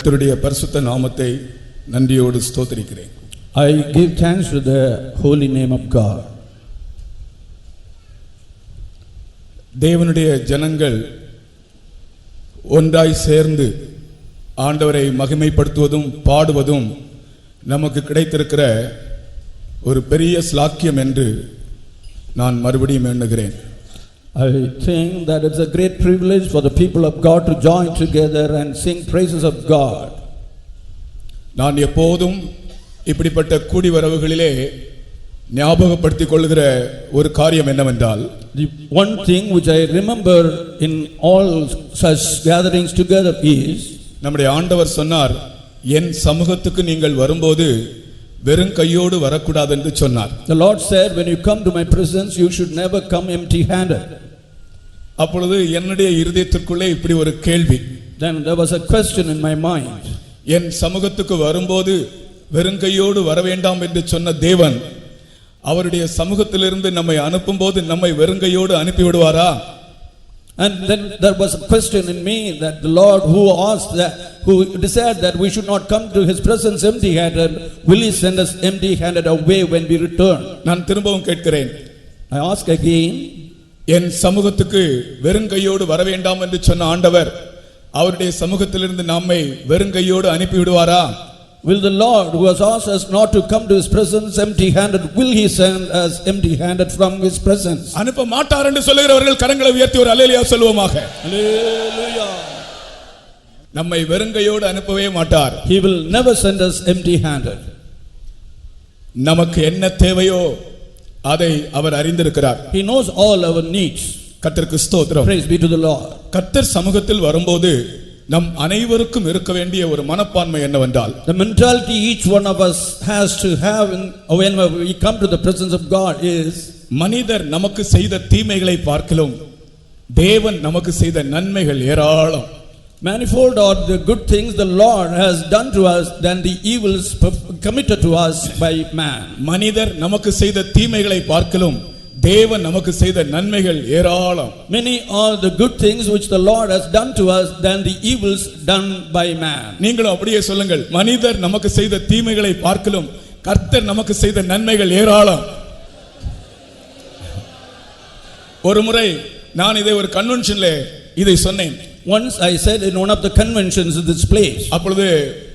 கர்த்தருடைய பரிசுத்த நாமத்தை நன்றியோடு ஸ்தோத்திரிக்கிறேன். I give thanks to the holy name of God. தேவனுடைய ஜனங்கள் ஒன்றாய் சேர்ந்து ஆண்டவரை மகிமைப்படுத்துவதும் பாடுவதும் நமக்கு கிடைத்திருக்கிற ஒரு பெரிய ஸ்லாக்கியம் என்று நான் மறுபடியும் எண்ணுகிறேன். I think that it's a great privilege for the people of God to join together and sing praises of God. நான் எப்போதும் இப்படிப்பட்ட கூடிவரவுகளிலே ஞாபகப்படுத்திக் கொள்கிற ஒரு காரியம் என்னவென்றால், the one thing which I remember in all such gatherings together is, நம்முடைய ஆண்டவர் சொன்னார், என் சமூகத்துக்கு நீங்கள் வரும்போது வெறும் கையோடு வரக்கூடாது என்று சொன்னார். The Lord said, when you come to my presence you should never come empty handed. அப்பொழுது என்னுடைய இருதயத்திற்குள்ளே இப்படி ஒரு கேள்வி. Then there was a question in my mind. என் சமூகத்துக்கு வரும்போது வெறும் கையோடு வர வேண்டாம் என்று சொன்ன தேவன் அவருடைய சமூகத்திலிருந்து நம்மை அனுப்பும்போது நம்மை வெறும் கையோடு அனுப்பி விடுவாரா? And then there was a question in me that the Lord who asked that, who decided that we should not come to his presence empty handed, will he send us empty handed away when we return? நான் திரும்பவும் கேட்கிறேன். I ask again, என் சமூகத்துக்கு வெறும் கையோடு வர வேண்டாம் என்று சொன்ன ஆண்டவர் அவருடைய சமூகத்திலிருந்து நம்மை வெறும் கையோடு அனுப்பி விடுவாரா? will the Lord who has asked us not to come to his presence empty handed, will he send us empty handed from his presence? அனுப்ப மாட்டார் என்று சொல்லுகிறவர்கள் கரங்களை உயர்த்தி ஒரு அல்லேலூயா சொல்லுவோமாக. Hallelujah. நம்மை வெறும் கையோடு அனுப்பவே மாட்டார். He will never send us empty handed. நமக்கு என்ன தேவையோ அதை அவர் அறிந்திருக்கிறார். He knows all our needs. கர்த்தருக்கு ஸ்தோத்திரம். Praise be to the Lord. கர்த்தர் சமூகத்தில் வரும்போது நம் அனைவருக்கும் இருக்க வேண்டிய ஒரு மனப்பான்மை என்னவென்றால், the mentality each one of us has to have when we come to the presence of God is, மனிதர் நமக்கு செய்த தீமைகளை பார்க்கிலும் தேவன் நமக்கு செய்த நன்மைகள் ஏராளம். manifold are the good things the Lord has done to us than the evils committed to us by man. மனிதர் நமக்கு செய்த தீமைகளை பார்க்கிலும் தேவன் நமக்கு செய்த நன்மைகள் ஏராளம். many are the good things which the Lord has done to us than the evils done by man. நீங்களும் அப்படியே சொல்லுங்கள், மனிதர் நமக்கு செய்த தீமைகளை பார்க்கிலும் கர்த்தர் நமக்கு செய்த நன்மைகள் ஏராளம். ஒரு முறை நான் இதை ஒரு கன்வென்ஷன்ல இதை சொன்னேன். once I said in one of the conventions in this place. அப்பொழுது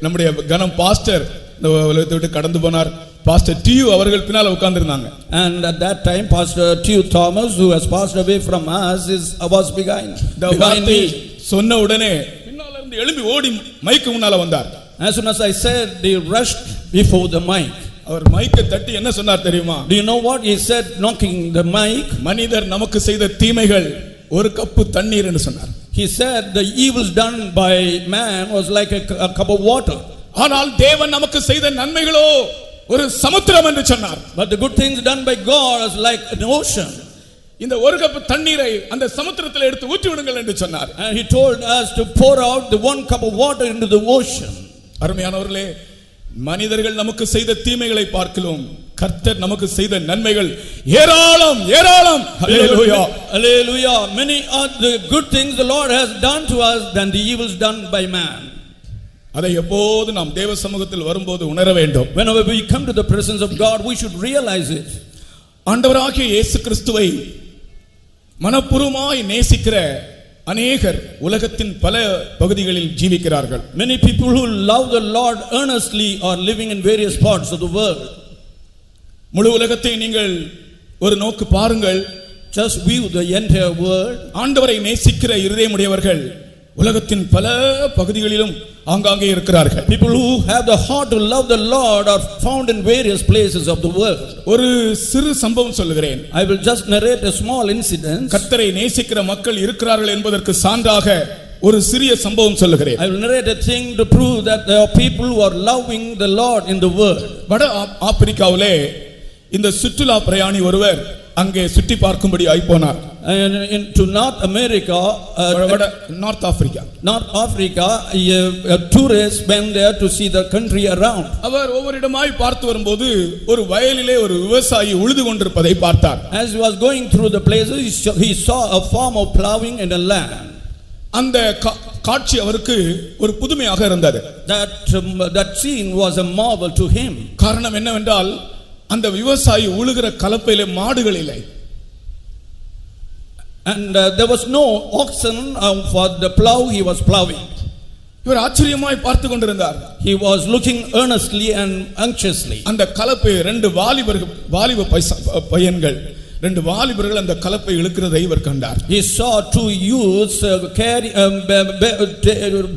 நம்முடைய கனம் பாஸ்டர் இந்த உலகத்தை விட்டு கடந்து போனார். பாஸ்டர் டியூ அவர்கள் பின்னால உட்கார்ந்திருந்தாங்க. and at that time Pastor T.U. Thomas, who has passed away from us, was behind me. சொன்ன உடனே பின்னால இருந்து எழும்பி ஓடி மைக்கு முன்னால வந்தார். as soon as I said, they rushed before the mic. அவர் மைக்கை தட்டி என்ன சொன்னார் தெரியுமா? do you know what he said, knocking the mic? மனிதர் நமக்கு செய்த தீமைகள் ஒரு கப்பு தண்ணீர் என்று சொன்னார். he said the evils done by man was like a cup of water. ஆனால் தேவன் நமக்கு செய்த நன்மைகளோ ஒரு சமுத்திரம் என்று சொன்னார். but the good things done by God is like an ocean. இந்த ஒரு கப் தண்ணீரை அந்த சமுத்திரத்தில் எடுத்து ஊற்றி விடுங்கள் என்று சொன்னார். and he told us to pour out the one cup of water into the ocean. அருமையானவர்களே, மனிதர்கள் நமக்கு செய்த தீமைகளை பார்க்கிறோம், கர்த்தர் நமக்கு செய்த நன்மைகள் ஏராளம் ஏராளம். ஹalleluya, hallelujah. many are the good things the Lord has done to us than the evils done by man. அதை எப்போது நாம் தேவ சமூகத்தில் வரும்போது உணர வேண்டும். whenever we come to the presence of God, we should realize it. ஆண்டவராகிய இயேசு கிறிஸ்துவை மனப்பூர்வமாய் நேசிக்கிற அநேகர் உலகத்தின் பல பகுதிகளில் ஜீவிக்கிறார்கள். many people who love the Lord earnestly are living in various parts of the world. முழு உலகத்தை நீங்கள் ஒரு நோக்கு பாருங்கள். just view the entire world. ஆண்டவரை நேசிக்கிற இருதயமுடையவர்கள் உலகத்தின் பல பகுதிகளிலும் ஆங்காங்கே இருக்கிறார்கள். people who have the heart to love the Lord are found in various places of the world. ஒரு சிறு சம்பவம் சொல்லுகிறேன். I will just narrate a small incident. கர்த்தரை நேசிக்கிற மக்கள் இருக்கிறார்கள் என்பதற்கு சான்றாக ஒரு சிறிய சம்பவம் சொல்லுகிறேன். I will narrate a thing to prove that there are people who are loving the Lord in the world. வட ஆப்பிரிக்காவிலே இந்த சுற்றுலா பிரயாணி ஒருவர் அங்கே சுற்றி பார்க்கும்படி ஆயிப்போனார். into North America, North Africa, tourists went there to see the country around. அவர் ஒவ்வொரு இடமாய் பார்த்து வரும்போது ஒரு வயலிலே ஒரு விவசாயி உழுது கொண்டிருப்பதை பார்த்தார். as he was going through the places, he saw a farmer plowing in a land. அந்த காட்சி அவருக்கு ஒரு புதுமையாக இருந்தது. That scene was a marvel to him. காரணம் என்னவென்றால் அந்த விவசாயி உழுகிற கலப்பையிலே மாடுகள் இல்லை. And there was no oxen for the plow he was plowing. இவர் ஆச்சரியமாய் பார்த்து கொண்டிருந்தார். He was looking earnestly and anxiously. அந்த கலப்பை ரெண்டு வாலிப பையன்கள் ரெண்டு வாலிபர்கள் அந்த கலப்பை இழுக்கிறதை இவர் கண்டார். He saw two youths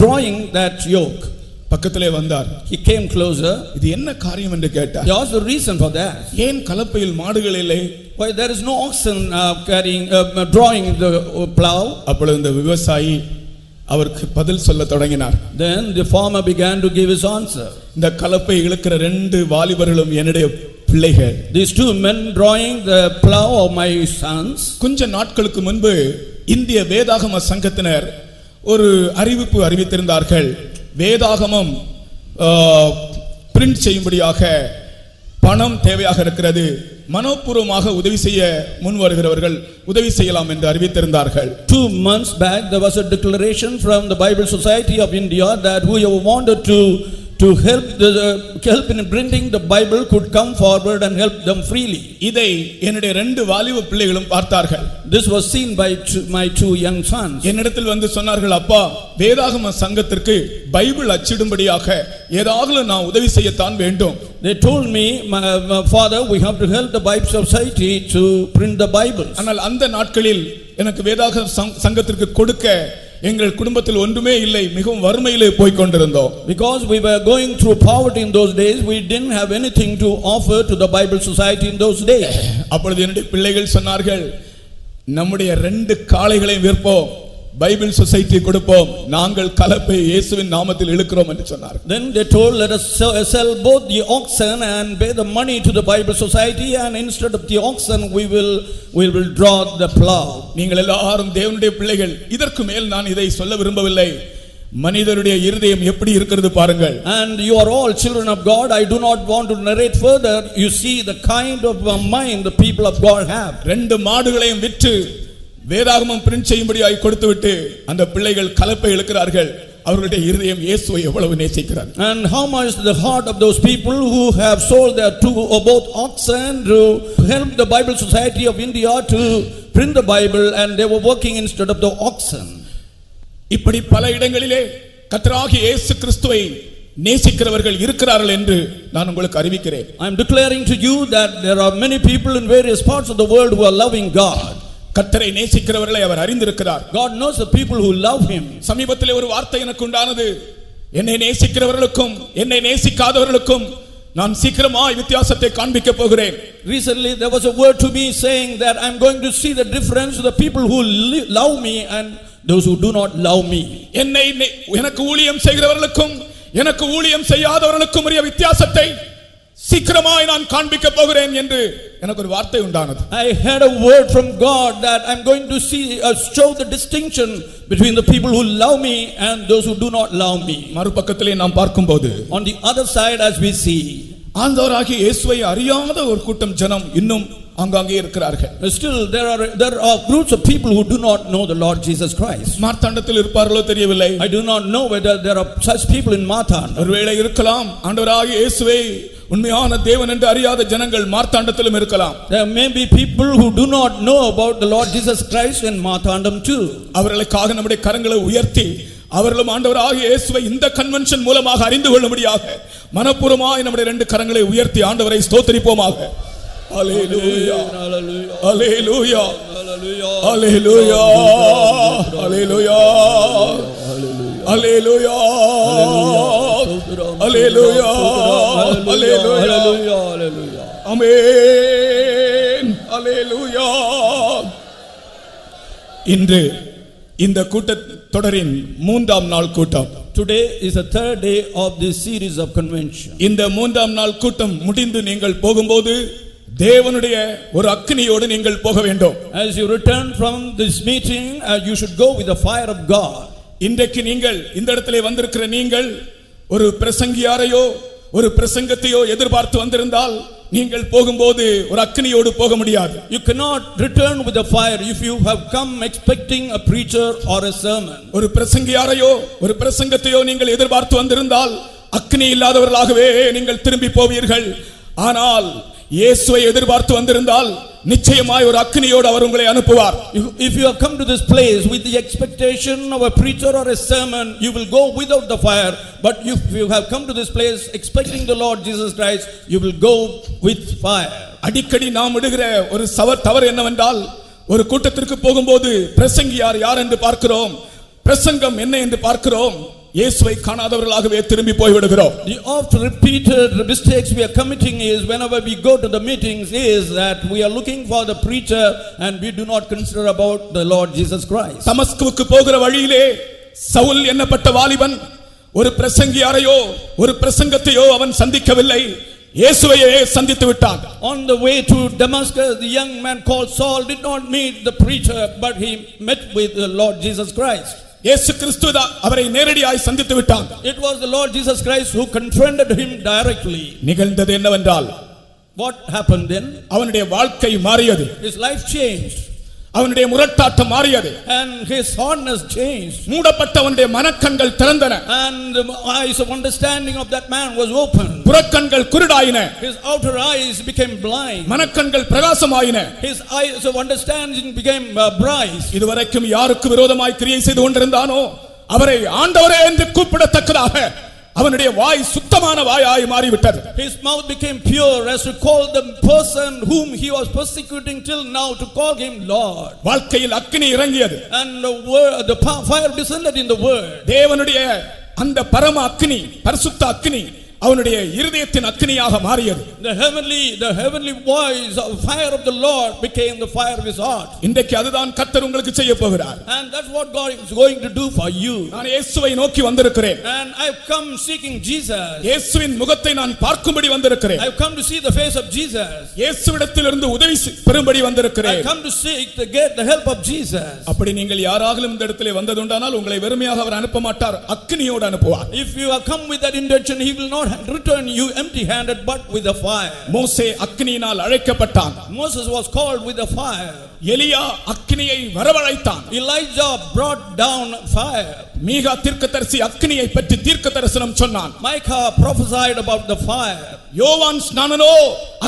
drawing that yoke. பக்கத்திலே வந்தார். He came closer. இது என்ன காரியம் என்று கேட்டார். He asked the reason for that. ஏன் கலப்பையில் மாடுகள் இல்லை? Why there is no oxen drawing the plow? அப்பொழுது இந்த விவசாயி அவருக்கு பதில் சொல்ல தொடங்கினார். Then the farmer began to give his answer. இந்த கலப்பை இழுக்கிற ரெண்டு வாலிபர்களும் என்னுடைய பிள்ளைகள். These two men drawing the plow of my sons. கொஞ்ச நாட்களுக்கு முன்பு இந்திய வேதாகம சங்கத்தினர் ஒரு அறிவித்திருந்தார்கள். வேதாகமம் பிரிண்ட் செய்யும்படியாக பணம் தேவையாக இருக்கிறது, மனோபூர்வமாக உதவி செய்ய முன் வருகிறவர்கள் உதவி செய்யலாம் என்று அறிவித்திருந்தார்கள். 2 months back there was a declaration from the Bible Society of India that whoever wanted to help in printing the Bible could come forward and help them freely. இதை என்னுடைய ரெண்டு வாலிப பிள்ளைகளும் பார்த்தார்கள். This was seen by my 2 young sons. என்னிடத்தில் வந்து சொன்னார்கள், அப்பா வேதாகம சங்கத்திற்கு பைபிள் அச்சிடும்படியாக ஏதாவது நான் உதவி செய்யத்தான் வேண்டும். They told me, my father, we have to help the Bible Society to print the Bibles. ஆனால் அந்த நாட்களில் எனக்கு வேதாகம சங்கத்திற்கு கொடுக்க எங்கள் குடும்பத்தில் ஒன்றுமே இல்லை, மிகவும் வறுமையிலே போய் கொண்டிருந்தோம். Because we were going through poverty in those days, we didn't have anything to offer to the Bible Society in those days. அப்பொழுது என்னுடைய பிள்ளைகள் சொன்னார்கள், நம்முடைய ரெண்டு காளைகளை விற்போம், பைபிள் சொசைட்டி கொடுப்போம், நாங்கள் கலப்பை இயேசுவின் நாமத்தில் இழுக்கிறோம் என்று சொன்னார்கள். Then they told, let us sell both the oxen and pay the money to the Bible Society, and instead of the oxen we will draw the plow. நீங்கள் எல்லாரும் தேவனுடைய பிள்ளைகள். இதற்கு மேல் நான் இதை சொல்ல விரும்பவில்லை. மனிதருடைய இருதயம் எப்படி இருக்கிறது பாருங்கள். And you are all children of God. I do not want to narrate further. You see the kind of mind the people of God have. ரெண்டு மாடுகளையும் விற்று வேதாகமம் பிரிண்ட் செய்யும்படியாய் கொடுத்துவிட்டு அந்த பிள்ளைகள் கலப்பை இழுக்கிறார்கள். அவர்களுடைய இருதயம் இயேசுவை எவ்வளவு நேசிக்கிறார். And how much the heart of those people who have sold their two or both oxen to help the Bible Society of India to print the Bible, and they were working instead of the oxen. இப்படி பல இடங்களிலே கர்த்தராகிய இயேசு கிறிஸ்துவை நேசிக்கிறவர்கள் இருக்கிறார்கள் என்று நான் உங்களுக்கு அறிவிக்கிறேன். I am declaring to you that there are many people in various parts of the world who are loving God. கர்த்தரை நேசிக்கிறவர்களை அவர் அறிந்திருக்கிறார். God knows the people who love him. சமீபத்திலே ஒரு வார்த்தை எனக்கு உண்டானது, என்னை நேசிக்கிறவர்களுக்கும் என்னை நேசிக்காதவர்களுக்கும் நான் சீக்கிரமாய் வித்தியாசத்தை காண்பிக்க போகிறேன். Recently there was a word to me saying that I am going to see the difference of the people who love me and those who do not love me. எனக்கு ஊழியம் செய்கிறவர்களுக்கும் எனக்கு ஊழியம் செய்யாதவர்களுக்கும் உரிய வித்தியாசத்தை சீக்கிரமாய் நான் காண்பிக்க போகிறேன் என்று எனக்கு ஒரு வார்த்தை உண்டானது. I had a word from God that I'm going to show the distinction between the people who love me and those who do not love me. மறுபக்கத்திலே நாம் பார்க்கும்போது on the other side as we see, ஆண்டவராகிய இயேசுவை அறியாத ஒரு கூட்டம் ஜனம் இன்னும் அங்கங்கே இருக்கிறார்கள். Still there are groups of people who do not know the Lord Jesus Christ. மார்த்தாண்டத்தில் இருப்பார்களோ தெரியவில்லை. I do not know whether there are such people in Marthanda. ஒருவேளை இருக்கலாம். ஆண்டவராகிய இயேசுவை உண்மையான தேவன் என்று அறியாத ஜனங்கள் மார்த்தாண்டத்திலும் இருக்கலாம். There may be people who do not know about the Lord Jesus Christ in Marthandam too. அவர்களுக்காக நம்முடைய கரங்களை உயர்த்தி அவர்களும் ஆண்டவராகிய இயேசுவை இந்த கன்வென்ஷன் மூலமாக அறிந்து கொள்ளும்படியாக மனப்பூர்வமாய் நம்முடைய ரெண்டு கரங்களை உயர்த்தி ஆண்டவரை ஸ்தோத்திரிப்போமாக. Hallelujah. Hallelujah. Hallelujah. Hallelujah. Hallelujah. Hallelujah. Hallelujah. Hallelujah. Amen. Hallelujah. இன்று இந்த கூட்டத்தொடரின் மூன்றாம் நாள் கூட்டம். Today is the third day of this series of convention. இந்த மூன்றாம் நாள் கூட்டம் முடிந்து நீங்கள் போகும்போது தேவனுடைய ஒரு அக்கினியோடு நீங்கள் போக வேண்டும். As you return from this meeting, you should go with the fire of God. இன்றைக்கு நீங்கள் இந்த இடத்திலே வந்திருக்கிற நீங்கள் ஒரு பிரசங்கியாரையோ ஒரு பிரசங்கத்தையோ எதிர்பார்த்து வந்திருந்தால் நீங்கள் போகும்போது ஒரு அக்கினியோடு போக முடியாது. You cannot return with a fire if you have come expecting a preacher or a sermon. ஒரு பிரசங்கியாரையோ ஒரு பிரசங்கத்தையோ நீங்கள் எதிர்பார்த்து வந்திருந்தால் அக்கினி இல்லாதவர்களாகவே நீங்கள் திரும்பி போவீர்கள். ஆனால் இயேசுவை எதிர்பார்த்து வந்திருந்தால் நிச்சயமாய் ஒரு அக்கினியோடு அவர் உங்களை அனுப்புவார். If you have come to this place with the expectation of a preacher or a sermon, you will go without the fire. But if you have come to this place expecting the Lord Jesus Christ, you will go with fire. அடிக்கடி நாம் விடுகிற ஒரு தவறு என்னவென்றால், ஒரு கூட்டத்திற்கு போகும்போது பிரசங்கியார் யார் என்று பார்க்கிறோம், பிரசங்கம் என்ன என்று பார்க்கிறோம், இயேசுவை காணாதவர்களாகவே திரும்பி போய் விடுகிறோம். The oft repeated mistakes we are committing is whenever we go to the meetings is that we are looking for the preacher and we do not consider about the Lord Jesus Christ. தமஸ்குவுக்கு போகிற வழியிலே சவுல் என்னப்பட்ட வாலிபன் ஒரு பிரசங்கியாரையோ ஒரு பிரசங்கத்தையோ அவன் சந்திக்கவில்லை, இயேசுவையே சந்தித்து விட்டான். On the way to Damascus, the young man called Saul did not meet the preacher, but he met with the Lord Jesus Christ. இயேசு கிறிஸ்து அவரை நேரடியாய் சந்தித்து விட்டான். It was the Lord Jesus Christ who confronted him directly. நிகழ்ந்தது என்னவென்றால், what happened then? அவனுடைய வாழ்க்கை மாறியது. His life changed. அவனுடைய முரட்டாட்டம் மாறியது. And his hardness changed. மூடப்பட்ட அவனுடைய மனக்கண்கள் திறந்தன. And the eyes of understanding of that man was opened. புறக்கண்கள் குருடாயின. His outer eyes became blind. மனக்கண்கள் பிரகாசமாயின. His eyes of understanding became bright. இதுவரைக்கும் யாருக்கு விரோதமாய் கிரியை செய்து கொண்டிருந்தானோ அவரை ஆண்டவரே என்று கூப்பிடத்தக்கதாக அவனுடைய வாய் சுத்தமான வாயாய் மாறிவிட்டது. His mouth became pure as to call the person whom he was persecuting till now to call him Lord. வாழ்க்கையில் அக்கினி இறங்கியது. And the fire descended in the word. தேவனுடைய அந்த பரம அக்கினி, பரிசுத்த அக்கினி அவனுடைய இருதயத்தின் அக்கினியாக மாறியது. The heavenly voice of fire of the Lord became the fire of his heart. இன்றைக்கு அதுதான் கர்த்தர் உங்களுக்கு செய்ய போகிறார். And that's what God is going to do for you. நான் இயேசுவை நோக்கி வந்திருக்கிறேன். And I've come seeking Jesus. இயேசுவின் முகத்தை நான் பார்க்கும்படி வந்திருக்கிறேன். I've come to see the face of Jesus. இயேசுவிடத்திலிருந்து உதவி பெறும்படி வந்திருக்கிறேன். I've come to seek to get the help of Jesus. அப்படி நீங்கள் யாராகிலும் இந்த இடத்திலே வந்ததுண்டானால் உங்களை வெறுமையாக அவர் அனுப்ப மாட்டார், அக்கினியோடு அனுப்புவார். If you have come with that intention, he will not return you empty handed but with a fire. மோசே அக்கினியினால் அழைக்கப்பட்டான். Moses was called with a fire. எலியா அக்கினியை வரவழைத்தான். Elijah brought down fire. மீகா தீர்க்கதரிசி அக்கினியை பற்றி தீர்க்க தரிசனம் சொன்னான். Micah prophesied about the fire. யோவான் ஸ்நானனோ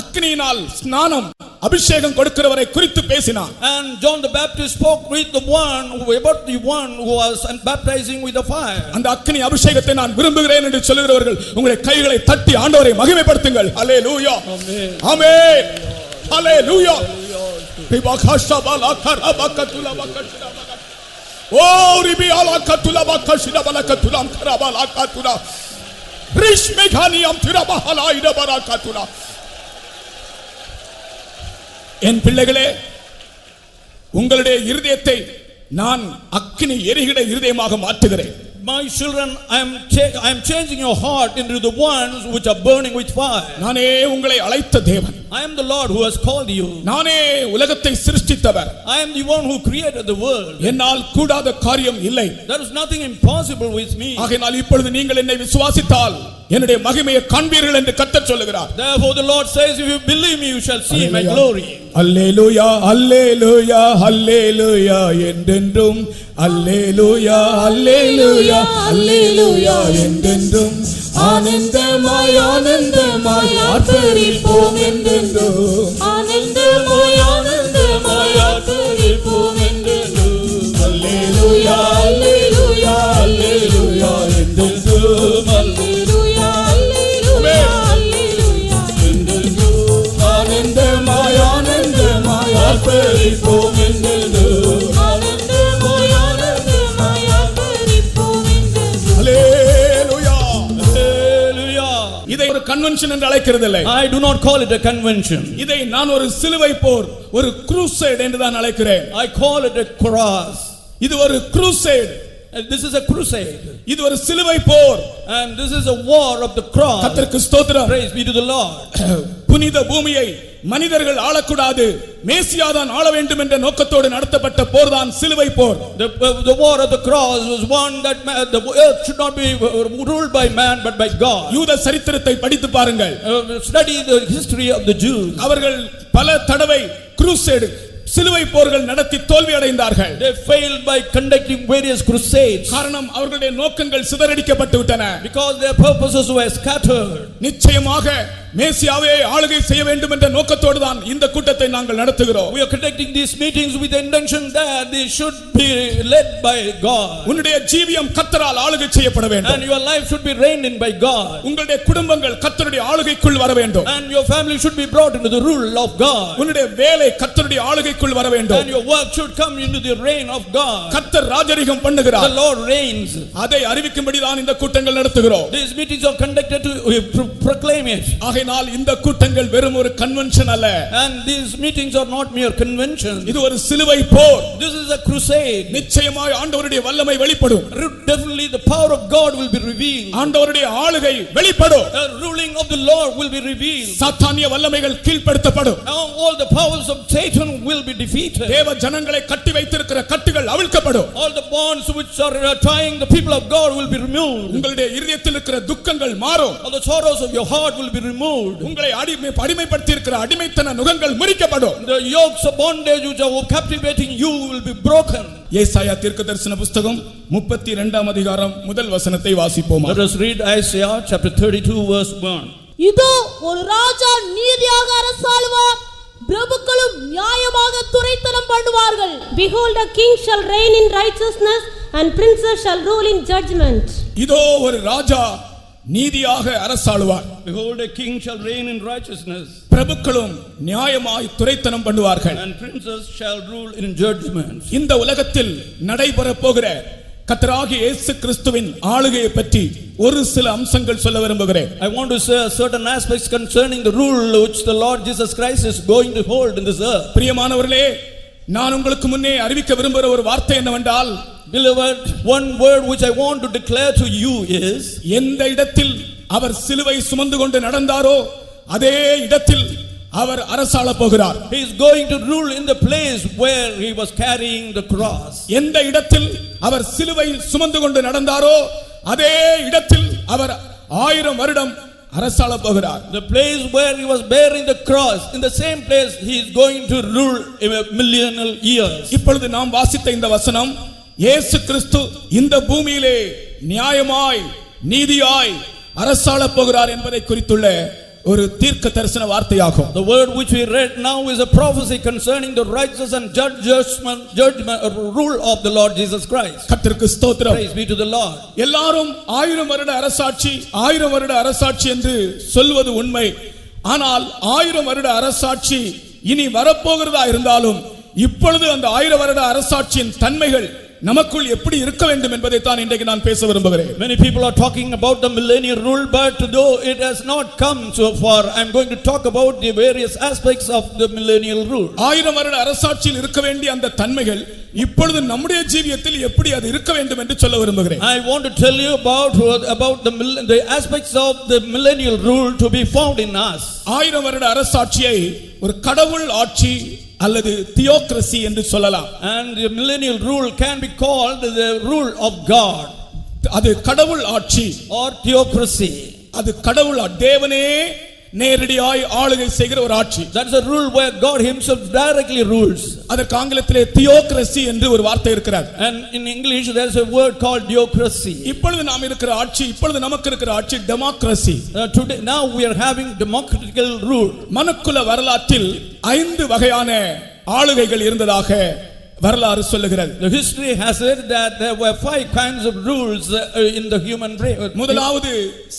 அக்கினியினால் ஸ்நானம் அபிஷேகம் கொடுக்கிறவரை குறித்து பேசினான். And John the Baptist spoke with about the one who was baptizing with the fire. அந்த அக்கினி அபிஷேகத்தை நான் விரும்புகிறேன் என்று சொல்லுகிறவர்கள் உங்களுடைய கைகளை தட்டி ஆண்டவரை மகிமைப்படுத்துங்கள். ஹல்லேலூயா, ஆமென், ஆமென், ஹல்லேலூயா. பிபாகாஷபாலா கரபகதுலா பகஷினா ஓ ரிபியாலா கதுலா பகஷினா பலகதுலாம் கரபாலா கதுலா ரிஷ்மெகானியம் திரபஹலா இடபரகதுலா. என் பிள்ளைகளே, உங்களுடைய இருதயத்தை நான் அக்கினி எரிகிற இருதயமாக மாற்றுகிறேன். My children, I am changing your heart into the ones which are burning with fire. நானே உங்களை அழைத்த தேவன். I am the Lord who has called you. நானே உலகத்தை சிருஷ்டித்தவர். I am the one who created the world. என்னால் கூடாத காரியம் இல்லை. There is nothing impossible with me. ஆகையால் இப்பொழுது நீங்கள் என்னை விசுவாசித்தால் என்னுடைய மகிமையை காண்பீர்கள் என்று கர்த்தர் சொல்லுகிறார். Therefore the Lord says, if you believe me, you shall see my glory. அல்லேலூயா, அல்லேலூயா, அல்லேலூயா என்றென்றும் அல்லேலூயா, அல்லேலூயா, அல்லேலூயா என்றென்றும் ஆனந்தமாய் ஆனந்தமாய் ஆர்ப்பரிப்போம் என்றென்றும் ஆனந்தமாய் ஆனந்தமாய் ஆர்ப்பரிப்போம் என்றென்றும் அல்லேலூயா, அல்லேலூயா, அல்லேலூயா என்றென்றும் அல்லேலூயா, அல்லேலூயா, அல்லேலூயா என்றென்றும் ஆனந்தமாய் ஆனந்தமாய் ஆர்ப்பரிப்போம் என்றென்றும் ஆனந்தமாய் ஆனந்தமாய் ஆர்ப்பரிப்போம் என்றென்றும் அல்லேலூயா, அல்லேலூயா. இதை ஒரு கன்வென்ஷன் என்று அழைக்கிறதில்லை. I do not call it a convention. இதை நான் ஒரு சிலுவை போர், ஒரு crusade என்று தான் அழைக்கிறேன். I call it a cross. இது ஒரு crusade. This is a crusade. இது ஒரு சிலுவை போர். And this is a war of the cross. கர்த்தருக்கு ஸ்தோத்திரம். Praise be to the Lord. புனித பூமியை மனிதர்கள் ஆளக்கூடாது, மேசியாதான் ஆள வேண்டும் என்ற நோக்கத்தோடு நடத்தப்பட்ட போர்தான் சிலுவை போர். The war of the cross was one that the earth should not be ruled by man but by God. யூத சரித்திரத்தை படித்து பாருங்கள். Study the history of the Jews. அவர்கள் பல தடவை crusade சிலுவை போர்கள் நடத்தி தோல்வி அடைந்தார்கள். They failed by conducting various crusades. காரணம் அவர்களுடைய நோக்கங்கள் சிதறடிக்கப்பட்டு விட்டன. Because their purposes were scattered. நிச்சயமாக மேசியாவே ஆளுகை செய்ய வேண்டும் என்ற நோக்கத்தோடு தான் இந்த கூட்டத்தை நாங்கள் நடத்துகிறோம். We are conducting these meetings with the intention that they should be led by God. உன்னுடைய ஜீவியம் கர்த்தரால் ஆளுகை செய்யப்பட வேண்டும். And your life should be reigned in by God. உங்களுடைய குடும்பங்கள் கர்த்தருடைய ஆளுகைக்குள் வர வேண்டும். And your family should be brought into the rule of God. உன்னுடைய வேலை கர்த்தருடைய ஆளுகைக்குள் வர வேண்டும். And your work should come into the reign of God. கர்த்தர் ராஜரிகம் பண்ணுகிறார். The Lord reigns. அதை அறிவிக்கும்படி தான் இந்த கூட்டங்கள் நடத்துகிறோம். These meetings are conducted to proclaim it. ஆகையால் இந்த கூட்டங்கள் வெறும் ஒரு கன்வென்ஷன் அல்ல. And these meetings are not mere conventions. இது ஒரு சிலுவை போர். This is a crusade. நிச்சயமாய் ஆண்டவருடைய வல்லமை வெளிப்படும். Definitely the power of God will be revealed. ஆண்டவருடைய ஆளுகை வெளிப்படும். The ruling of the Lord will be revealed. சாத்தானிய வல்லமைகள் கீழ்ப்படுத்தப்படும். Now all the powers of Satan will be defeated. தேவ ஜனங்களை கட்டி வைத்திருக்கிற கட்டுகள் அவிழ்க்கப்படும். All the bonds which are tying the people of God will be removed. உங்களுடைய இதயத்தில் இருக்கிற துக்கங்கள் மாறும். All the sorrows of your heart will be removed. உங்களை அடிமைப்படுத்தி இருக்கிற அடிமைத்தன நுகங்கள் முறிக்கப்படும். The yokes of bondage which are captivating you will be broken. ஏசாயா தீர்க்கதரிசன புத்தகம் 32ஆம் அதிகாரம் முதல் வசனத்தை வாசிப்போம். Let us read Isaiah chapter 32 verse 1. இதோ ஒரு ராஜா நீதியாக அரசாளுவார், பிரபுக்களும் நியாயமாக துரைத்தனம் பண்ணுவார்கள். Behold, a king shall reign in righteousness and princes shall rule in judgment. இதோ ஒரு ராஜா நீதியாக அரசாளுவார். Behold, a king shall reign in righteousness. பிரபுக்களும் நியாயமாய் துரைத்தனம் பண்ணுவார்கள். And princes shall rule in judgment. இந்த உலகத்தில் நடைபெற போகிற கர்த்தராகிய இயேசு கிறிஸ்துவின் ஆளுகையை பற்றி ஒரு சில அம்சங்கள் சொல்ல விரும்புகிறேன். I want to say certain aspects concerning the rule which the Lord Jesus Christ is going to hold in this earth. பிரியமானவர்களே, நான் உங்களுக்கு முன்னே அறிவிக்க விரும்புகிற ஒரு வார்த்தை என்னவென்றால், beloved, one word which I want to declare to you is, எந்த இடத்தில் அவர் சிலுவை சுமந்து கொண்டு நடந்தாரோ அதே இடத்தில் அவர் அரசாள போகிறார். He is going to rule in the place where he was carrying the cross. எந்த இடத்தில் அவர் சிலுவை சுமந்து கொண்டு நடந்தாரோ அதே இடத்தில் அவர் 1000 வருடம் அரசாள போகிறார். The place where he was bearing the cross, in the same place he is going to rule in a millennial years. இப்பொழுது நாம் வாசித்த இந்த வசனம், இயேசு கிறிஸ்து இந்த பூமியிலே நியாயமாய் நீதியாய் அரசாள போகிறார் என்பதை குறித்துள்ள ஒரு தீர்க்க தரிசன வார்த்தையாகும். The word which we read now is a prophecy concerning the righteous and judgment rule of the Lord Jesus Christ. கர்த்தருக்கு ஸ்தோத்திரம். Praise be to the Lord. எல்லாரும் 1000 வருட அரசாட்சி 1000 வருட அரசாட்சி என்று சொல்வது உண்மை. ஆனால் 1000 வருட அரசாட்சி இனி வரப்போகிறதா இருந்தாலும் இப்பொழுது அந்த 1000 வருட அரசாட்சியின் தன்மைகள் நமக்குள் எப்படி இருக்க வேண்டும் என்பதை தான் இன்றைக்கு நான் பேச விரும்புகிறேன். Many people are talking about the millennial rule, but though it has not come so far, I am going to talk about the various aspects of the millennial rule. 1000 வருட அரசாட்சியில் இருக்க வேண்டிய அந்த தன்மைகள் இப்பொழுது நம்முடைய ஜீவியத்தில் எப்படி அது இருக்க வேண்டும் என்று சொல்ல விரும்புகிறேன். I want to tell you about the aspects of the millennial rule to be found in us. 1000 வருட அரசாட்சியை ஒரு கடவுள் ஆட்சி அல்லது தியோக்ரசி என்று சொல்லலாம். And the millennial rule can be called the rule of God. அது கடவுள் ஆட்சி or theocracy. அது கடவுள் தேவனே நேரடியாய் ஆளுகை செய்கிற ஒரு ஆட்சி. That is a rule where God himself directly rules. அதற்கு ஆங்கிலத்திலே தியோக்ரசி என்று ஒரு வார்த்தை இருக்கிறது. And in English there is a word called theocracy. இப்பொழுது நாம் இருக்கிற ஆட்சி, இப்பொழுது நமக்கு இருக்கிற ஆட்சி democracy. Today now we are having democratical rule. மனுக்குல வரலாற்றில் 5 வகையான ஆளுகைகள் இருந்ததாக வரலாறு சொல்லுகிறது. The history has said that there were 5 kinds of rules in the human race. முதலாவது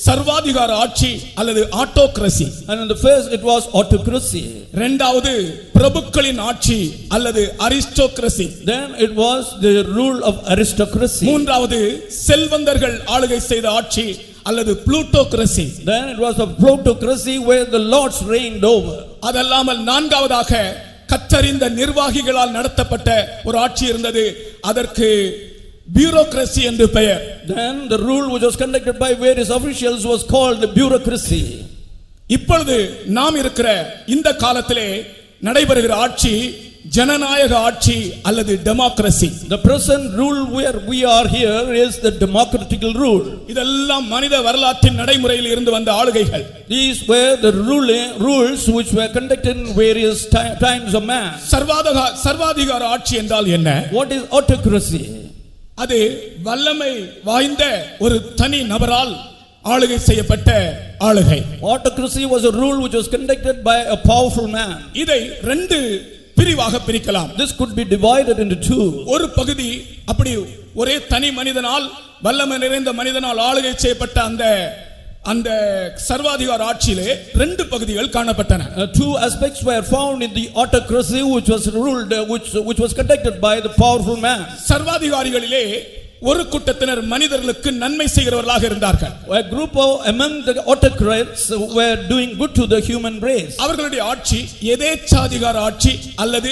சர்வாதிகார ஆட்சி அல்லது ஆட்டோக்ரசி. And in the first it was autocracy. இரண்டாவது பிரபுக்களின் ஆட்சி அல்லது அரிஸ்டோக்ரசி. Then it was the rule of aristocracy. மூன்றாவது செல்வந்தர்கள் ஆளுகை செய்த ஆட்சி அல்லது புளூட்டோக்ரசி. Then it was a plutocracy where the lords reigned over. அதல்லாமல் நான்காவதாக கற்றறிந்த நிர்வாகிகளால் நடத்தப்பட்ட ஒரு ஆட்சி இருந்தது. அதற்கு பியூரோக்ரசி என்று பெயர். Then the rule which was conducted by various officials was called the bureaucracy. இப்பொழுது நாம் இருக்கிற இந்த காலத்திலே நடைபெறுகிற ஆட்சி ஜனநாயக ஆட்சி அல்லது democracy. The present rule where we are here is the democratical rule. இதெல்லாம் மனித வரலாற்றின் நடைமுறையில் இருந்து வந்த ஆளுகைகள். These were the rules which were conducted in various times of man. சர்வாதிகார ஆட்சி என்றால் என்ன? What is autocracy? அது வல்லமை வாய்ந்த ஒரு தனி நபரால் ஆளுகை செய்யப்பட்ட ஆளுகை. Autocracy was a rule which was conducted by a powerful man. இதை ரெண்டு பிரிவாக பிரிக்கலாம். This could be divided into two. ஒரு பகுதி அப்படி ஒரே தனி மனிதனால் வல்லமை நிறைந்த மனிதனால் ஆளுகை செய்யப்பட்ட அந்த சர்வாதிகார ஆட்சியிலே ரெண்டு பகுதிகள் காணப்பட்டன. Two aspects were found in the autocracy which was ruled which was conducted by the powerful man. சர்வாதிகாரிகளிலே ஒரு கூட்டத்தினர் மனிதர்களுக்கு நன்மை செய்கிறவர்களாக இருந்தார்கள். A group among the autocrats were doing good to the human race. அவர்களுடைய ஆட்சி எதேச்சாதிகார ஆட்சி அல்லது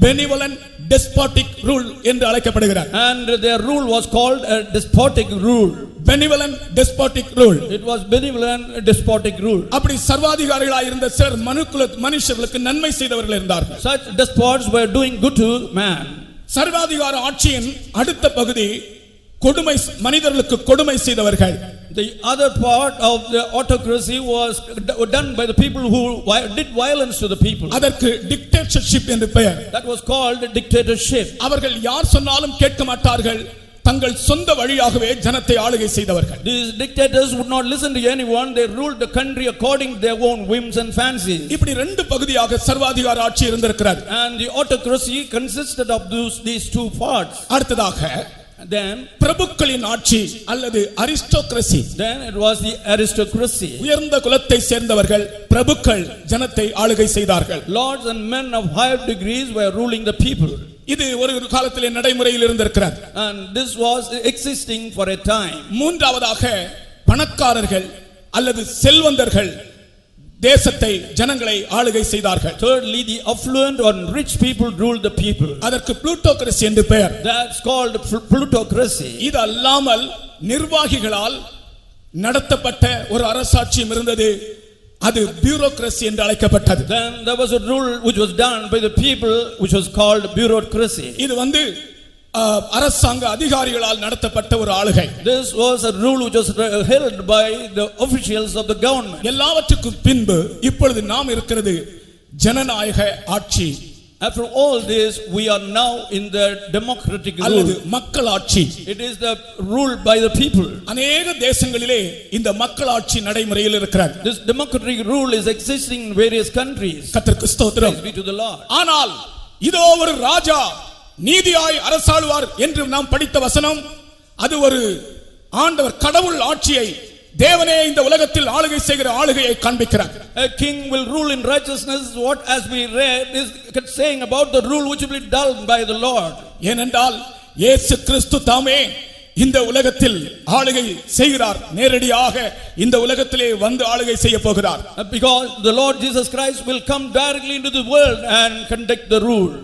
benevolent despotic rule என்று அழைக்கப்படுகிறது. And their rule was called a despotic rule. benevolent despotic rule. It was benevolent despotic rule. அப்படி சர்வாதிகாரிகளாய் இருந்த சிலர் மனுஷர்களுக்கு நன்மை செய்தவர்கள் இருந்தார்கள். Such despots were doing good to man. சர்வாதிகார ஆட்சியின் அடுத்த பகுதி மனிதர்களுக்கு கொடுமை செய்தவர்கள். The other part of the autocracy was done by the people who did violence to the people. அதற்கு dictatorship என்று பெயர். That was called dictatorship. அவர்கள் யார் சொன்னாலும் கேட்க மாட்டார்கள். தங்கள் சொந்த வழியாகவே ஜனத்தை ஆளுகை செய்தவர்கள். These dictators would not listen to anyone. They ruled the country according to their own whims and fancies. இப்படி ரெண்டு பகுதியாக சர்வாதிகார ஆட்சி இருந்திருக்கிறது. And the autocracy consisted of these two parts. அடுத்ததாக then பிரபுக்களின் ஆட்சி அல்லது அரிஸ்டோக்ரசி. then it was the aristocracy. உயர்ந்த குலத்தை சேர்ந்தவர்கள் பிரபுக்கள் ஜனத்தை ஆளுகை செய்தார்கள். Lords and men of higher degrees were ruling the people. இது ஒரு காலத்திலே நடைமுறையில் இருந்திருக்கிறது. And this was existing for a time. மூன்றாவதாக பணக்காரர்கள் அல்லது செல்வந்தர்கள் தேசத்தை ஜனங்களை ஆளுகை செய்தார்கள். Thirdly, the affluent or rich people ruled the people. அதற்கு புளூட்டோக்ரசி என்று பெயர். That's called plutocracy. இது அல்லாமல் நிர்வாகிகளால் நடத்தப்பட்ட ஒரு அரசாட்சியும் இருந்தது. அது பியூரோக்ரசி என்று அழைக்கப்பட்டது. Then there was a rule which was done by the people which was called bureaucracy. இது அரசாங்க அதிகாரிகளால் நடத்தப்பட்ட ஒரு ஆளுகை. This was a rule which was held by the officials of the government. எல்லாவற்றுக்கும் பின்பு இப்பொழுது நாம் இருக்கிறது ஜனநாயக ஆட்சி. After all this, we are now in the democratic rule. அல்லது மக்கள் ஆட்சி. It is the rule by the people. அநேக தேசங்களிலே இந்த மக்கள் ஆட்சி நடைமுறையில் இருக்கிறது. This democratic rule is existing in various countries. கர்த்தருக்கு ஸ்தோத்திரம். Praise be to the Lord. ஆனால் இதோ ஒரு ராஜா நீதியாய் அரசாளுவார் என்று நாம் படித்த வசனம், அது ஒரு ஆண்டவர் கடவுள் ஆட்சியை, தேவனே இந்த உலகத்தில் ஆளுகை செய்கிற ஆளுகையை காண்பிக்கிறார். A king will rule in righteousness. What as we read is saying about the rule which will be done by the Lord. ஏனென்றால் இயேசு கிறிஸ்து தாமே இந்த உலகத்தில் ஆளுகை செய்கிறார். நேரடியாக இந்த உலகத்திலே வந்து ஆளுகை செய்ய போகிறார். Because the Lord Jesus Christ will come directly into the world and conduct the rule.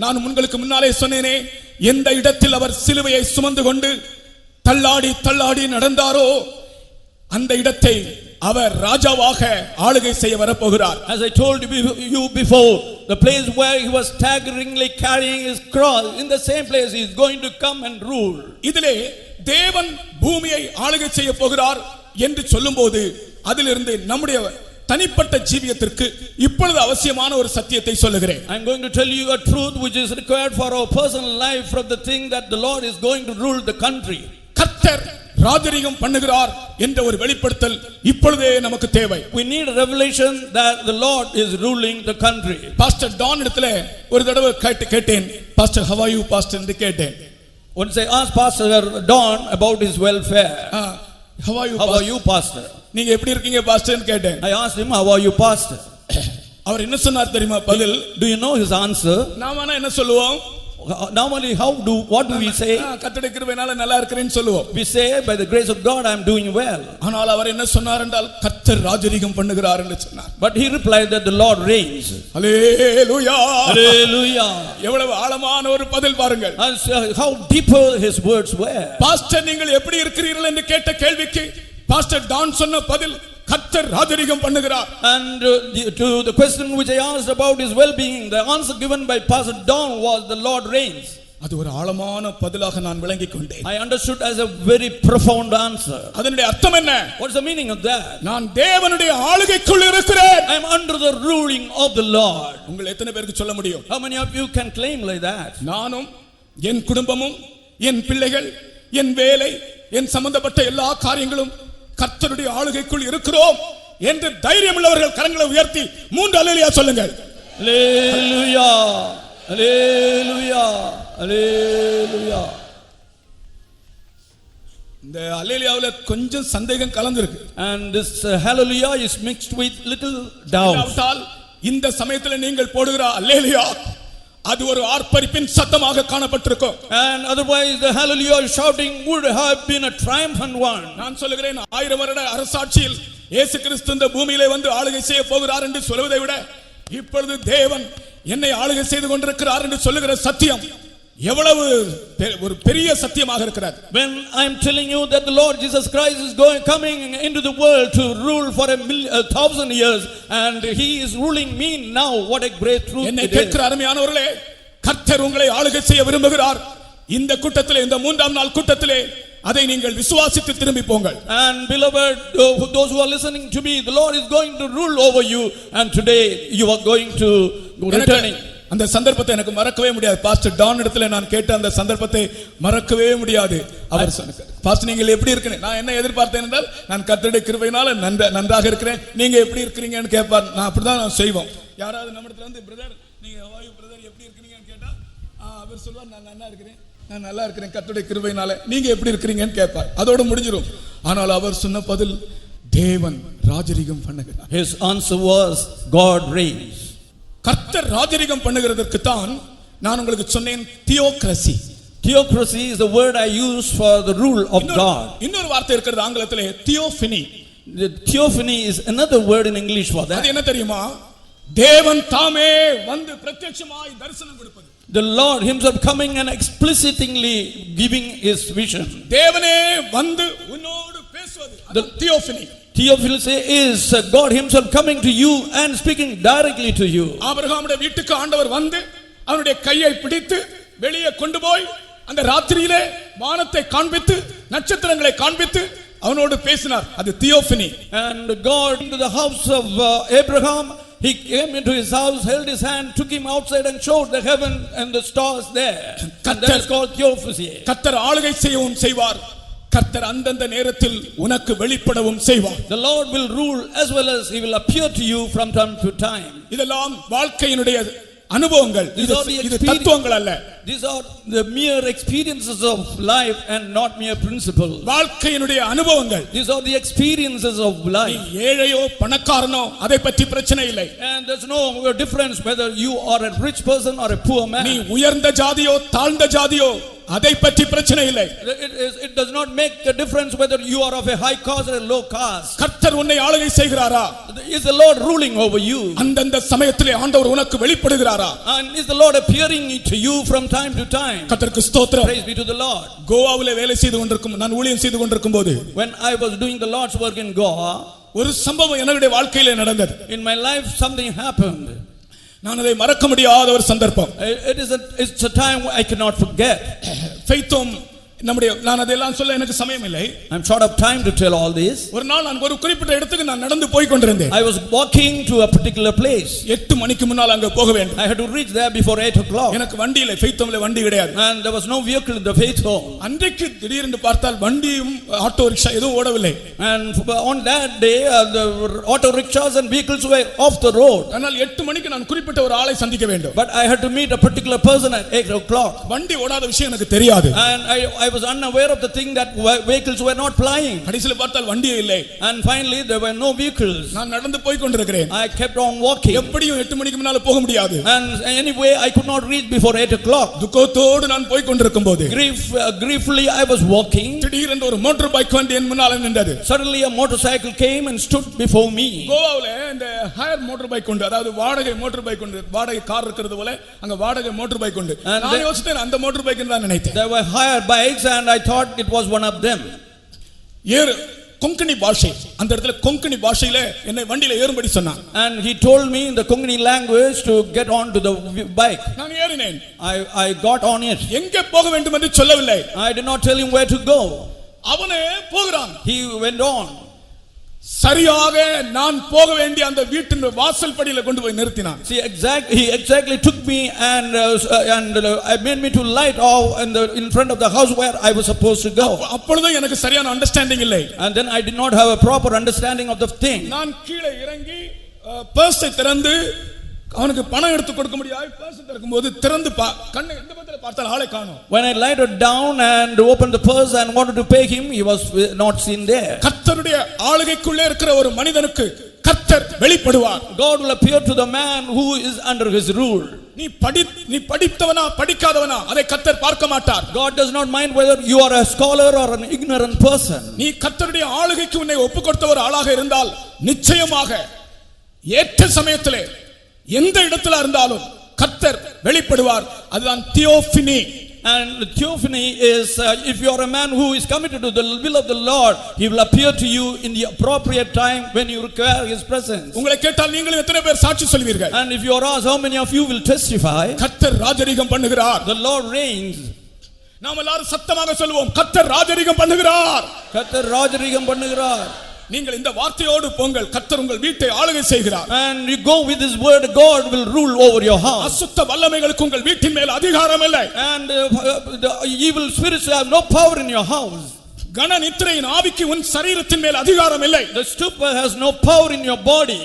நான் உங்களுக்கு முன்னாலே சொன்னேனே, எந்த இடத்தில் அவர் சிலுவையை சுமந்து கொண்டு தள்ளாடி தள்ளாடி நடந்தாரோ அந்த இடத்தை அவர் ராஜாவாக ஆளுகை செய்ய வரப்போகிறார். As I told you before, the place where he was staggeringly carrying his cross, in the same place he is going to come and rule. இதிலே தேவன் பூமியை ஆளுகை செய்ய போகிறார் என்று சொல்லும்போது அதிலிருந்து நம்முடைய தனிப்பட்ட ஜீவியத்திற்கு இப்பொழுது அவசியமான ஒரு சத்தியத்தை சொல்லுகிறேன். I am going to tell you a truth which is required for our personal life from the thing that the Lord is going to rule the country. கர்த்தர் ராஜரீகம் பண்ணுகிறார் என்ற ஒரு வெளிப்படுத்தல் இப்பொழுதே நமக்கு தேவை. We need a revelation that the Lord is ruling the country. Pastor Don இடத்துல ஒரு தடவை கேட்டேன், pastor how are you pastor என்று கேட்டேன். Once I asked Pastor Don about his welfare. How are you pastor? நீங்க எப்படி இருக்கீங்க பாஸ்டர் கேட்டேன். I asked him, how are you pastor? அவர் என்ன சொன்னார் தெரியுமா பதில்? Do you know his answer? நாம என்ன சொல்லுவோம்? normally what do we say? கர்த்தருடைய கிருபையினால நல்லா இருக்கிறேன்னு சொல்லுவோம். We say by the grace of God I am doing well. ஆனால் அவர் என்ன சொன்னார் என்றால் கர்த்தர் ராஜரீகம் பண்ணுகிறார் என்று சொன்னார். But he replied that the Lord reigns. Hallelujah. Hallelujah. எவ்வளவு ஆழமான ஒரு பதில் பாருங்கள். And how deeper his words were. Pastor நீங்கள் எப்படி இருக்கிறீர்கள் என்று கேட்ட கேள்விக்கு பாஸ்டர் டான் சொன்ன பதில் கர்த்தர் ராஜரீகம் பண்ணுகிறார். And to the question which I asked about his well-being, the answer given by Pastor Don was the Lord reigns. அது ஒரு ஆழமான பதிலாக நான் விளங்கிக் கொண்டேன். I understood as a very profound answer. அதனுடைய அர்த்தம் என்ன? What's the meaning of that? நான் தேவனுடைய ஆளுகைக்குள் இருக்கிறேன். I am under the ruling of the Lord. உங்கள் எத்தனை பேருக்கு சொல்ல முடியும்? How many of you can claim like that? நானும் என் குடும்பமும் என் பிள்ளைகள் என் வேலை என் சம்பந்தப்பட்ட எல்லா காரியங்களும் கர்த்தருடைய ஆளுகைக்குள் இருக்கிறோம் என்று தைரியம் உள்ளவர்கள் கரங்களை உயர்த்தி 3 அல்லேலூயா சொல்லுங்கள். Hallelujah. Hallelujah. Hallelujah. இந்த அல்லேலூயாவுல கொஞ்சம் சந்தேகம் கலந்திருக்கு. And this hallelujah is mixed with little doubt. இந்த சமயத்தில் நீங்கள் போடுகிற அல்லேலூயா அது ஒரு ஆர்ப்பரிப்பின் சத்தமாக காணப்பட்டிருக்கும். And otherwise the hallelujah shouting would have been a triumphant one. நான் சொல்லுகிறேன் 1000 வருட அரசாட்சியில் இயேசு கிறிஸ்து இந்த பூமியிலே வந்து ஆளுகை செய்ய போகிறார் என்று சொல்வதை விட இப்பொழுது தேவன் என்னை ஆளுகை செய்து கொண்டிருக்கிறார் என்று சொல்லுகிற சத்தியம் எவ்வளவு ஒரு பெரிய சத்தியமாக இருக்கிறது. When I am telling you that the Lord Jesus Christ is coming into the world to rule for 1,000 years and he is ruling me now, what a great truth என்னை it is. கேட்கிற அருமையானவர்களே, கர்த்தர் உங்களை ஆளுகை செய்ய விரும்புகிறார். இந்த கூட்டத்திலே, இந்த 3ஆம் நாள் கூட்டத்திலே அதை நீங்கள் விசுவாசித்து திரும்பி போங்கள். And beloved, those who are listening to me, the Lord is going to rule over you and today you are going to returning. அந்த சந்தர்ப்பத்தை எனக்கு மறக்கவே முடியாது. பாஸ்டர் டான் இடத்துல நான் கேட்ட அந்த சந்தர்ப்பத்தை மறக்கவே முடியாது. அவர் சொன்னார், பாஸ்டர் நீங்கள் எப்படி இருக்கீங்க? நான் என்ன எதிர்பார்த்தேன் என்றால் நான் கர்த்தருடைய கிருபையினால நன்றாக இருக்கிறேன், நீங்க எப்படி இருக்கீங்கன்னு கேட்பார். நான் அப்படிதான் நான் செய்வோம். யாராவது நம்ம இடத்துல வந்து பிரதர் நீங்க பிரதர் எப்படி இருக்கீங்கன்னு கேட்டா அவர் சொல்வார் நான் நல்லா இருக்கிறேன், நான் நல்லா இருக்கிறேன் கர்த்தருடைய கிருபையினால, நீங்க எப்படி இருக்கீங்கன்னு கேட்பார். அதோட முடிஞ்சிரும். ஆனால் அவர் சொன்ன பதில் தேவன் ராஜரீகம் பண்ணுகிறார். His answer was God reigns. கர்த்தர் ராஜரீகம் பண்ணுகிறதற்கு தான் நான் உங்களுக்கு சொன்னேன் தியோக்ரசி. Theocracy is the word I use for the rule of God. இன்னொரு வார்த்தை இருக்கிறது ஆங்கிலத்திலே theophany. The theophany is another word in English for that. அது என்ன தெரியுமா? தேவன் தாமே வந்து பிரத்யட்சமாய் தரிசனம் கொடுப்பது. The Lord himself coming and explicitly giving his vision. தேவனே வந்து உன்னோடு பேசுவது. அது theophany. Theophany is God himself coming to you and speaking directly to you. ஆபிரகாமுடைய வீட்டுக்கு ஆண்டவர் வந்து அவனுடைய கையை பிடித்து வெளியே கொண்டு போய் அந்த ராத்திரியிலே வானத்தை காண்பித்து நட்சத்திரங்களை காண்பித்து அவனோடு பேசினார். அது theophany. And God into the house of Abraham, he came into his house, held his hand, took him outside and showed the heaven and the stars there. And that is called theophany. கர்த்தர் ஆளுகை செய்யவும் செய்வார், கர்த்தர் அந்தந்த நேரத்தில் உனக்கு வெளிப்படவும் செய்வார். The Lord will rule as well as he will appear to you from time to time. இதெல்லாம் வாழ்க்கையினுடைய அனுபவங்கள், இது தத்துவங்கள் அல்ல. These are the mere experiences of life and not mere principles. வாழ்க்கையினுடைய அனுபவங்கள். These are the experiences of life. ஏழையோ பணக்காரனோ அதை பற்றி பிரச்சனை இல்லை. And there's no difference whether you are a rich person or a poor man. நீ உயர்ந்த ஜாதியோ தாழ்ந்த ஜாதியோ அதை பற்றி பிரச்சனை இல்லை. It does not make a difference whether you are of a high caste or a low caste. கர்த்தர் உன்னை ஆளுகை செய்கிறாரா? Is the Lord ruling over you? அந்தந்த சமயத்திலே ஆண்டவர் உனக்கு வெளிப்படுகிறாரா? And is the Lord appearing to you from time to time? கர்த்தருக்கு ஸ்தோத்திரம். Praise be to the Lord. கோவாவிலே வேலை செய்து கொண்டிருக்கும் நான் ஊழியம் செய்து கொண்டிருக்கும் போது, when I was doing the Lord's work in Goa, ஒரு சம்பவம் என்னுடைய வாழ்க்கையிலே நடந்தது. in my life something happened. நான் அதை மறக்க முடியாத ஒரு சந்தர்ப்பம். It's a time I cannot forget. ஃபெய்த்தும் நம்முடைய நான் அதெல்லாம் சொல்ல எனக்கு சமயம் இல்லை. I'm short of time to tell all this. ஒரு நாள் நான் ஒரு குறிப்பிட்ட இடத்துக்கு நான் நடந்து போய் கொண்டிருந்தேன். I was walking to a particular place. 8 மணிக்கு முன்னால் அங்க போக வேண்டும். I had to reach there before 8 o'clock. எனக்கு வண்டி இல்லை, ஃபெய்த்தும்ல வண்டி கிடையாது. And there was no vehicle in the faith home. அன்றைக்கு திடீரென்று பார்த்தால் வண்டியும் ஆட்டோ ரிக்ஷா எதுவும் ஓடவில்லை. And on that day the auto rickshaws and vehicles were off the road. ஆனால் 8 மணிக்கு நான் குறிப்பிட்ட ஒரு ஆளை சந்திக்க வேண்டும். But I had to meet a particular person at 8 o'clock. வண்டி ஓடாத விஷயம் எனக்கு தெரியாது. And I I was unaware of the thing that vehicles were not plying. கடைசில பார்த்தால் வண்டியே இல்லை. And finally there were no vehicles. நான் நடந்து போய் கொண்டிருக்கிறேன். I kept on walking. எப்படியும் 8 மணிக்கு முன்னால போக முடியாது. And anyway I could not reach before 8 o'clock. துக்கத்தோடு நான் போய் கொண்டிருக்கும்போது Griefly I was walking. திடீரென்று ஒரு மோட்டார் பைக் வந்து என் முன்னால நின்றது. Suddenly a motorcycle came and stood before me. கோவாவுல இந்த ஹையர் மோட்டார் பைக் உண்டு, அதாவது வாடகை மோட்டார் பைக் உண்டு, வாடகை கார் இருக்கிறது போல அங்க வாடகை மோட்டார் பைக் உண்டு. நான் யோசிச்சேன் அந்த மோட்டார் பைக் தான் நினைத்தேன். There were higher bikes and I thought it was one of them. ஏறு கொங்கணி பாஷை, அந்த இடத்துல கொங்கணி பாஷையில என்னை வண்டியில ஏறும்படி சொன்னான். And he told me in the Konkani language to get on to the bike. நான் ஏறினேன். I got on it. எங்கே போக வேண்டும் என்று சொல்லவில்லை. I did not tell him where to go. அவனே போகிறான். He went on. சரியாக நான் போக வேண்டிய அந்த வீட்டின் வாசல் படியில கொண்டு போய் நிறுத்தினான். See, he exactly took me and I made me to light off in front of the house where I was supposed to go. அப்பொழுது எனக்கு சரியான அண்டர்ஸ்டாண்டிங் இல்லை. And then I did not have a proper understanding of the thing. நான் கீழே இறங்கி பர்ஸை திறந்து அவனுக்கு பணம் எடுத்து கொடுக்க முடியாது. பர்ஸ் திறக்கும்போது திறந்து கண்ணை எந்த பக்கத்துல பார்த்தால் ஆளை காணோம். When I lighted down and opened the purse and wanted to pay him, he was not seen there. கர்த்தருடைய ஆளுகைக்குள்ளே இருக்கிற ஒரு மனிதனுக்கு கர்த்தர் வெளிப்படுவார். God will appear to the man who is under his rule. நீ படித்தவனா படிக்காதவனா அதை கர்த்தர் பார்க்க மாட்டார். God does not mind whether you are a scholar or an ignorant person. நீ கர்த்தருடைய ஆளுகைக்கு உன்னை ஒப்புக்கொடுத்த ஒரு ஆளாக இருந்தால் நிச்சயமாக ஏற்ற சமயத்திலே எந்த இடத்துல இருந்தாலும் கர்த்தர் வெளிப்படுவார். அதுதான் theophany. And theophany is if you are a man who is committed to the will of the Lord, he will appear to you in the appropriate time when you require his presence. உங்களை கேட்டால் நீங்களும் எத்தனை பேர் சாட்சி சொல்வீர்கள்? And if you are asked, how many of you will testify? கர்த்தர் ராஜரிகம் பண்ணுகிறார். The Lord reigns. நாம் எல்லாரும் சத்தமாக சொல்வோம், கர்த்தர் ராஜரிகம் பண்ணுகிறார். கர்த்தர் ராஜரிகம் பண்ணுகிறார். நீங்கள் இந்த வார்த்தையோடு போங்கள், கர்த்தர் உங்கள் வீட்டை ஆளுகை செய்கிறார். And you go with this word, God will rule over your house. அசுத்த வல்லமைகளுக்கு உங்கள் வீட்டின் மேல் அதிகாரம் இல்லை. And the evil spirits have no power in your house. கன நித்திரையின் ஆவிக்கு உன் சரீரத்தின் மேல் அதிகாரம் இல்லை. The stupor has no power in your body.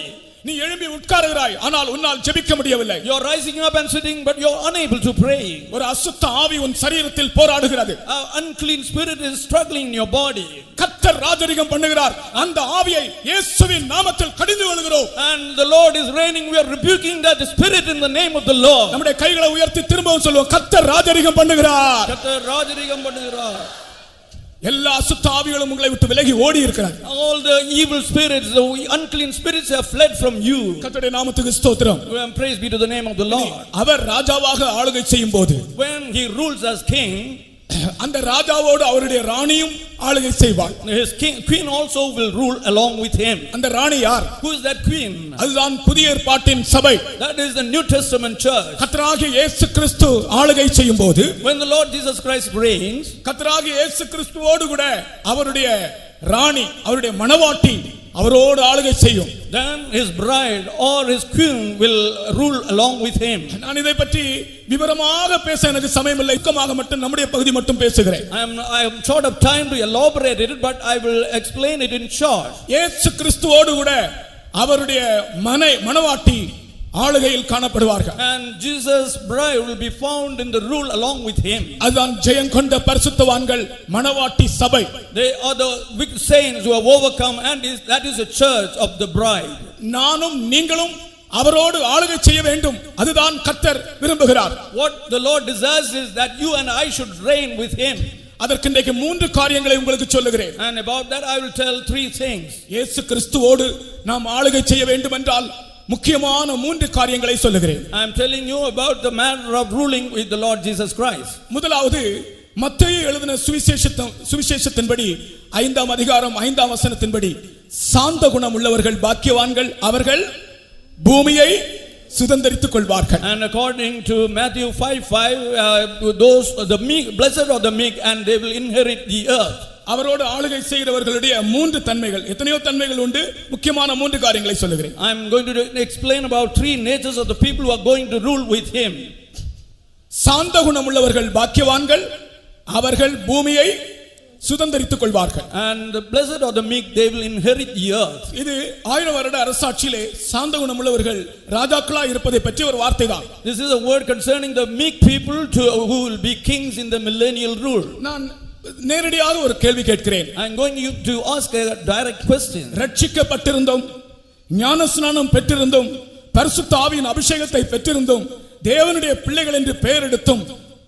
நீ எழும்பி உட்காருகிறாய், ஆனால் உன்னால் ஜெபிக்க முடியவில்லை. You are rising up and sitting, but you are unable to pray. ஒரு அசுத்த ஆவி உன் சரீரத்தில் போராடுகிறது. An unclean spirit is struggling in your body. கர்த்தர் ராஜரிகம் பண்ணுகிறார். அந்த ஆவியை இயேசுவின் நாமத்தில் கடிந்து கொள்கிறோம். And the Lord is reigning. We are rebuking that spirit in the name of the Lord. நம்முடைய கைகளை உயர்த்தி திரும்பவும் சொல்வோம், கர்த்தர் ராஜரிகம் பண்ணுகிறார். கர்த்தர் ராஜரிகம் பண்ணுகிறார். எல்லா அசுத்த ஆவிகளும் உங்களை விட்டு விலகி ஓடி இருக்கிறார். All the evil spirits, the unclean spirits have fled from you. கர்த்தருடைய நாமத்துக்கு ஸ்தோத்திரம். Praise be to the name of the Lord. அவர் ராஜாவாக ஆளுகை செய்யும்போது, when he rules as king, அந்த ராஜாவோடு அவருடைய ராணியும் ஆளுகை செய்வாள். his queen also will rule along with him. அந்த ராணி யார்? Who is that queen? அதுதான் புதிய ஏற்பாட்டின் சபை. That is the New Testament church. கர்த்தராகிய இயேசு கிறிஸ்து ஆளுகை செய்யும்போது, when the Lord Jesus Christ reigns, கர்த்தராகிய இயேசு கிறிஸ்துவோடு கூட அவருடைய ராணி, அவருடைய மணவாட்டி அவரோடு ஆளுகை செய்யும். then his bride or his queen will rule along with him. நான் இதை பற்றி விவரமாக பேச எனக்கு சமயம் இல்லை. சுருக்கமாக மட்டும் நம்முடைய பகுதி மட்டும் பேசுகிறேன். I am short of time to elaborate it, but I will explain it in short. இயேசு கிறிஸ்துவோடு கூட அவருடைய மணவாட்டி ஆளுகையில் காணப்படுவார்கள். And Jesus' bride will be found in the rule along with him. அதுதான் ஜெயம் கொண்ட பரிசுத்தவான்கள் மணவாட்டி சபை. They are the wicked saints who have overcome, and that is the church of the bride. நானும் நீங்களும் அவரோடு ஆளுகை செய்ய வேண்டும். அதுதான் கர்த்தர் விரும்புகிறார். What the Lord desires is that you and I should reign with him. அதற்கு இன்றைக்கு 3 காரியங்களை உங்களுக்கு சொல்லுகிறேன். And about that I will tell 3 things. இயேசு கிறிஸ்துவோடு நாம் ஆளுகை செய்ய வேண்டும் என்றால் முக்கியமான 3 காரியங்களை சொல்லுகிறேன். I am telling you about the manner of ruling with the Lord Jesus Christ. முதலாவது மத்தேயு எழுதின சுவிசேஷத்தின்படி 5ஆம் அதிகாரம் 5ஆம் வசனத்தின்படி சாந்த குணம் உள்ளவர்கள் பாக்கியவான்கள், அவர்கள் பூமியை சுதந்தரித்துக் கொள்வார்கள். And according to Matthew 5:5, those the meek, blessed are the meek, and they will inherit the earth. அவரோடு ஆளுகை செய்கிறவர்களுடைய 3 தன்மைகள், எத்தனையோ தன்மைகள் உண்டு, முக்கியமான 3 காரியங்களை சொல்லுகிறேன். I am going to explain about 3 natures of the people who are going to rule with him. சாந்த குணம் உள்ளவர்கள் பாக்கியவான்கள், அவர்கள் பூமியை சுதந்தரித்துக் கொள்வார்கள். And the blessed are the meek, they will inherit the earth. இது 1000 வருட அரசாட்சியிலே சாந்த குணம் உள்ளவர்கள் ராஜாக்களா இருப்பதை பற்றி ஒரு வார்த்தை தான். This is a word concerning the meek people who will be kings in the millennial rule. நான் நேரடியாக ஒரு கேள்வி கேட்கிறேன். I am going to ask a direct question. ரட்சிக்கப்பட்டிருந்தோம், ஞானஸ்நானம் பெற்றிருந்தோம், பரிசுத்த ஆவியின் அபிஷேகத்தை பெற்றிருந்தோம், தேவனுடைய பிள்ளைகள் என்று பெயர் எடுத்தும்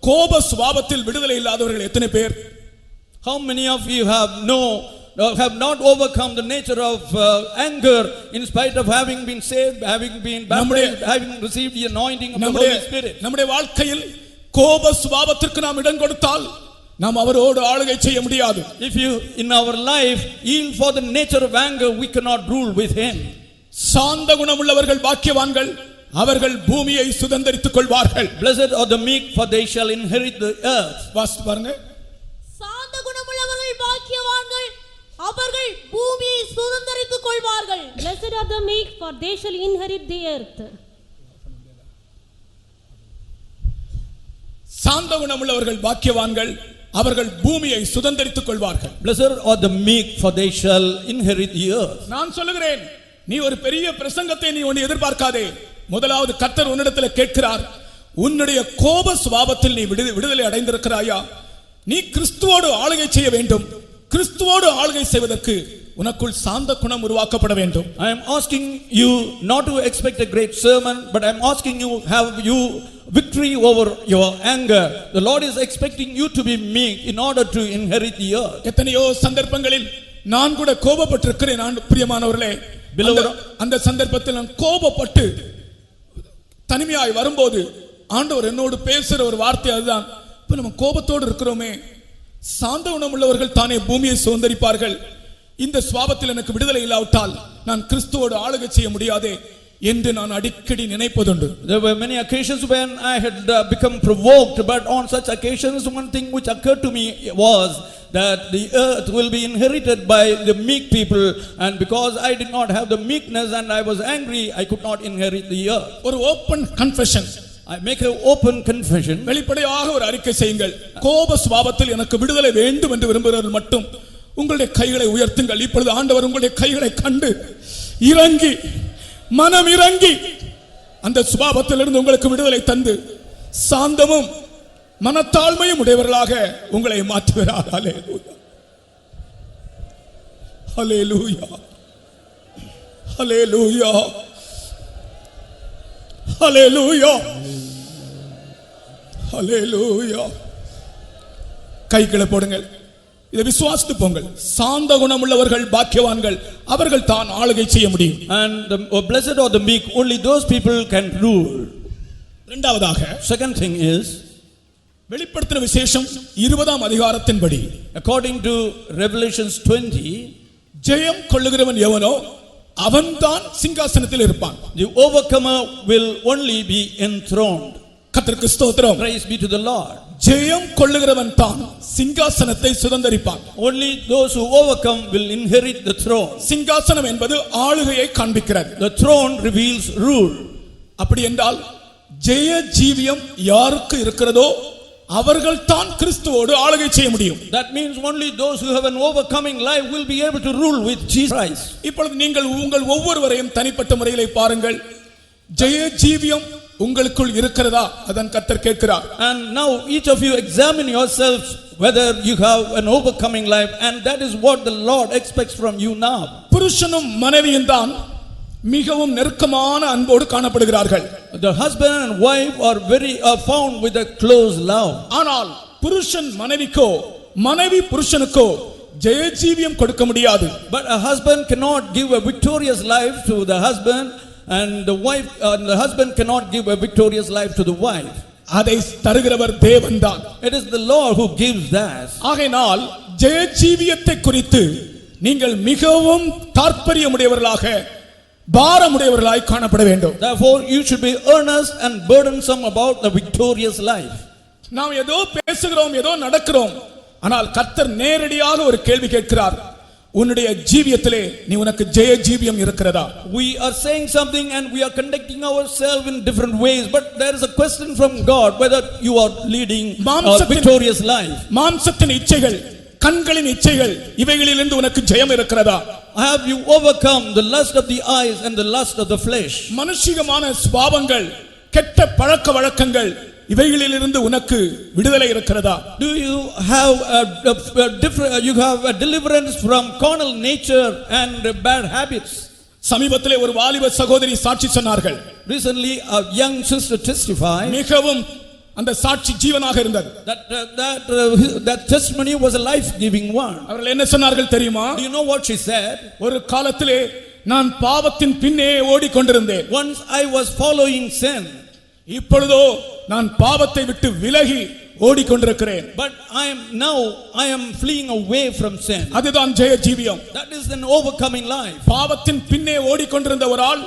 கோப சுபாவத்தில் விடுதலை இல்லாதவர்கள் எத்தனை பேர்? How many of you have not overcome the nature of anger in spite of having been saved, having been baptized, having received the anointing of the Holy Spirit? நம்முடைய வாழ்க்கையில் கோப சுபாவத்திற்கு நாம் இடம் கொடுத்தால் நாம் அவரோடு ஆளுகை செய்ய முடியாது. If you in our life yield for the nature of anger, we cannot rule with him. சாந்த குணமுள்ளவர்கள் பாக்கியவான்கள், அவர்கள் பூமியை சுதந்தரித்துக் கொள்வார்கள். Blessed are the meek, for they shall inherit the earth. வாசித்து பாருங்க. சாந்த குணமுள்ளவர்கள் பாக்கியவான்கள், அவர்கள் பூமியை சுதந்தரித்துக் கொள்வார்கள். Blessed are the meek, for they shall inherit the earth. சாந்த குணமுள்ளவர்கள் பாக்கியவான்கள், அவர்கள் பூமியை சுதந்தரித்துக் கொள்வார்கள். Blessed are the meek, for they shall inherit the earth. நான் சொல்லுகிறேன், நீ ஒரு பெரிய பிரசங்கத்தை நீ ஒன்று எதிர்பார்க்காதே. முதலாவது கர்த்தர் உன்னிடத்தில் கேட்கிறார், உன்னுடைய கோப சுபாவத்தில் நீ விடுதலை அடைந்திருக்கிறாயா? நீ கிறிஸ்துவோடு ஆளுகை செய்ய வேண்டும். கிறிஸ்துவோடு ஆளுகை செய்வதற்கு உனக்குள் சாந்த குணம் உருவாக்கப்பட வேண்டும். I am asking you not to expect a great sermon, but I am asking you, have you victory over your anger? The Lord is expecting you to be meek in order to inherit the earth. எத்தனையோ சந்தர்ப்பங்களில் நான் கூட கோபப்பட்டிருக்கிறேன். நான் பிரியமானவர்களே, அந்த சந்தர்ப்பத்தில் நான் கோபப்பட்டு தனிமையாய் வரும்போது ஆண்டவர் என்னோடு பேசுற ஒரு வார்த்தை அதுதான், இப்ப நம்ம கோபத்தோடு இருக்கிறோமே, சாந்த குணமுள்ளவர்கள் தானே பூமியை சுதந்தரிப்பார்கள். இந்த சுபாவத்தில் எனக்கு விடுதலை இல்லாவிட்டால் நான் கிறிஸ்துவோடு ஆளுகை செய்ய முடியாதே என்று நான் அடிக்கடி நினைப்பதுண்டு. There were many occasions when I had become provoked, but on such occasions one thing which occurred to me was that the earth will be inherited by the meek people, and because I did not have the meekness and I was angry, I could not inherit the earth. ஒரு open confession, I make an open confession. வெளிப்படையாக ஒரு அறிக்கை செய்யுங்கள். கோப சுபாவத்தில் எனக்கு விடுதலை வேண்டும் என்று விரும்புகிறவர்கள் மட்டும் உங்களுடைய கைகளை உயர்த்துங்கள். இப்பொழுது ஆண்டவர் உங்களுடைய கைகளை கண்டு இறங்கி, மனம் இறங்கி அந்த சுபாவத்திலிருந்து உங்களுக்கு விடுதலை தந்து சாந்தமும் மனத்தாழ்மையும் உடையவர்களாக உங்களை மாற்றுகிறார். ஹல்லேலூயா, ஹல்லேலூயா, ஹல்லேலூயா, ஹல்லேலூயா. கைகளை போடுங்கள், இதை விசுவாசித்து போங்கள். சாந்த குணமுள்ளவர்கள் பாக்கியவான்கள், அவர்கள் தான் ஆளுகை செய்ய முடியும். And blessed are the meek, only those people can rule. இரண்டாவதாக, second thing is, வெளிப்படுத்தின விசேஷம் 20ஆம் அதிகாரத்தின்படி, according to Revelations 20, ஜெயம் கொள்ளுகிறவன் எவனோ அவன்தான் சிங்காசனத்தில் இருப்பான். The overcomer will only be enthroned. கர்த்தருக்கு ஸ்தோத்திரம். Praise be to the Lord. ஜெயம் கொள்ளுகிறவன் தான் சிங்காசனத்தை சுதந்தரிப்பான். Only those who overcome will inherit the throne. சிங்காசனம் என்பது ஆளுகையை காண்பிக்கிறது. The throne reveals rule. அப்படி என்றால் ஜெய ஜீவியம் யாருக்கு இருக்கிறதோ அவர்கள் தான் கிறிஸ்துவோடு ஆளுகை செய்ய முடியும். That means only those who have an overcoming life will be able to rule with Jesus Christ. இப்பொழுது நீங்கள் உங்கள் ஒவ்வொருவரையும் தனிப்பட்ட முறையில் பாருங்கள். ஜெய ஜீவியம் உங்களுக்குள் இருக்கிறதா? அதான் கர்த்தர் கேட்கிறார். And now each of you examine yourselves whether you have an overcoming life, and that is what the Lord expects from you now. புருஷனும் மனைவியும் தான் மிகவும் நெருக்கமான அன்போடு காணப்படுகிறார்கள். The husband and wife are found with a close love. ஆனால் புருஷன் மனைவிக்கோ மனைவி புருஷனுக்கோ ஜெயஜீவியம் கொடுக்க முடியாது. But a husband cannot give a victorious life to the husband, and the husband cannot give a victorious life to the wife. அதை தருகிறவர் தேவன்தான். It is the Lord who gives that. ஆகையால் ஜெயஜீவியத்தை குறித்து நீங்கள் மிகவும் தாற்பரியமுடையவர்களாக பாரமுடையவர்களாய் காணப்பட வேண்டும். Therefore you should be earnest and burdensome about the victorious life. நாம் ஏதோ பேசுகிறோம், ஏதோ நடக்கிறோம், ஆனால் கர்த்தர் நேரடியாக ஒரு கேள்வி கேட்கிறார். உன்னுடைய ஜீவியத்திலே நீ உனக்கு ஜெய ஜீவியம் இருக்கிறதா? We are saying something and we are conducting ourselves in different ways, but there is a question from God whether you are leading a victorious life. மாம்சத்தின் இச்சைகள், கண்களின் இச்சைகள், இவைகளிலிருந்து உனக்கு ஜெயம் இருக்கிறதா? Have you overcome the lust of the eyes and the lust of the flesh? மனுஷிகமான சுபாவங்கள், கெட்ட பழக்க வழக்கங்கள், இவைகளிலிருந்து உனக்கு விடுதலை இருக்கிறதா? Do you have a different, you have a deliverance from carnal nature and bad habits? சமீபத்திலே ஒரு வாலிப சகோதரி சாட்சி சொன்னார்கள். Recently a young sister testified. மிகவும் அந்த சாட்சி ஜீவனாக இருந்தது. That testimony was a life giving one. அவர்கள் என்ன சொன்னார்கள் தெரியுமா? Do you know what she said? ஒரு காலத்திலே நான் பாவத்தின் பின்னே ஓடிக்கொண்டிருந்தேன். Once I was following sin. இப்பொழுதோ நான் பாவத்தை விட்டு விலகி ஓடிக்கொண்டிருக்கிறேன். But I am fleeing away from sin. அதுதான் ஜெய ஜீவியம். That is an overcoming life. பாவத்தின் பின்னே ஓடிக்கொண்டிருந்த ஒரு ஆள்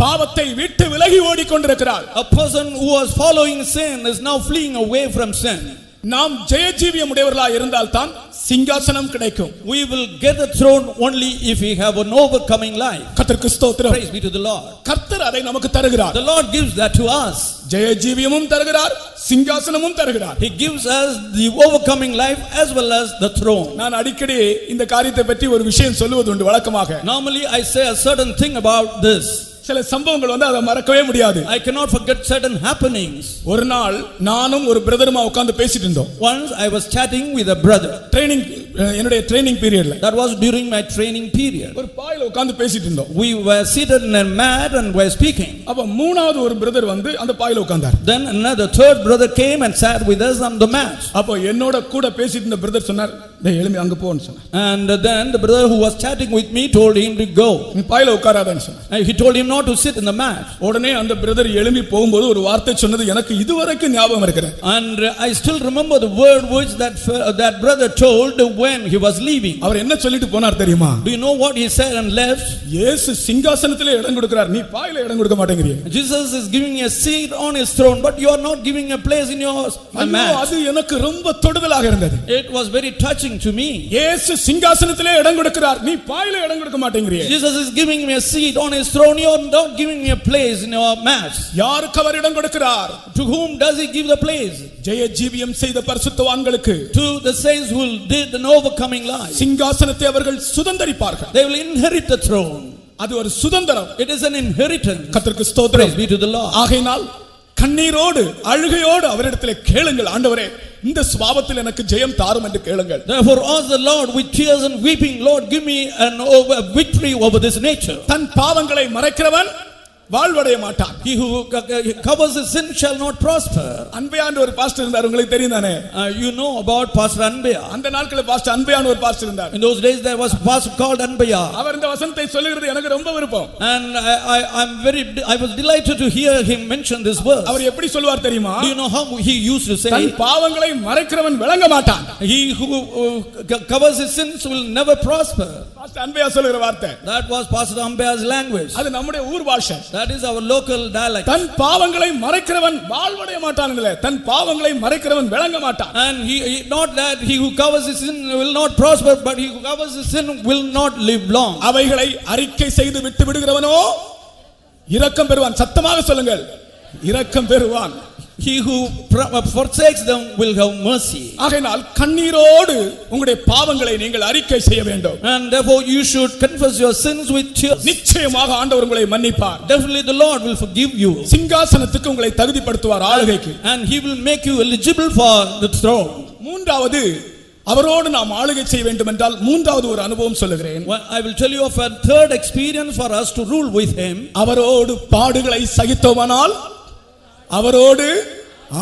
பாவத்தை விட்டு விலகி ஓடிக்கொண்டிருக்கிறார். A person who was following sin is now fleeing away from sin. நாம் ஜெய ஜீவியம் உடையவர்களாக இருந்தால் தான் சிங்காசனம் கிடைக்கும். We will get the throne only if we have an overcoming life. கர்த்தருக்கு ஸ்தோத்திரம். Praise be to the Lord. கர்த்தர் அதை நமக்கு தருகிறார். The Lord gives that to us. ஜெய ஜீவியமும் தருகிறார், சிங்காசனமும் தருகிறார். He gives us the overcoming life as well as the throne. நான் அடிக்கடி இந்த காரியத்தை பற்றி ஒரு விஷயம் சொல்லுவது உண்டு வழக்கமாக. Normally I say a certain thing about this. சில சம்பவங்கள் வந்து அதை மறக்கவே முடியாது. I cannot forget certain happenings. ஒரு நாள் நானும் ஒரு பிரதருமா உட்கார்ந்து பேசிட்டு இருந்தோம். Once I was chatting with a brother. என்னுடைய ட்ரெய்னிங் பீரியட்ல. That was during my training period. ஒரு பாயில உட்கார்ந்து பேசிட்டு இருந்தோம். We were seated in a mat and were speaking. அப்ப மூணாவது ஒரு பிரதர் வந்து அந்த பாயில உட்கார்ந்தார். Then another third brother came and sat with us on the mat. அப்ப என்னோட கூட பேசிட்டு இருந்த பிரதர் சொன்னார், "டேய் எழும்பி அங்க போன்னு சொன்னார்." And then the brother who was chatting with me told him to go. நீ பாயில உட்காராதன்னு சொன்னார். He told him not to sit in the mat. உடனே அந்த பிரதர் எழும்பி போகும்போது ஒரு வார்த்தை சொன்னது எனக்கு இதுவரைக்கும் ஞாபகம் இருக்குது. And I still remember the word which that brother told when he was leaving. அவர் என்ன சொல்லிட்டு போனார் தெரியுமா? Do you know what he said and left? இயேசு சிங்காசனத்திலே இடம் கொடுக்கிறார், நீ பாயில இடம் கொடுக்க மாட்டேங்கறியே. Jesus is giving a seat on his throne, but you are not giving a place in your mat. அது எனக்கு ரொம்ப தொடுதலாக இருந்தது. It was very touching to me. இயேசு சிங்காசனத்திலே இடம் கொடுக்கிறார், நீ பாயில இடம் கொடுக்க மாட்டேங்கறியே. Jesus is giving me a seat on his throne, you are not giving me a place in your mat. யாருக்கு அவர் இடம் கொடுக்கிறார்? To whom does he give the place? ஜெய ஜீவியம் செய்த பரிசுத்தவான்களுக்கு. To the saints who did an overcoming life. சிங்காசனத்தை அவர்கள் சுதந்தரிப்பார்கள். They will inherit the throne. அது ஒரு சுதந்திரம். It is an inheritance. கர்த்தருக்கு ஸ்தோத்திரம். Praise be to the Lord. ஆகையால் கண்ணீரோடு அழுகையோடு அவரிடத்திலே கேளுங்கள், ஆண்டவரே இந்த சுபாவத்தில் எனக்கு ஜெயம் தாரும் என்று கேளுங்கள். Therefore ask the Lord with tears and weeping, Lord, give me a victory over this nature. தன் பாவங்களை மறைக்கிறவன் வாழ்வடைய மாட்டான். He who covers his sin shall not prosper. அன்பையான் ஒரு பாஸ்டர் இருந்தார், உங்களுக்கு தெரியும் தானே? You know about Pastor Anbaya. அந்த நாட்களில் பாஸ்டர் அன்பையான் ஒரு பாஸ்டர் இருந்தார். In those days there was a pastor called Anbaya. அவர் இந்த வசனத்தை சொல்லுகிறது எனக்கு ரொம்ப விருப்பம். And I was delighted to hear him mention this verse. அவர் எப்படி சொல்வார் தெரியுமா? Do you know how he used to say? தன் பாவங்களை மறைக்கிறவன் விளங்க மாட்டான். He who covers his sins will never prosper. Pastor Anbaiah சொல்லுகிற வார்த்தை. That was Pastor Anbaya's language. அது நம்முடைய ஊர் பாஷை. That is our local dialect. தன் பாவங்களை மறைக்கிறவன் வாழ்வடைய மாட்டான் இல்ல, தன் பாவங்களை மறைக்கிறவன் விளங்க மாட்டான். And he not that he who covers his sin will not prosper, but he who covers his sin will not live long. அவைகளை அறிக்கை செய்து விட்டு விடுகிறவனோ இரக்கம் பெறுவான். சத்தமாக சொல்லுங்கள், இரக்கம் பெறுவான். He who forsakes them will have mercy. ஆகையால் கண்ணீரோடு உங்களுடைய பாவங்களை நீங்கள் அறிக்கை செய்ய வேண்டும். And therefore you should confess your sins with tears. நிச்சயமாக ஆண்டவர் உங்களை மன்னிப்பார். Definitely the Lord will forgive you. சிங்காசனத்துக்கு உங்களை தகுதிப்படுத்துவார், ஆளுகைக்கு. And he will make you eligible for the throne. மூன்றாவது, அவரோடு நாம் ஆளுகை செய்ய வேண்டும் என்றால் மூன்றாவது ஒரு அனுபவம் சொல்லுகிறேன். I will tell you of a third experience for us to rule with him. அவரோடு பாடுகளை சகித்தோமானால் அவரோடு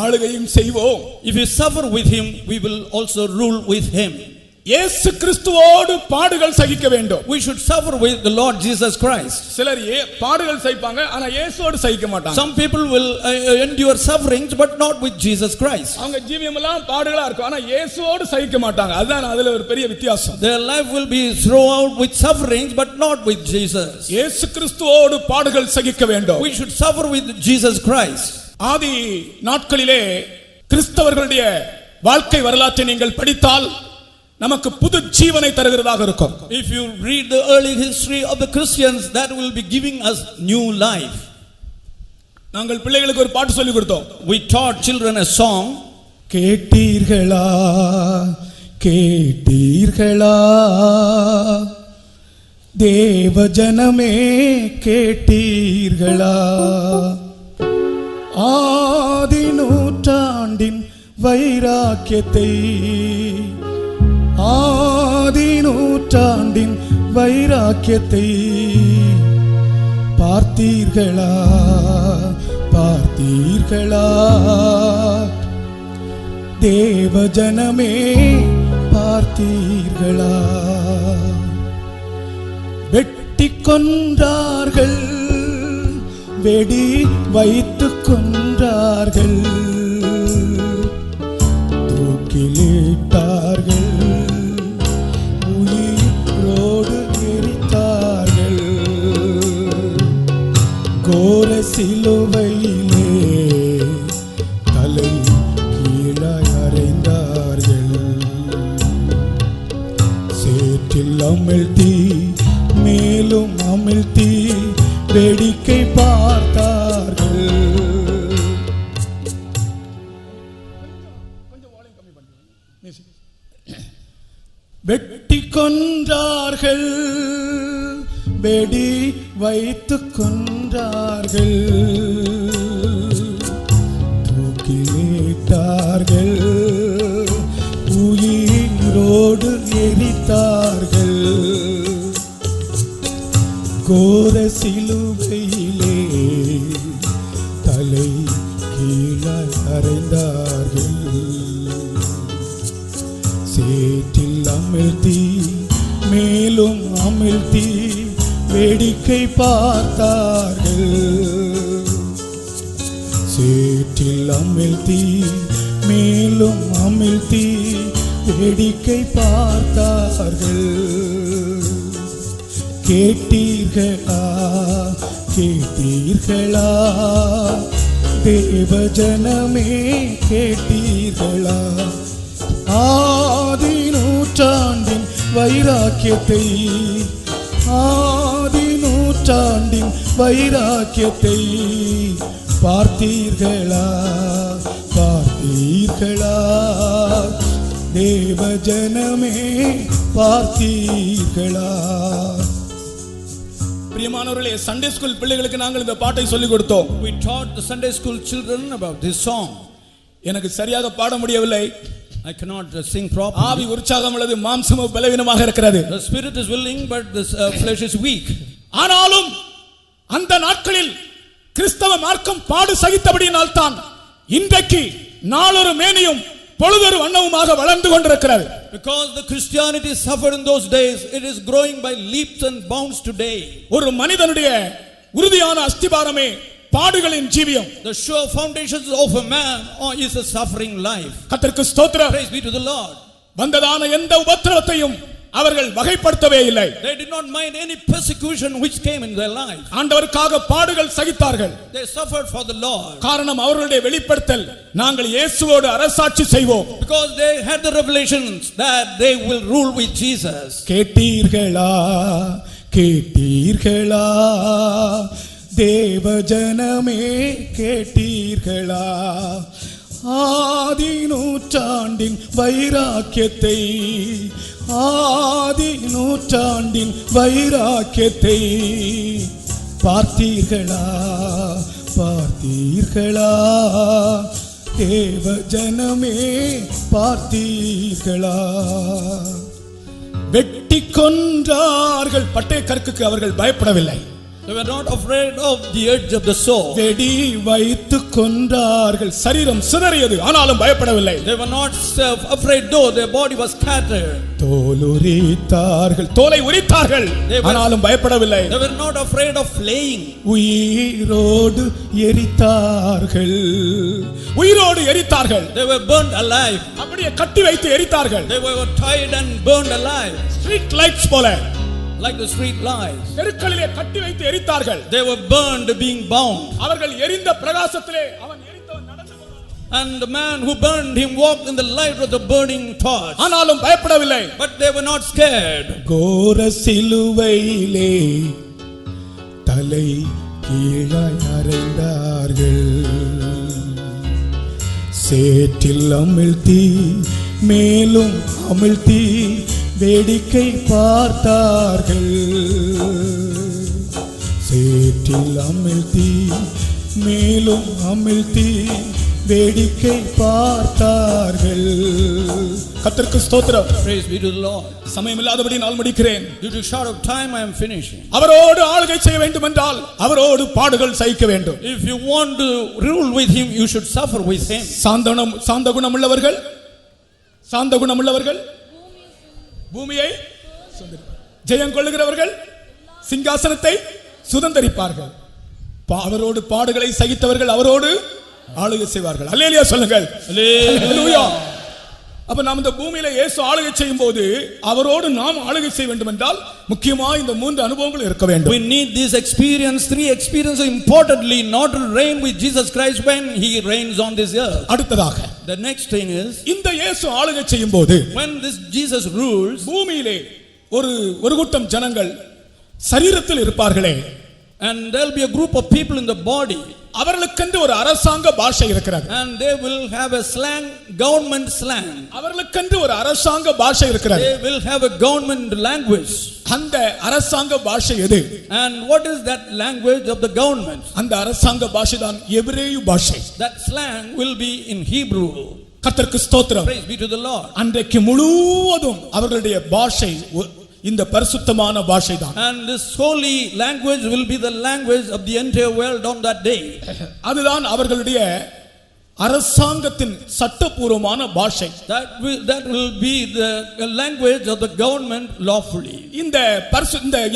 ஆளுகையும் செய்வோம். If we suffer with him, we will also rule with him. இயேசு கிறிஸ்துவோடு பாடுகள் சகிக்க வேண்டும். We should suffer with the Lord Jesus Christ. சிலர் பாடுகள் சகிப்பாங்க, ஆனா இயேசுவோடு சகிக்க மாட்டாங்க. Some people will endure sufferings but not with Jesus Christ. அவங்க ஜீவியம் எல்லாம் பாடுகளா இருக்கும், ஆனா இயேசுவோடு சகிக்க மாட்டாங்க. அதுதான் அதுல ஒரு பெரிய வித்தியாசம். Their life will be throughout with sufferings but not with Jesus. இயேசு கிறிஸ்துவோடு பாடுகள் சகிக்க வேண்டும். We should suffer with Jesus Christ. ஆதி நாட்களிலே கிறிஸ்தவர்களுடைய வாழ்க்கை வரலாற்றை நீங்கள் படித்தால் நமக்கு புது ஜீவனை தருகிறதாக இருக்கும். If you read the early history of the Christians, that will be giving us new life. நாங்கள் பிள்ளைகளுக்கு ஒரு பாட்டு சொல்லி கொடுத்தோம். We taught children a song. கேட்டீர்களா கேட்டீர்களா தேவ ஜனமே கேட்டீர்களா ஆதி நூற்றாண்டிலே வைராக்கியத்தை, ஆதி நூற்றாண்டின் வைராக்கியத்தை பார்த்தீர்களா, பார்த்தீர்களா? தேவ ஜனமே பார்த்தீர்களா? வெட்டி கொன்றார்கள், வெடி வைத்து கொன்றார்கள், தூக்கிலிட்டார்கள், உயிரோடு எரித்தார்கள், கோர சிலுவையிலே தலை கீழாய் அறைந்தார்கள், சேற்றில் அமிழ்த்தி மேலும் அமிழ்த்தி வேடிக்கை பார்த்தார்கள். வெட்டி கொன்றார்கள், வெடி வைத்து கொன்றார்கள், தூக்கிலிட்டார்கள், உயிரோடு எரித்தார்கள், கோர சிலுவையிலே தலை கீழாய் அறைந்தார்கள், சேற்றில் அமிழ்த்தி மேலும் அமிழ்த்தி வேடிக்கை பார்த்தார்கள், சேற்றில் அமிழ்த்தி மேலும் அமிழ்த்தி வேடிக்கை பார்த்தார்கள். கேட்டீர்களா, கேட்டீர்களா? தேவ ஜனமே கேட்டீர்களா? ஆதி நூற்றாண்டின் வைராக்கியத்தை, ஆதி நூற்றாண்டின் வைராக்கியத்தை பார்த்தீர்களா, பார்த்தீர்களா? தேவ ஜனமே பார்த்தீர்களா? பிரியமானவர்களே, சண்டே ஸ்கூல் பிள்ளைகளுக்கு நாங்கள் இந்த பாட்டை சொல்லிக் கொடுத்தோம். We taught the Sunday school children about this song. எனக்கு சரியாக பாட முடியவில்லை. I cannot sing properly. ஆவி உற்சாகம் உள்ளது, மாம்சமோ பலவீனமாக இருக்கிறது. The spirit is willing, but the flesh is weak. ஆனாலும் அந்த நாட்களில் கிறிஸ்தவ மார்க்கம் பாடு சகித்தபடியினால் தான் இன்றைக்கு நாளொரு மேனியும் பொழுதொரு வண்ணமுமாக வளர்ந்து கொண்டிருக்கிறது. Because the Christianity suffered in those days, it is growing by leaps and bounds today. ஒரு மனிதனுடைய உறுதியான அஸ்திபாரமே பாடுகளின் ஜீவியம். The sure foundations of a man is a suffering life. கர்த்தருக்கு ஸ்தோத்திரம். Praise be to the Lord. வந்ததான எந்த உபத்திரவத்தையும் அவர்கள் வகைப்படுத்தவே இல்லை. They did not mind any persecution which came in their life. ஆண்டவருக்காக பாடுகள் சகித்தார்கள். They suffered for the Lord. காரணம் அவர்களுடைய வெளிப்படுத்தல், நாங்கள் இயேசுவோடு அரசாட்சி செய்வோம். Because they had the revelations that they will rule with Jesus. கேட்டீர்களா, கேட்டீர்களா? தேவ ஜனமே கேட்டீர்களா? ஆதி நூற்றாண்டின் வைராக்கியத்தை, ஆதி நூற்றாண்டின் வைராக்கியத்தை பார்த்தீர்களா, பார்த்தீர்களா? தேவ ஜனமே பார்த்தீர்களா? வெட்டி கொன்றார்கள், பட்டய கற்குக்கு அவர்கள் பயப்படவில்லை. They were not afraid of the edge of the sword. வெடி வைத்து கொன்றார்கள், சரீரம் சிதறியது, ஆனாலும் பயப்படவில்லை. They were not afraid though their body was scattered. தோலுரித்தார்கள், தோலை உரித்தார்கள், ஆனாலும் பயப்படவில்லை. They were not afraid of flaying. உயிரோடு எரித்தார்கள், உயிரோடு எரித்தார்கள். They were burned alive. அப்படியே கட்டி வைத்து எரித்தார்கள். They were tied and burned alive. Street lights போல, like the street lights. தெருக்களிலே கட்டி வைத்து எரித்தார்கள். They were burned being bound. அவர்கள் எரிந்த பிரகாசத்திலே அவன் எரித்தவன் நடந்து போனான். And the man who burned him walked in the light of the burning torch. ஆனாலும் பயப்படவில்லை. But they were not scared. கோர சிலுவையிலே தலை கீழாய் அறைந்தார்கள், சேற்றில் அமிழ்த்தி மேலும் அமிழ்த்தி வேடிக்கை பார்த்தார்கள், சேற்றில் அமிழ்த்தி மேலும் அமிழ்த்தி வேடிக்கை பார்த்தார்கள். கர்த்தருக்கு ஸ்தோத்திரம். Praise be to the Lord. சமயமில்லாதபடி நான் முடிக்கிறேன். Due to short of time, I am finishing. அவரோடு ஆளுகை செய்ய வேண்டும் என்றால் அவரோடு பாடுகள் சகிக்க வேண்டும். If you want to rule with him, you should suffer with him. சாந்த குணமுள்ளவர்கள் பூமியை ஜெயம் கொள்ளுகிறவர்கள் சிங்காசனத்தை சுதந்தரிப்பார்கள். அவரோடு பாடுகளை சகித்தவர்கள் அவரோடு ஆளுகை செய்வார்கள். அல்லேலூயா சொல்லுங்கள். அல்லேலூயா. அப்ப நாம் இந்த பூமியில இயேசு ஆளுகை செய்யும் போது அவரோடு நாம் ஆளுகை செய்ய வேண்டும் என்றால் முக்கியமா இந்த 3 அனுபவங்கள் இருக்க வேண்டும். We need this experience, 3 experiences importantly, not to reign with Jesus Christ when he reigns on this earth. அடுத்ததாக The next thing is, இந்த இயேசு ஆளுகை செய்யும் போது when this Jesus rules, பூமியிலே ஒரு கூட்டம் ஜனங்கள் சரீரத்தில் இருப்பார்களே, and there will be a group of people in the body, அவர்களுக்கென்று ஒரு அரசாங்க பாஷை இருக்கிறது. and they will have a slang, government slang. அவர்களுக்கென்று ஒரு அரசாங்க பாஷை இருக்கிறது. They will have a government language. அந்த அரசாங்க பாஷை எது? And what is that language of the government? அந்த அரசாங்க பாஷை தான் எபிரேய பாஷை. That slang will be in Hebrew. கர்த்தருக்கு ஸ்தோத்திரம். Praise be to the Lord. அன்றைக்கு முழுவதும் அவர்களுடைய பாஷை இந்த பரிசுத்தமான பாஷை தான். And this holy language will be the language of the entire world on that day. அதுதான் அவர்களுடைய அரசாங்கத்தின் சட்டபூர்வமான பாஷை. That will be the language of the government lawfully. இந்த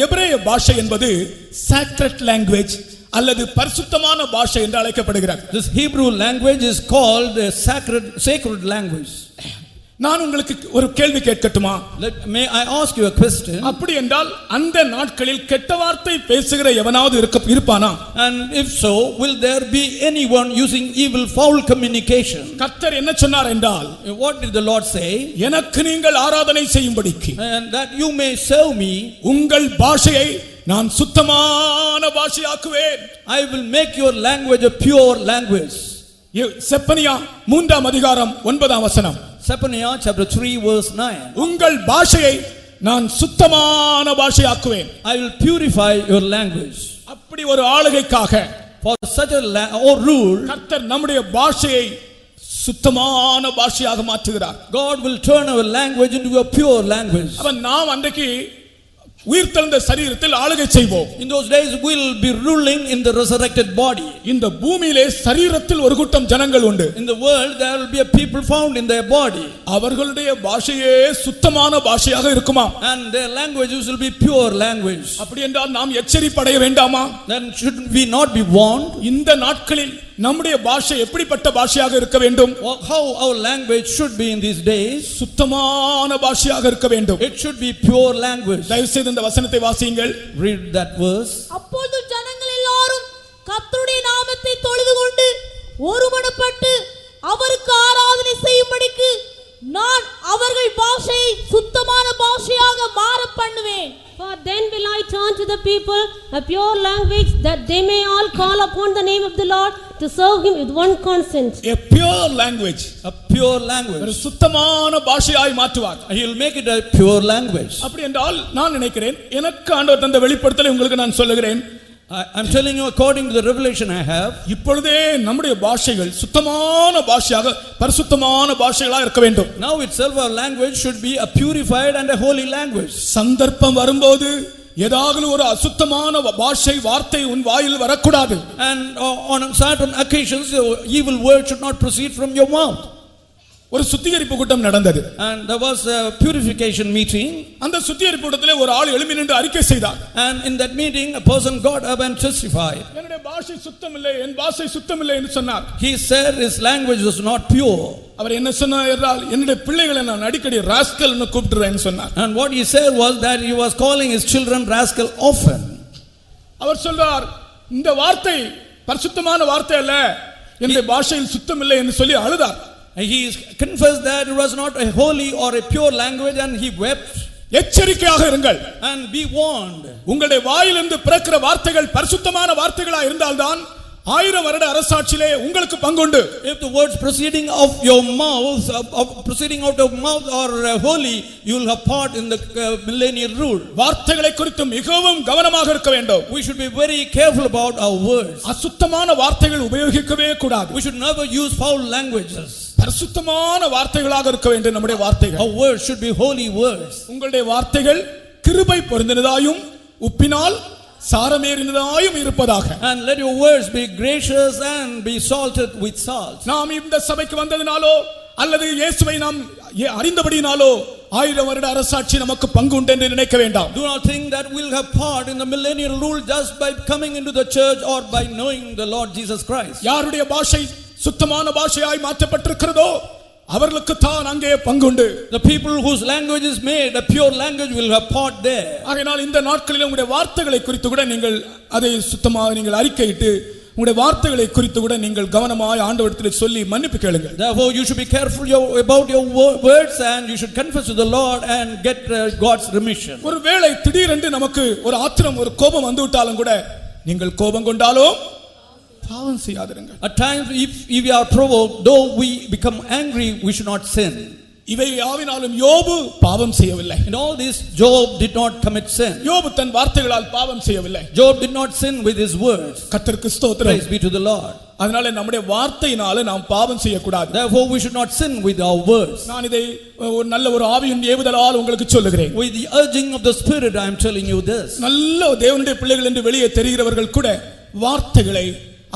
எபிரேய பாஷை என்பது sacred language அல்லது பரிசுத்தமான பாஷை என்று அழைக்கப்படுகிறது. This Hebrew language is called a sacred language. நான் உங்களுக்கு ஒரு கேள்வி கேட்கட்டுமா? May I ask you a question? அப்படி என்றால் அந்த நாட்களில் கெட்ட வார்த்தை பேசுகிற எவனாவது இருப்பானா? And if so, will there be anyone using evil foul communication? கர்த்தர் என்ன சொன்னார் என்றால், What did the Lord say? எனக்கு நீங்கள் ஆராதனை செய்யும்படிக்கு, And that you may serve me, உங்கள் பாஷையை நான் சுத்தமான பாஷையாக்குவேன். I will make your language a pure language. Zephaniah 3ஆம் அதிகாரம் 9ஆம் வசனம். Zephaniah chapter 3 verse 9. உங்கள் பாஷையை நான் சுத்தமான பாஷையாக்குவேன். I will purify your language. அப்படி ஒரு ஆளுகைக்காக, For such a rule, கர்த்தர் நம்முடைய பாஷையை சுத்தமான பாஷையாக மாற்றுகிறார். God will turn our language into a pure language. அப்ப நாம் அன்றைக்கு உயிர்த்தெழுந்த சரீரத்தில் ஆளுகை செய்வோம். In those days we will be ruling in the resurrected body. இந்த பூமியிலே சரீரத்தில் ஒரு கூட்டம் ஜனங்கள் உண்டு. In the world there will be a people found in their body. அவர்களுடைய பாஷையே சுத்தமான பாஷையாக இருக்குமா? And their languages will be pure language. அப்படி என்றால் நாம் எச்சரிப்படைய வேண்டாமா? Then should we not be warned? இந்த நாட்களில் நம்முடைய பாஷை எப்படிப்பட்ட பாஷையாக இருக்க வேண்டும்? How our language should be in these days? சுத்தமான பாஷையாக இருக்க வேண்டும். It should be pure language. தயவு செய்து இந்த வசனத்தை வாசியுங்கள். Read that verse. அப்பொழுது ஜனங்கள் எல்லாரும் கர்த்தருடைய நாமத்தை தொழுதுகொண்டு ஒருமனப்பட்டு அவருக்கு ஆராதனை செய்யும்படிக்கு நான் அவர்கள் பாஷையை சுத்தமான பாஷையாக மாற பண்ணுவேன். For then will I turn to the people a pure language, that they may all call upon the name of the Lord to serve him with one consent. A pure language. A pure language. ஒரு சுத்தமான பாஷையாய் மாற்றுவார். He will make it a pure language. அப்படி என்றால் நான் நினைக்கிறேன், எனக்கு ஆண்டவர் தந்த வெளிப்படுத்தலை உங்களுக்கு நான் சொல்லுகிறேன். I'm telling you according to the revelation I have. இப்பொழுதே நம்முடைய பாஷைகள் சுத்தமான பாஷையாக பரிசுத்தமான பாஷைகளா இருக்க வேண்டும். Now itself our language should be a purified and a holy language. சந்தர்ப்பம் வரும்போது ஏதாவது ஒரு அசுத்தமான பாஷை வார்த்தை உன் வாயில் வரக்கூடாது. And on certain occasions evil word should not proceed from your mouth. ஒரு சுத்திகரிப்பு கூட்டம் நடந்தது. And there was a purification meeting. அந்த சுத்திகரிப்பு கூட்டத்திலே ஒரு ஆள் எழும்பி நின்று அறிக்கை செய்தார். And in that meeting a person got up and testified. என்னுடைய பாஷை சுத்தமில்லை, என் பாஷை சுத்தமில்லை என்று சொன்னார். He said his language was not pure. அவர் என்ன சொன்னார் என்றால், என்னுடைய பிள்ளைகளை நான் அடிக்கடி ராஸ்கல் ன்னு கூப்பிடுறேன்னு சொன்னார். And what he said was that he was calling his children rascal often. அவர் சொல்றார், இந்த வார்த்தை பரிசுத்தமான வார்த்தை அல்ல, என்னுடைய பாஷையில் சுத்தமில்லை என்று சொல்லி அழுதார். He confessed that it was not a holy or a pure language, and he wept. எச்சரிக்கையாக இருங்கள். And be warned. உங்களுடைய வாயிலிருந்து பிறக்கிற வார்த்தைகள் பரிசுத்தமான வார்த்தைகளா இருந்தால்தான் 1000 வருட அரசாட்சியிலே உங்களுக்கு பங்குண்டு. If the words proceeding of your mouth, proceeding out of mouth are holy, you will have part in the millennial rule. வார்த்தைகளை குறித்து மிகவும் கவனமாக இருக்க வேண்டும். We should be very careful about our words. அசுத்தமான வார்த்தைகள் உபயோகிக்கவே கூடாது. We should never use foul languages. பரிசுத்தமான வார்த்தைகளாக இருக்க வேண்டும் நம்முடைய வார்த்தைகள். Our words should be holy words. உங்களுடைய வார்த்தைகள் கிருபை பொருந்தினதாயும் உப்பினால் சாரமேறினதாயும் இருப்பதாக. And let your words be gracious and be salted with salt. நாம் இந்த சபைக்கு வந்ததினாலோ அல்லது இயேசுவை நாம் அறிந்தபடியினாலோ 1000 வருட அரசாட்சி நமக்கு பங்கு உண்டு என்று நினைக்க வேண்டாம். Do not think that we'll have part in the millennial rule just by coming into the church or by knowing the Lord Jesus Christ. யாருடைய பாஷை சுத்தமான பாஷையாய் மாற்றப்பட்டிருக்கிறதோ அவர்களுக்கு தான் அங்கே பங்குண்டு. The people whose language is made a pure language will have part there. ஆகையால் இந்த நாட்களில் உங்களுடைய வார்த்தைகளை குறித்து கூட நீங்கள் அதை சுத்தமாக நீங்கள் அறிக்கையிட்டு உங்களுடைய வார்த்தைகளை குறித்து கூட நீங்கள் கவனமாய் ஆண்டவரிடத்தில் சொல்லி மன்னிப்பு கேளுங்கள். Therefore you should be careful about your words and you should confess to the Lord and get God's remission. ஒருவேளை திடீரென்று நமக்கு ஒரு ஆத்திரம் ஒரு கோபம் வந்து விட்டாலும் கூட நீங்கள் கோபம் கொண்டாலோ பாவம் செய்யாதிருங்கள். At times if we are provoked, though we become angry, we should not sin. இவை யாவினாலும் யோபு பாவம் செய்யவில்லை. In all this Job did not commit sin. யோபு தன் வார்த்தைகளால் பாவம் செய்யவில்லை. Job did not sin with his words. கர்த்தருக்கு ஸ்தோத்திரம். Praise be to the Lord. அதனால நம்முடைய வார்த்தையினால நாம் பாவம் செய்யக்கூடாது. Therefore we should not sin with our words. நான் இதை ஒரு நல்ல ஒரு ஆவியின் ஏவுதலால் உங்களுக்கு சொல்லுகிறேன். With the urging of the Spirit I am telling you this. நல்ல தேவனுடைய பிள்ளைகள் என்று வெளியே தெரிகிறவர்கள் கூட வார்த்தைகளை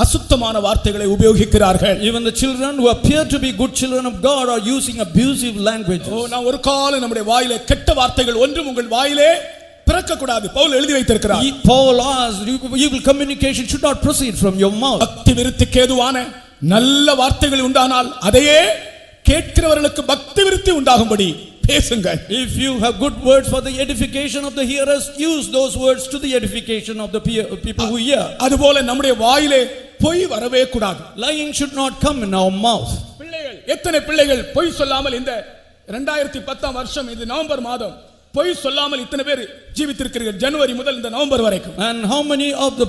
அசுத்தமான வார்த்தைகளை உபயோகிக்கிறார்கள். Even the children who appear to be good children of God are using abusive languages. நான் ஒரு காலம் நம்முடைய வாயிலே கெட்ட வார்த்தைகள் ஒன்றும் உங்கள் வாயிலே பிறக்க கூடாது. பவுல் எழுதி வைத்திருக்கிறார். Paul asked, evil communication should not proceed from your mouth. பக்தி விருத்திக்கு ஏதுவான நல்ல வார்த்தைகள் உண்டானால் அதையே கேட்கிறவர்களுக்கு பக்தி விருத்தி உண்டாகும்படி பேசுங்கள். If you have good words for the edification of the hearers, use those words to the edification of the people who hear. அதுபோல நம்முடைய வாயிலே பொய் வரவே கூடாது. Lying should not come in our mouth. பிள்ளைகள் எத்தனை பிள்ளைகள் பொய் சொல்லாமல் இந்த 2010 வருஷம் இது நவம்பர் மாதம் பொய் சொல்லாமல் இத்தனை பேர் ஜீவித்திருக்கிறீர்கள் ஜனவரி முதல் இந்த நவம்பர் வரைக்கும். And how many of the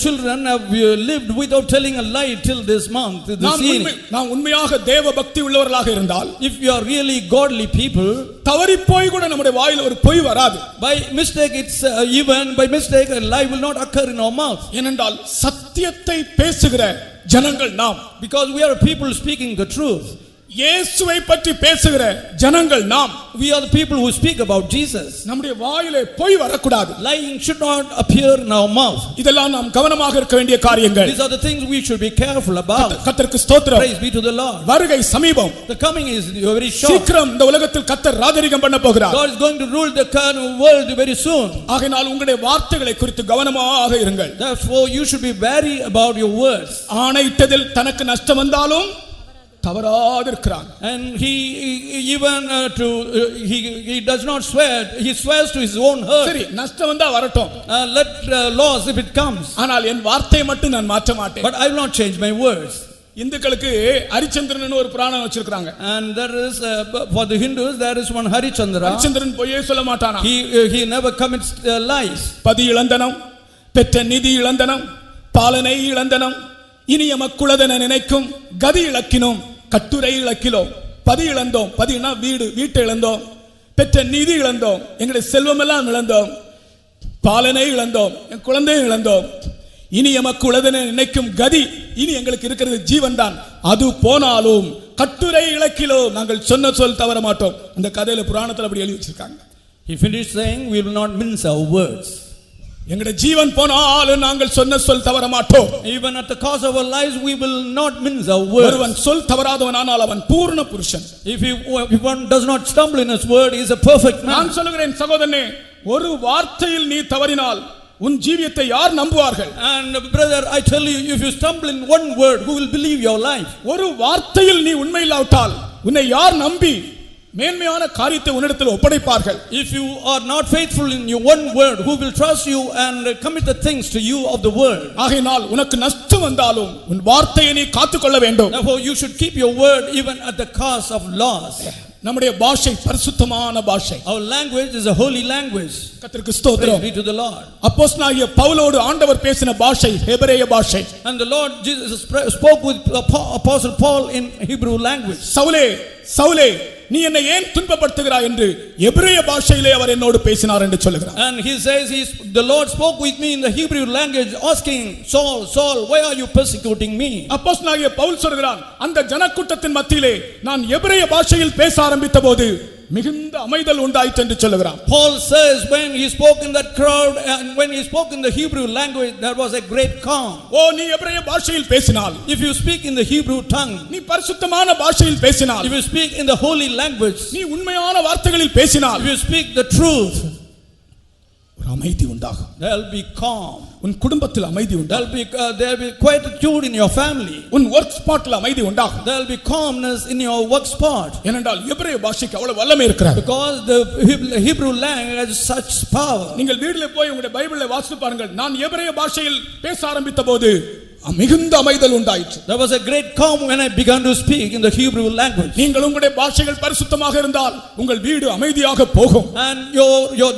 children have lived without telling a lie till this month, this year? நான் உண்மையாக தேவ பக்தி உள்ளவர்களாக இருந்தால், if you are really godly people, தவறி போய் கூட நம்முடைய வாயில ஒரு பொய் வராது. by mistake it's even by mistake a lie will not occur in our mouth. ஏனென்றால் சத்தியத்தை பேசுகிற ஜனங்கள் நாம். Because we are people speaking the truth. இயேசுவை பற்றி பேசுகிற ஜனங்கள் நாம். We are the people who speak about Jesus. நம்முடைய வாயிலே பொய் வரக்கூடாது. Lying should not appear in our mouth. இதெல்லாம் நாம் கவனமாக இருக்க வேண்டிய காரியங்கள். These are the things we should be careful about. கர்த்தருக்கு ஸ்தோத்திரம். Praise be to the Lord. வருகை சமீபம். The coming is very short. சீக்கிரம் இந்த உலகத்தில் கர்த்தர் ராஜரிகம் பண்ண போகிறார். God is going to rule the world very soon. ஆகையால் உங்களுடைய வார்த்தைகளை குறித்து கவனமாக இருங்கள். Therefore you should be wary about your words. ஆணையிட்டதில் தனக்கு நஷ்டம் வந்தாலும் தவறாதிருக்கிறான். And he even he does not swear, he swears to his own hurt. சரி நஷ்டம் வந்தா வரட்டும். Let loss if it comes. ஆனால் என் வார்த்தையை மட்டும் நான் மாற்ற மாட்டேன். But I will not change my words. இந்துக்களுக்கு ஹரிச்சந்திரன் ஒரு புராணம் வச்சிருக்காங்க. And there is for the Hindus there is one Harichandra. Harichandran பொய்யே சொல்ல மாட்டானா. He never commits lies. பதி இழந்தனம், பெற்ற நிதி இழந்தனம், பாலனை இழந்தனம், இனிய மக்குளதென நினைக்கும் கதி இழக்கினோம், கட்டுரை இழக்கிலோம். பதி இழந்தோம், பதினா வீடு, வீட்டை இழந்தோம். பெற்ற நிதி இழந்தோம், எங்களுடைய செல்வம் எல்லாம் இழந்தோம். பாலனை இழந்தோம், என் குழந்தையை இழந்தோம். இனி எமக்கு உளதென நினைக்கும் கதி, இனி எங்களுக்கு இருக்கிறது ஜீவன் தான். அது போனாலும் கட்டுரை இழக்கிலோம், நாங்கள் சொன்ன சொல் தவற மாட்டோம். அந்த கதையில புராணத்தில் அப்படி எழுதி வச்சிருக்காங்க. He finished saying, we will not mince our words. எங்களுடைய ஜீவன் போனாலும் நாங்கள் சொன்ன சொல் தவற மாட்டோம். Even at the cost of our lives we will not mince our words. ஒருவன் சொல் தவறாதவனானால் அவன் பூர்ண புருஷன். If one does not stumble in his word, he is a perfect man. நான் சொல்லுகிறேன் சகோதரனே, ஒரு வார்த்தையில் நீ தவறினால் உன் ஜீவியத்தை யார் நம்புவார்கள்? And brother, I tell you, if you stumble in one word, who will believe your life? ஒரு வார்த்தையில் நீ உண்மை இல்லாவிட்டால் உன்னை யார் நம்பி மேன்மையான காரியத்தை உன்னிடத்தில் ஒப்படைப்பார்கள்? If you are not faithful in your one word, who will trust you and commit the things to you of the world? ஆகையால் உனக்கு நஷ்டம் வந்தாலும் உன் வார்த்தையை நீ காத்துக்கொள்ள வேண்டும். Therefore you should keep your word even at the cost of loss. நம்முடைய பாஷை பரிசுத்தமான பாஷை. Our language is a holy language. கர்த்தருக்கு Praise ஸ்தோத்திரம். be to the Lord. அப்போஸ்தலனாகிய பவுலோடு ஆண்டவர் பேசின பாஷை எபிரேய பாஷை. And the Lord Jesus spoke with Apostle Paul in Hebrew language. சவுலே சவுலே நீ என்னை ஏன் துன்பப்படுத்துகிறாய் என்று எபிரேய பாஷையிலே அவர் என்னோடு பேசினார் என்று சொல்கிறார். And he says the Lord spoke with me in the Hebrew language asking Saul, Saul, why are you persecuting me? அப்போஸ்தலனாகிய பவுல் சொல்கிறான், அந்த ஜனக்கூட்டத்தின் மத்தியிலே நான் எபிரேய பாஷையில் பேச ஆரம்பித்தபோது மிகுந்த அமைதல் உண்டாயிற்று என்று சொல்கிறான். Paul says when he spoke in that crowd and when he spoke in the Hebrew language there was a great calm. ஓ நீ எபிரேய பாஷையில் பேசினால், If you speak in the Hebrew tongue, நீ பரிசுத்தமான பாஷையில் பேசினால், if you speak in the holy language, நீ உண்மையான வார்த்தைகளில் பேசினால், if you speak the truth, ஒரு அமைதி உண்டாகும். there'll be calm. உன் குடும்பத்தில் அமைதி உண்டாகும். There'll be quietude in your family. உன் வொர்க் ஸ்பாட்ல அமைதி உண்டாகும். There'll be calmness in your work spot. ஏனென்றால் எபிரேய பாஷைக்கு அவ்வளவு வல்லமை இருக்கிறது. Because the Hebrew language has such power. நீங்கள் வீட்டிலே போய் உங்களுடைய பைபிளை வாசித்து பாருங்கள். நான் எபிரேய பாஷையில் பேச ஆரம்பித்தபோது மிகுந்த அமைதல் உண்டாயிற்று. There was a great calm when I began to speak in the Hebrew language. நீங்கள் உங்களுடைய பாஷைகள் பரிசுத்தமாக இருந்தால் உங்கள் வீடு அமைதியாக போகும். And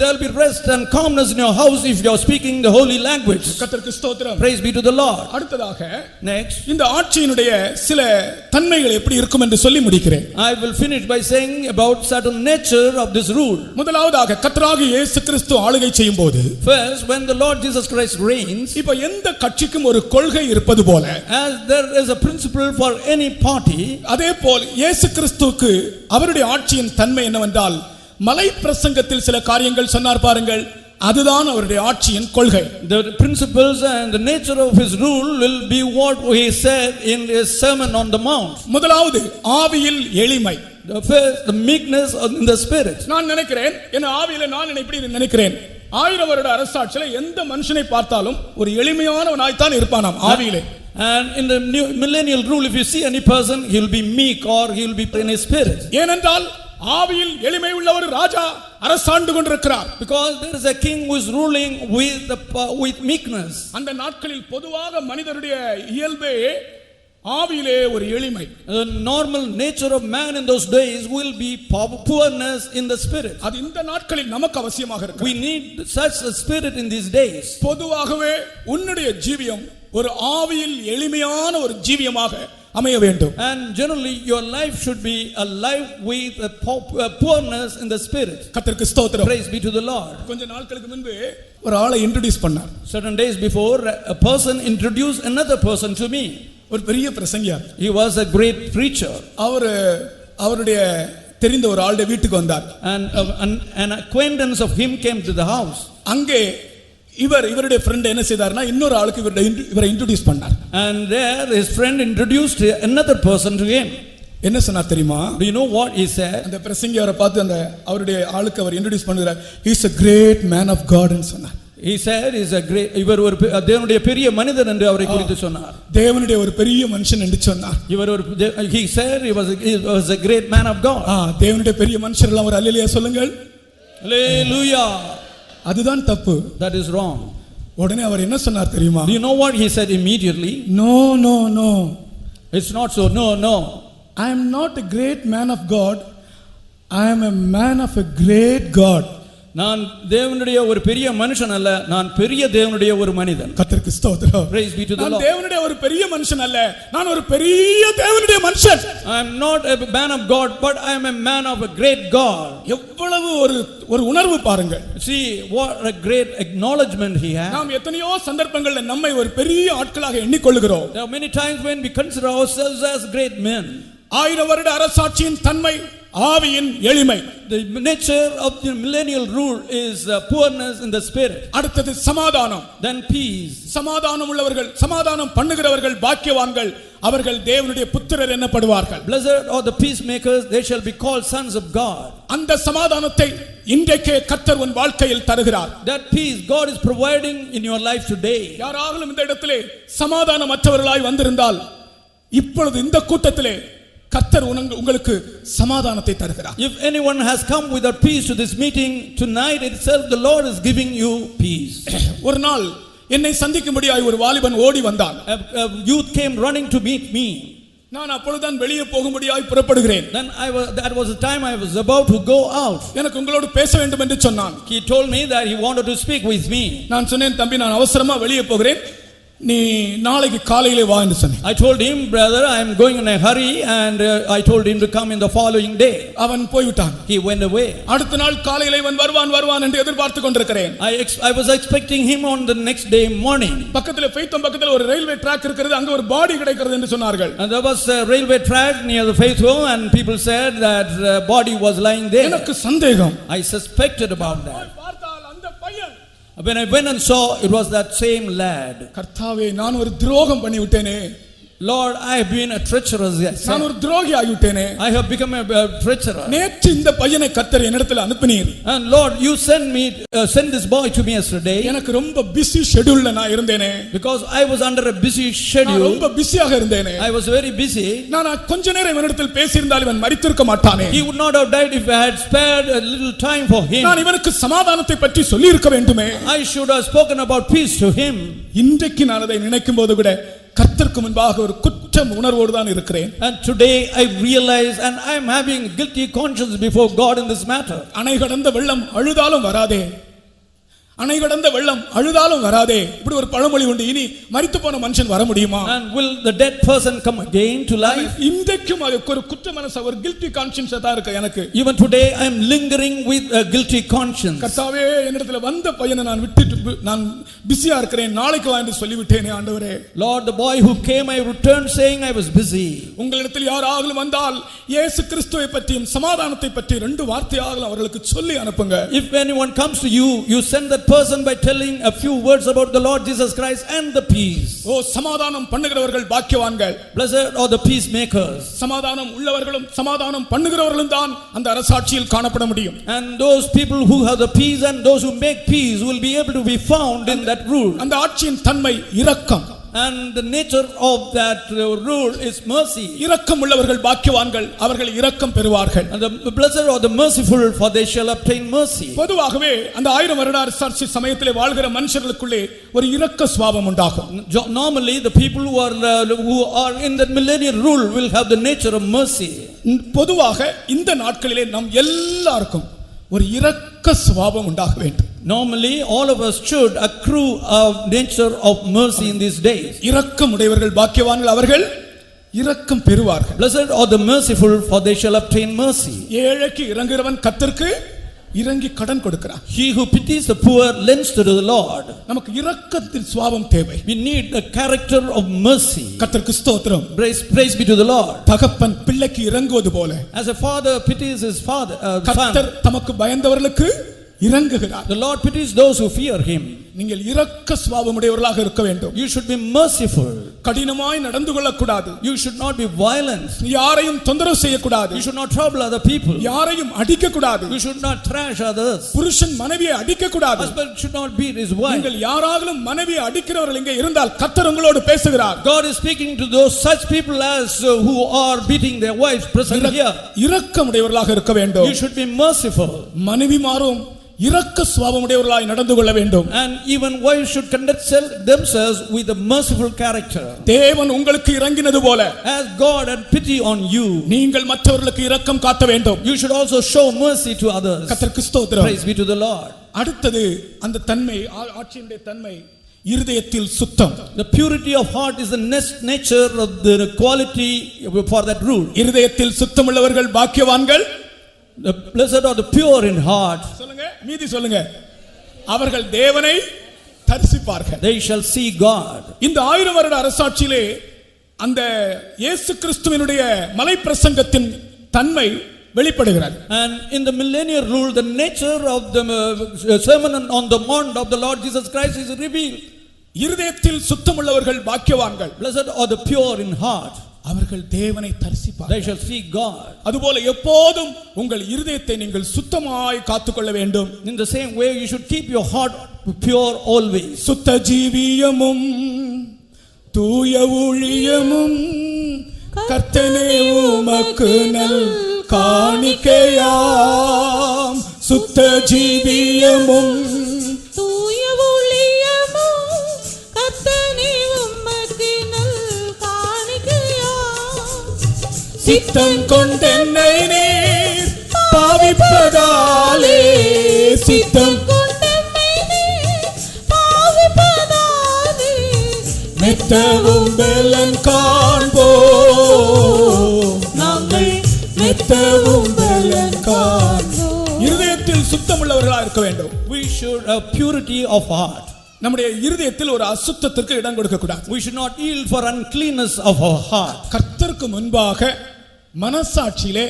there'll be rest and calmness in your house if you are speaking the holy language. கர்த்தருக்கு ஸ்தோத்திரம். Praise be to the Lord. அடுத்ததாக Next, இந்த ஆட்சியினுடைய சில தன்மைகள் எப்படி இருக்கும் என்று சொல்லி முடிக்கிறேன். I will finish by saying about certain nature of this rule. முதலாவதாக கர்த்தராகிய இயேசு கிறிஸ்து ஆளுகை செய்யும்போது, First, when the Lord Jesus Christ reigns, இப்ப எந்த கட்சிக்கும் ஒரு கொள்கை இருப்பது போல, as there is a principle for any party, அதே போல் இயேசு கிறிஸ்துவுக்கு அவருடைய ஆட்சியின் தன்மை என்னவென்றால், மலை பிரசங்கத்தில் சில காரியங்கள் சொன்னார் பாருங்கள், அதுதான் அவருடைய ஆட்சியின் கொள்கை. the principles and the nature of his rule will be what he said in his sermon on the mount. முதலாவது ஆவியில் எளிமை. The first, the meekness in the spirit. நான் நினைக்கிறேன், என் ஆவியில நான் இப்படி நினைக்கிறேன், 1000 வருட அரசாட்சியில எந்த மனுஷனை பார்த்தாலும் ஒரு எளிமையானவனாய்த்தான் இருப்பானாம் ஆவியிலே. And in the new millennial rule, if you see any person, he will be meek or he will be in his spirit. ஏனென்றால் ஆவியில் எளிமை உள்ள ஒரு ராஜா அரசாண்டு கொண்டிருக்கிறார். Because there is a king who is ruling with meekness. அந்த நாட்களில் பொதுவாக மனிதருடைய இயல்பே ஆவியிலே ஒரு எளிமை. The normal nature of man in those days will be poorness in the spirit. அது இந்த நாட்களில் நமக்கு அவசியமாக இருக்கு. We need such a spirit in these days. பொதுவாகவே உன்னுடைய ஜீவியம் ஒரு ஆவியில் எளிமையான ஒரு ஜீவியமாக அமைய வேண்டும். And generally your life should be a life with a poorness in the spirit. கர்த்தருக்கு ஸ்தோத்திரம். Praise be to the Lord. கொஞ்ச நாட்களுக்கு முன்பு ஒரு ஆளை இன்ட்ரோ듀ce பண்ணார். Certain days before, a person introduced another person to me. ஒரு பெரிய பிரசங்கியார். He was a great preacher. அவருடைய தெரிந்த ஒரு ஆளுடைய வீட்டுக்கு வந்தார். And an acquaintance of him came to the house. அங்கே இவருடைய friend என்ன செய்தார்னா இன்னொரு ஆளுக்கு இவரை இன்ட்ரோ듀ce பண்ணார். And there his friend introduced another person to him. என்ன சொன்னார் தெரியுமா? Do you know what he said? அந்த பிரசங்கியாரை பார்த்து அந்த அவருடைய ஆளுக்கு அவர் இன்ட்ரோ듀ce பண்ணுகிறார். He is a great man of God ன்னு சொன்னார். He said இவர் ஒரு தேவனுடைய பெரிய மனிதன் என்று அவரை குறித்து சொன்னார். தேவனுடைய ஒரு பெரிய மனுஷன் என்று சொன்னார். He said he was a great man of God. தேவனுடைய பெரிய மனுஷர் எல்லாம் ஒரு அல்லேலூயா சொல்லுங்கள். Hallelujah. அதுதான் தப்பு. That is wrong. உடனே அவர் என்ன சொன்னார் தெரியுமா? Do you know what he said immediately? No. It's not so. No. I am not a great man of God. I am a man of a great God. நான் தேவனுடைய ஒரு பெரிய மனுஷன் அல்ல, நான் பெரிய தேவனுடைய ஒரு மனிதன். கர்த்தருக்கு ஸ்தோத்திரம். Praise be to the Lord. நான் தேவனுடைய ஒரு பெரிய மனுஷன் அல்ல, நான் ஒரு பெரிய தேவனுடைய மனுஷன். I am not a man of God, but I am a man of a great God. எவ்வளவு ஒரு உணர்வு பாருங்கள். See what a great acknowledgement he had. நாம் எத்தனையோ சந்தர்ப்பங்கள்ல நம்மை ஒரு பெரிய ஆட்களாக எண்ணிக்கொள்கிறோம். There are many times when we consider ourselves as great men. 1000 வருட அரசாட்சியின் தன்மை ஆவியின் எளிமை. The nature of the millennial rule is poorness in the spirit. அடுத்தது சமாதானம். Then peace. சமாதானம் உள்ளவர்கள், சமாதானம் பண்ணுகிறவர்கள் பாக்கியவான்கள், அவர்கள் தேவனுடைய புத்திரர் என்னப்படுவார்கள். Blessed are the peacemakers, they shall be called sons of God. அந்த சமாதானத்தை இன்றைக்கே கர்த்தர் உன் வாழ்க்கையில் தருகிறார். That peace God is providing in your life today. யாராலும் இந்த இடத்திலே சமாதானமற்றவர்களாய் வந்திருந்தால் இப்பொழுது இந்த கூட்டத்திலே கர்த்தர் உங்களுக்கு சமாதானத்தை தருகிறார். If anyone has come without peace to this meeting, tonight itself the Lord is giving you peace. ஒரு நாள் என்னை சந்திக்கும்படியாய் ஒரு வாலிபன் ஓடி வந்தான். A youth came running to meet me. நான் அப்பொழுதுதான் வெளியே போகும்படியாய் புறப்படுகிறேன். Then that was the time I was about to go out. எனக்கு உங்களோடு பேச வேண்டும் என்று சொன்னான். He told me that he wanted to speak with me. நான் சொன்னேன், தம்பி நான் அவசரமா வெளியே போகிறேன், நீ நாளைக்கு காலையிலே வா என்று சொன்னேன். I told him, brother, I am going in a hurry, and I told him to come in the following day. அவன் போய்விட்டான். He went away. அடுத்த நாள் காலையிலே இவன் வருவான் என்று எதிர்பார்த்து கொண்டிருக்கிறேன். I was expecting him on the next day morning. பக்கத்துல ஃபெய்த்தம் பக்கத்துல ஒரு ரயில்வே ட்ராக் இருக்கிறது, அங்க ஒரு பாடி கிடைக்கிறது என்று சொன்னார்கள். And there was a railway track near the Faithful, and people said that the body was lying there. எனக்கு சந்தேகம். I suspected about that. பார்த்தால் அந்த பையன். When I went and saw, it was that same lad. கர்த்தாவே, நான் ஒரு துரோகம் பண்ணி விட்டேனே. Lord, I have been a treacherous. நான் ஒரு துரோகி ஆகிவிட்டேனே. I have become a treacherous. நேற்று இந்த பையனை கர்த்தர் என்னிடத்தில் அனுப்பினீர். And Lord, you send this boy to me yesterday. எனக்கு ரொம்ப பிஸி ஷெட்யூல்ல நான் இருந்தேனே. Because I was under a busy schedule. ரொம்ப பிஸியாக இருந்தேனே. I was very busy. நான் கொஞ்ச நேரம் இவனிடத்தில் பேசியிருந்தால் இவன் மரித்திருக்க மாட்டானே. He would not have died if I had spared a little time for him. நான் இவனுக்கு சமாதானத்தை பற்றி சொல்லி இருக்க வேண்டுமே. I should have spoken about peace to him. இன்றைக்கு நான் அதை நினைக்கும் போது கூட கர்த்தருக்கு முன்பாக ஒரு குற்றம் உணர்வோடு தான் இருக்கிறேன். And today I realize, and I am having guilty conscience before God in this matter. அணை கடந்த வெள்ளம் அழுதாலும் வராதே, அணை கடந்த வெள்ளம் அழுதாலும் வராதே, இப்படி ஒரு பழமொழி உண்டு. இனி மரித்து போன மனுஷன் வர முடியுமா? And will the dead person come again to life? இன்றைக்கும் அதுக்கு ஒரு குற்ற மனசு, ஒரு கில்ட்டி கான்ஷியன்ஸ் தான் இருக்கு எனக்கு. Even today I am lingering with a guilty conscience. கர்த்தாவே, என்னிடத்துல வந்த பையனை நான் விட்டுட்டு நான் பிஸியா இருக்கிறேன், நாளைக்கு வா என்று சொல்லிவிட்டேனே ஆண்டவரே. Lord, the boy who came, I returned saying I was busy. உங்களிடத்தில் யாராவது வந்தால் இயேசு கிறிஸ்துவை பற்றியும் சமாதானத்தை பற்றி ரெண்டு வார்த்தையாக அவர்களுக்கு சொல்லி அனுப்புங்க. If anyone comes to you, you send that person by telling a few words about the Lord Jesus Christ and the peace. ஓ, சமாதானம் பண்ணுகிறவர்கள் பாக்கியவான்கள். Blessed are the peacemakers. சமாதானம் உள்ளவர்களும் சமாதானம் பண்ணுகிறவர்களும் தான் அந்த அரசாட்சியில் காணப்பட முடியும். And those people who have the peace and those who make peace will be able to be found in that rule. அந்த ஆட்சியின் தன்மை இரக்கம். And the nature of that rule is mercy. இரக்கம் உள்ளவர்கள் பாக்கியவான்கள், அவர்கள் இரக்கம் பெறுவார்கள். And the blessed are the merciful, for they shall obtain mercy. பொதுவாகவே அந்த 1000 வருட அரசாட்சி சமயத்திலே வாழ்கிற மனுஷர்களுக்குள்ளே ஒரு இரக்க சுபாவம் உண்டாகும். Normally the people who are in that millennial rule will have the nature of mercy. பொதுவாக இந்த நாட்களிலே நம் எல்லாருக்கும் ஒரு இரக்க சுபாவம் உண்டாக வேண்டும். Normally all of us should accrue a nature of mercy in these days. இரக்கம் உடையவர்கள் பாக்கியவான்கள், அவர்கள் இரக்கம் பெறுவார்கள். Blessed are the merciful, for they shall obtain mercy. ஏழைக்கு இரங்குகிறவன் கர்த்தருக்கு இறங்கி கடன் கொடுக்கிறான். He who pities the poor lends to the Lord. நமக்கு இரக்கத்தின் சுபாவம் தேவை. We need a character of mercy. கர்த்தருக்கு ஸ்தோத்திரம். Praise be to the Lord. தகப்பன் பிள்ளைக்கு இரங்குவது போல As a father pities his son, கர்த்தர் தமக்கு பயந்தவர்களுக்கு இரங்குகிறார். the Lord pities those who fear him. நீங்கள் இரக்க சுபாவம் உடையவர்களாக இருக்க வேண்டும். You should be merciful. கடினமாய் நடந்து கொள்ளக்கூடாது. You should not be violent. யாரையும் தொந்தரவு செய்யக்கூடாது. You should not trouble other people. யாரையும் அடிக்க கூடாது. You should not trash others. புருஷன் மனைவியை அடிக்க கூடாது. Husband should not beat his wife. நீங்கள் யாராலும் மனைவியை அடிக்கிறவர்கள் இங்கே இருந்தால் கர்த்தர் உங்களோடு பேசுகிறார். God is speaking to those such people as who are beating their wives present here. இரக்கம் உடையவர்களாக இருக்க வேண்டும். You should be merciful. மனைவிமாரும் இரக்க சுபாவம் உடையவர்களாய் நடந்து கொள்ள வேண்டும். And even wives should conduct themselves with a merciful character. தேவன் உங்களுக்கு இரங்கினது போல As God had pity on you, நீங்கள் மற்றவர்களுக்கு இரக்கம் காட்ட வேண்டும். you should also show mercy to others. கர்த்தருக்கு ஸ்தோத்திரம். Praise be to the Lord. அடுத்தது அந்த தன்மை, ஆட்சியினுடைய தன்மை இருதயத்தில் சுத்தம். The purity of heart is the nature of the quality for that rule. இருதயத்தில் சுத்தமுள்ளவர்கள் பாக்கியவான்கள். The blessed are the pure in heart. சொல்லுங்க, மீதி சொல்லுங்க. அவர்கள் தேவனை தரிசிப்பார்கள். They shall see God. இந்த 1000 வருட அரசாட்சியிலே அந்த இயேசு கிறிஸ்துவினுடைய மலை பிரசங்கத்தின் தன்மை வெளிப்படுகிறது. And in the millennial rule, the nature of the sermon on the mount of the Lord Jesus Christ is revealed. இருதயத்தில் சுத்தமுள்ளவர்கள் பாக்கியவான்கள். Blessed are the pure in heart. அவர்கள் தேவனை தரிசிப்பார்கள். They shall see God. அதுபோல எப்போதும் உங்கள் இருதயத்தை நீங்கள் சுத்தமாய் காத்துக்கொள்ள வேண்டும். In the same way, you should keep your heart pure always. சுத்த ஜீவியமும் தூய ஊழியமும் கர்த்தனே உமக்கு நல் காணிக்கையாம். சுத்த ஜீவியமும் தூய ஊழியமும் கர்த்தனே உமக்கு நல் காணிக்கையாம். சித்தம் கொண்டென்னை நீர் பாவிப்பதாலே சித்தம் மெத்தவும் பெலன் காண்போ நாங்கள் மெத்தவும் பெலன் காண்போ. இருதயத்தில் சுத்தமுள்ளவர்களாக இருக்க வேண்டும். We should have purity of heart. நம்முடைய இருதயத்தில் ஒரு அசுத்தத்திற்கு இடம் கொடுக்க கூடாது. We should not yield for uncleanness of our heart. கர்த்தருக்கு முன்பாக மனசாட்சியிலே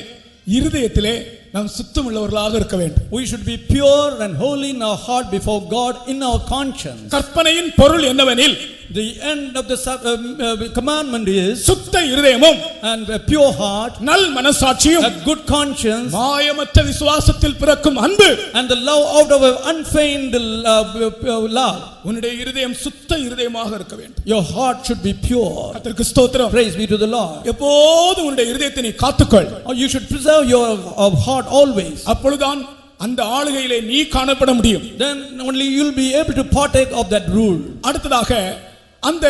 இருதயத்திலே நாம் சுத்தமுள்ளவர்களாக இருக்க வேண்டும். We should be pure and holy in our heart before God in our conscience. கற்பனையின் பொருள் என்னவெனில் The end of the commandment is சுத்த இருதயமும் and a pure heart, நல் மனசாட்சியும் a good conscience, மாயமற்ற விசுவாசத்தில் பிறக்கும் அன்பு and the love out of an unfeigned love. உன்னுடைய இருதயம் சுத்த இருதயமாக இருக்க வேண்டும். Your heart should be pure. கர்த்தருக்கு ஸ்தோத்திரம். Praise be to the Lord. எப்போதும் உன்னுடைய இருதயத்தை நீ காத்துக்கொள். Or you should preserve your heart always. அப்பொழுதுதான் அந்த ஆளுகையிலே நீ காணப்பட முடியும். Then only you will be able to partake of that rule. அடுத்ததாக அந்த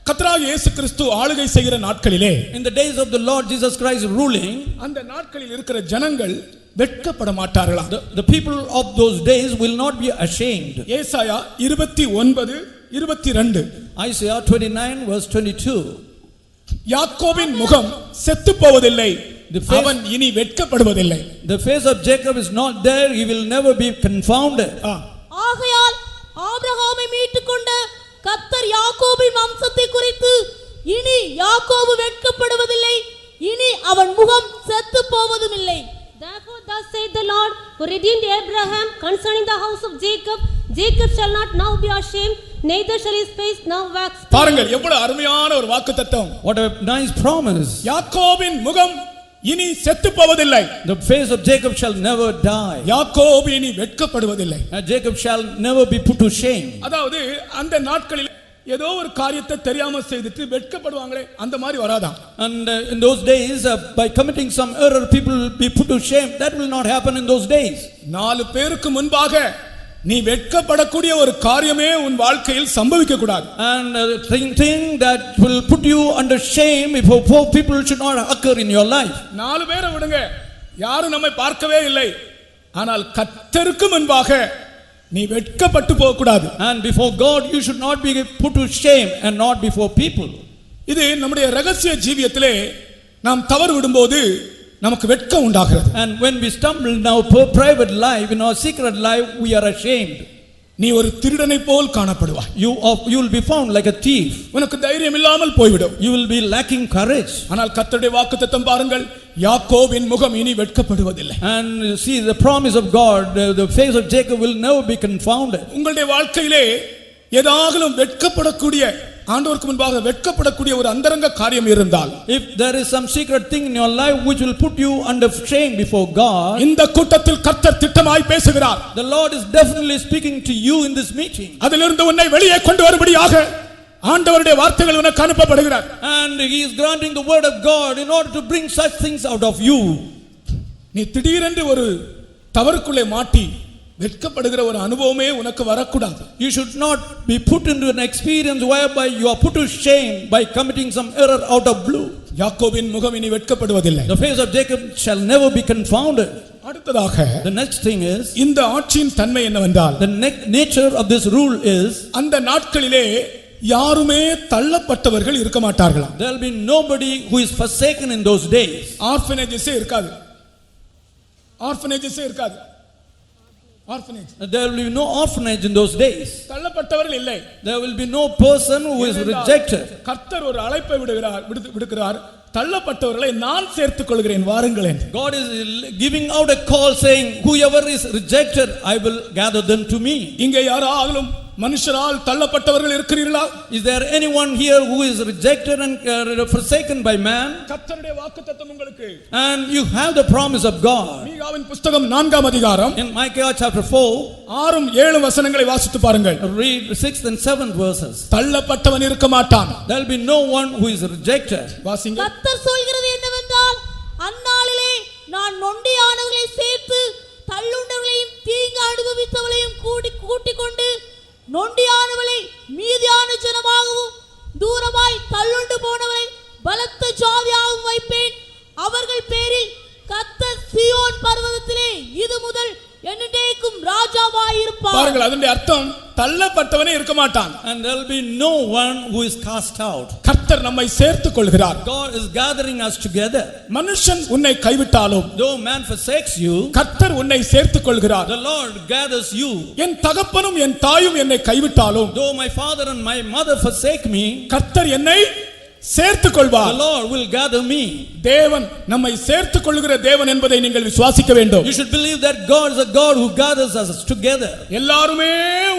கர்த்தராகிய இயேசு கிறிஸ்து ஆளுகை செய்கிற நாட்களிலே, In the days of the Lord Jesus Christ ruling, அந்த நாட்களில் இருக்கிற ஜனங்கள் வெட்கப்பட மாட்டார்களாம். the people of those days will not be ashamed. ஏசாயா 29:22 Isaiah 29 verse 22. யாக்கோபின் முகம் செத்துப் போவதில்லை, The face- அவன் இனி வெட்கப்படுவதில்லை. The face of Jacob is not there, he will never be confounded. ஆகையால் ஆபிரகாமை மீட்டுக்கொண்ட கர்த்தர் யாக்கோபின் வம்சத்தை குறித்து இனி யாக்கோபு வெட்கப்படுவதில்லை, இனி அவன் முகம் செத்து போவதும் இல்லை. Therefore thus saith the Lord, who redeemed Abraham concerning the house of Jacob, Jacob shall not now be ashamed, neither shall his face now wax pale. பாருங்கள் எவ்வளவு அருமையான ஒரு வாக்குத்தத்தம். What a nice promise. யாக்கோபின் முகம் இனி செத்து போவதில்லை, The face of Jacob shall never die. யாக்கோபு இனி வெட்கப்படுவதில்லை. Jacob shall never be put to shame. அதாவது அந்த நாட்களில் ஏதோ ஒரு காரியத்தை தெரியாம செய்துட்டு வெட்கப்படுவாங்களே, அந்த மாதிரி வராதாம். And in those days, by committing some error, people will be put to shame. That will not happen in those days. 4 பேருக்கு முன்பாக நீ வெட்கப்படக்கூடிய ஒரு காரியமே உன் வாழ்க்கையில் சம்பவிக்க கூடாது. And thing that will put you under shame if four people should not occur in your life. 4 பேரை விடுங்க, யாரும் நம்மை பார்க்கவே இல்லை, ஆனால் கர்த்தருக்கு முன்பாக நீ வெட்கப்பட்டு போக கூடாது. And before God you should not be put to shame and not before people. இது நம்முடைய ரகசிய ஜீவியத்திலே நாம் தவறு விடும்போது நமக்கு வெட்கம் உண்டாகிறது. And when we stumble in our private life, in our secret life, we are ashamed. நீ ஒரு திருடனை போல் காணப்படுவாய். You will be found like a thief. உனக்கு தைரியம் இல்லாமல் போய்விடும். You will be lacking courage. ஆனால் கர்த்தருடைய வாக்குத்தத்தம் பாருங்கள், யாக்கோபின் முகம் இனி வெட்கப்படுவதில்லை. And see the promise of God, the face of Jacob will never be confounded. உங்களுடைய வாழ்க்கையிலே ஏதாகலும் வெட்கப்படக்கூடிய, ஆண்டவருக்கு முன்பாக வெட்கப்படக்கூடிய ஒரு அந்தரங்க காரியம் இருந்தால், If there is some secret thing in your life which will put you under shame before God, இந்த கூட்டத்தில் கர்த்தர் திட்டமாய் பேசுகிறார். the Lord is definitely speaking to you in this meeting. அதிலிருந்து உன்னை வெளியே கொண்டு வரும்படியாக ஆண்டவருடைய வார்த்தைகள் உனக்கு அனுப்பப்படுகிறார். And he is granting the word of God in order to bring such things out of you. நீ திடீரென்று ஒரு தவறுக்குள்ளே மாட்டி வெட்கப்படுகிற ஒரு அனுபவமே உனக்கு வரக்கூடாது. You should not be put into an experience whereby you are put to shame by committing some error out of blue. யாக்கோபின் முகம் இனி வெட்கப்படுவதில்லை. The face of Jacob shall never be confounded. அடுத்ததாக The next thing is, இந்த ஆட்சியின் தன்மை என்னவென்றால், the nature of this rule is, அந்த நாட்களிலே யாருமே தள்ளப்பட்டவர்கள் இருக்க மாட்டார்களாம். there will be nobody who is forsaken in those days. ஆர்ஃபனேஜஸே இருக்காது. ஆர்ஃபனேஜஸே இருக்காது. Orphanage. There will be no orphanage in those days. தள்ளப்பட்டவர்கள் இல்லை. There will be no person who is rejected. கர்த்தர் ஒரு அழைப்பை விடுக்கிறார், தள்ளப்பட்டவர்களை நான் சேர்த்துக் கொள்கிறேன், வாருங்கள் என்று. God is giving out a call saying, whoever is rejected, I will gather them to me. இங்கே யாராலும் மனுஷரால் தள்ளப்பட்டவர்கள் இருக்கிறீர்களா? Is there anyone here who is rejected and forsaken by man? கர்த்தருடைய வாக்குத்தத்தம் உங்களுக்கு. And you have the promise of God. மீகாவின் புத்தகம் 4ஆம் அதிகாரம் In Micah chapter 4, 6-7 வசனங்களை வாசித்து பாருங்கள். read 6th and 7th verses. தள்ளப்பட்டவன் இருக்க மாட்டான். There will be no one who is rejected. வாசிங்க. கர்த்தர் சொல்கிறது என்னவென்றால், அந்நாளிலே நான் நொண்டியானவர்களை சேர்த்து தள்ளுண்டவர்களையும் தீங்கு அனுபவித்தவர்களையும் கூட்டிக் கொண்டு நொண்டியானவளை மீதியான ஜனமாகவும் தூரமாய் தள்ளுண்டு போனவரை பலத்த ஜாதியாகவும் வைப்பேன். சீயோன் பர்வதத்திலே இது முதல் என்னைக்கும் ராஜாவாயிருப்பார். பாருங்கள், அதனுடைய அர்த்தம் தள்ளப்பட்டவனே இருக்க மாட்டான். And there will be no one who is cast out. கர்த்தர் நம்மை சேர்த்துக் கொள்கிறார். God is gathering us together. மனுஷன் உன்னை கைவிட்டாலும் Though man forsakes you, கர்த்தர் உன்னை சேர்த்துக் கொள்கிறார். the Lord gathers you. என் தகப்பனும் என் தாயும் என்னை கைவிட்டாலும் Though my father and my mother forsake me, கர்த்தர் என்னை சேர்த்துக் கொள்வார். the Lord will gather me. தேவன் நம்மை சேர்த்துக் கொள்கிற தேவன் என்பதை நீங்கள் விசுவாசிக்க வேண்டும். You should believe that God is a God who gathers us together. எல்லாருமே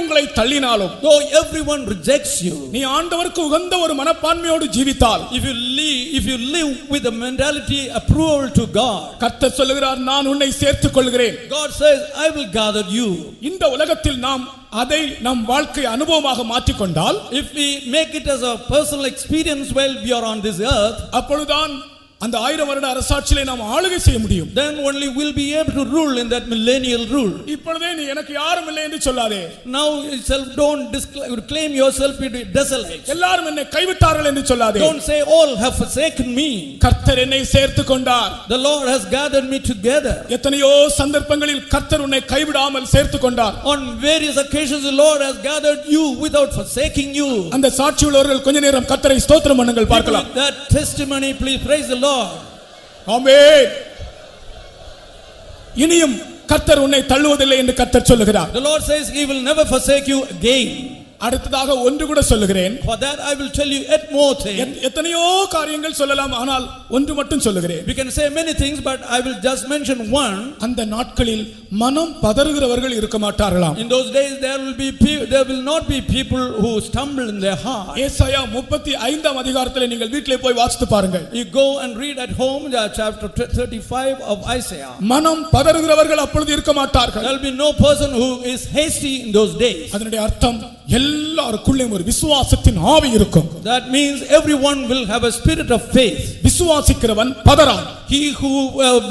உங்களை தள்ளினாலும், Though everyone rejects you, நீ ஆண்டவருக்கு உகந்த ஒரு மனப்பான்மையோடு ஜீவித்தால், if you live with a mentality approval to God, கர்த்தர் சொல்லுகிறார், நான் உன்னை சேர்த்துக் கொள்கிறேன். God says, I will gather you. இந்த உலகத்தில் நாம் அதை நம் வாழ்க்கை அனுபவமாக மாற்றிக்கொண்டால், If we make it as a personal experience while we are on this earth, அப்பொழுதுதான் அந்த 1000 வருட அரசாட்சியிலே நாம் ஆளுகை செய்ய முடியும். then only we'll be able to rule in that millennial rule. இப்பொழுதே நீ எனக்கு யாரும் இல்லை என்று சொல்லாதே. Now itself don't claim yourself desolate. எல்லாரும் என்னை கைவிட்டார்கள் என்று சொல்லாதே. Don't say all have forsaken me. கர்த்தர் என்னை சேர்த்துக் கொண்டார். The Lord has gathered me together. எத்தனையோ சந்தர்ப்பங்களில் கர்த்தர் உன்னை கைவிடாமல் சேர்த்துக் கொண்டார். On various occasions the Lord has gathered you without forsaking you. அந்த சாட்சி உள்ளவர்கள் கொஞ்ச நேரம் கர்த்தரை ஸ்தோத்திரம் பண்ணுங்கள் பார்க்கலாம். With that testimony, please praise the Lord. ஆமென். இனியும் கர்த்தர் உன்னை தள்ளுவதில்லை என்று கர்த்தர் சொல்லுகிறார். The Lord says he will never forsake you again. அடுத்ததாக ஒன்று கூட சொல்லுகிறேன். For that I will tell you yet more thing. எத்தனையோ காரியங்கள் சொல்லலாம், ஆனால் ஒன்று மட்டும் சொல்லுகிறேன். We can say many things, but I will just mention one. அந்த நாட்களில் மனம் பதறுகிறவர்கள் இருக்க மாட்டார்களாம். In those days there will not be people who stumble in their heart. ஏசாயா 35ஆம் அதிகாரத்திலே நீங்கள் வீட்டிலே போய் வாசித்து பாருங்கள். You go and read at home chapter 35 of Isaiah. மனம் பதறுகிறவர்கள் அப்பொழுது இருக்க மாட்டார்கள். There will be no person who is hasty in those days. அதனுடைய அர்த்தம் எல்லாருக்குள்ளேயும் ஒரு விசுவாசத்தின் ஆவி இருக்கும். That means everyone will have a spirit of faith. விசுவாசிக்கிறவன் பதறான். He who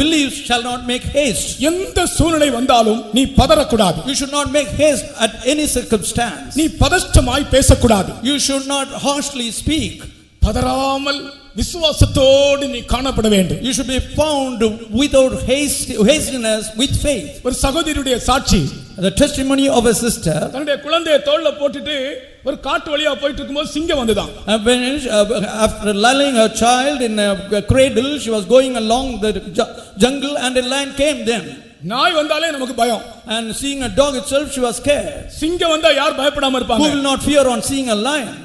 believes shall not make haste. எந்த சூழ்நிலை வந்தாலும் நீ பதறக்கூடாது. You should not make haste at any circumstance. நீ பதஷ்டமாய் பேசக்கூடாது. You should not harshly speak. பதறாமல் விசுவாசத்தோடு நீ காணப்பட வேண்டும். You should be found without hastiness, with faith. ஒரு சகோதரியுடைய சாட்சி, The testimony of a sister. தன்னுடைய குழந்தையை தோள்ல போட்டுட்டு ஒரு காட்டு வழியா போயிட்டு இருக்கும்போது சிங்கம் வந்துதான். After lulling her child in a cradle, she was going along the jungle and a lion came then. நாய் வந்தாலே நமக்கு பயம். And seeing a dog itself, she was scared. சிங்கம் வந்தா யார் பயப்படாம இருப்பாங்க? Who will not fear on seeing a lion?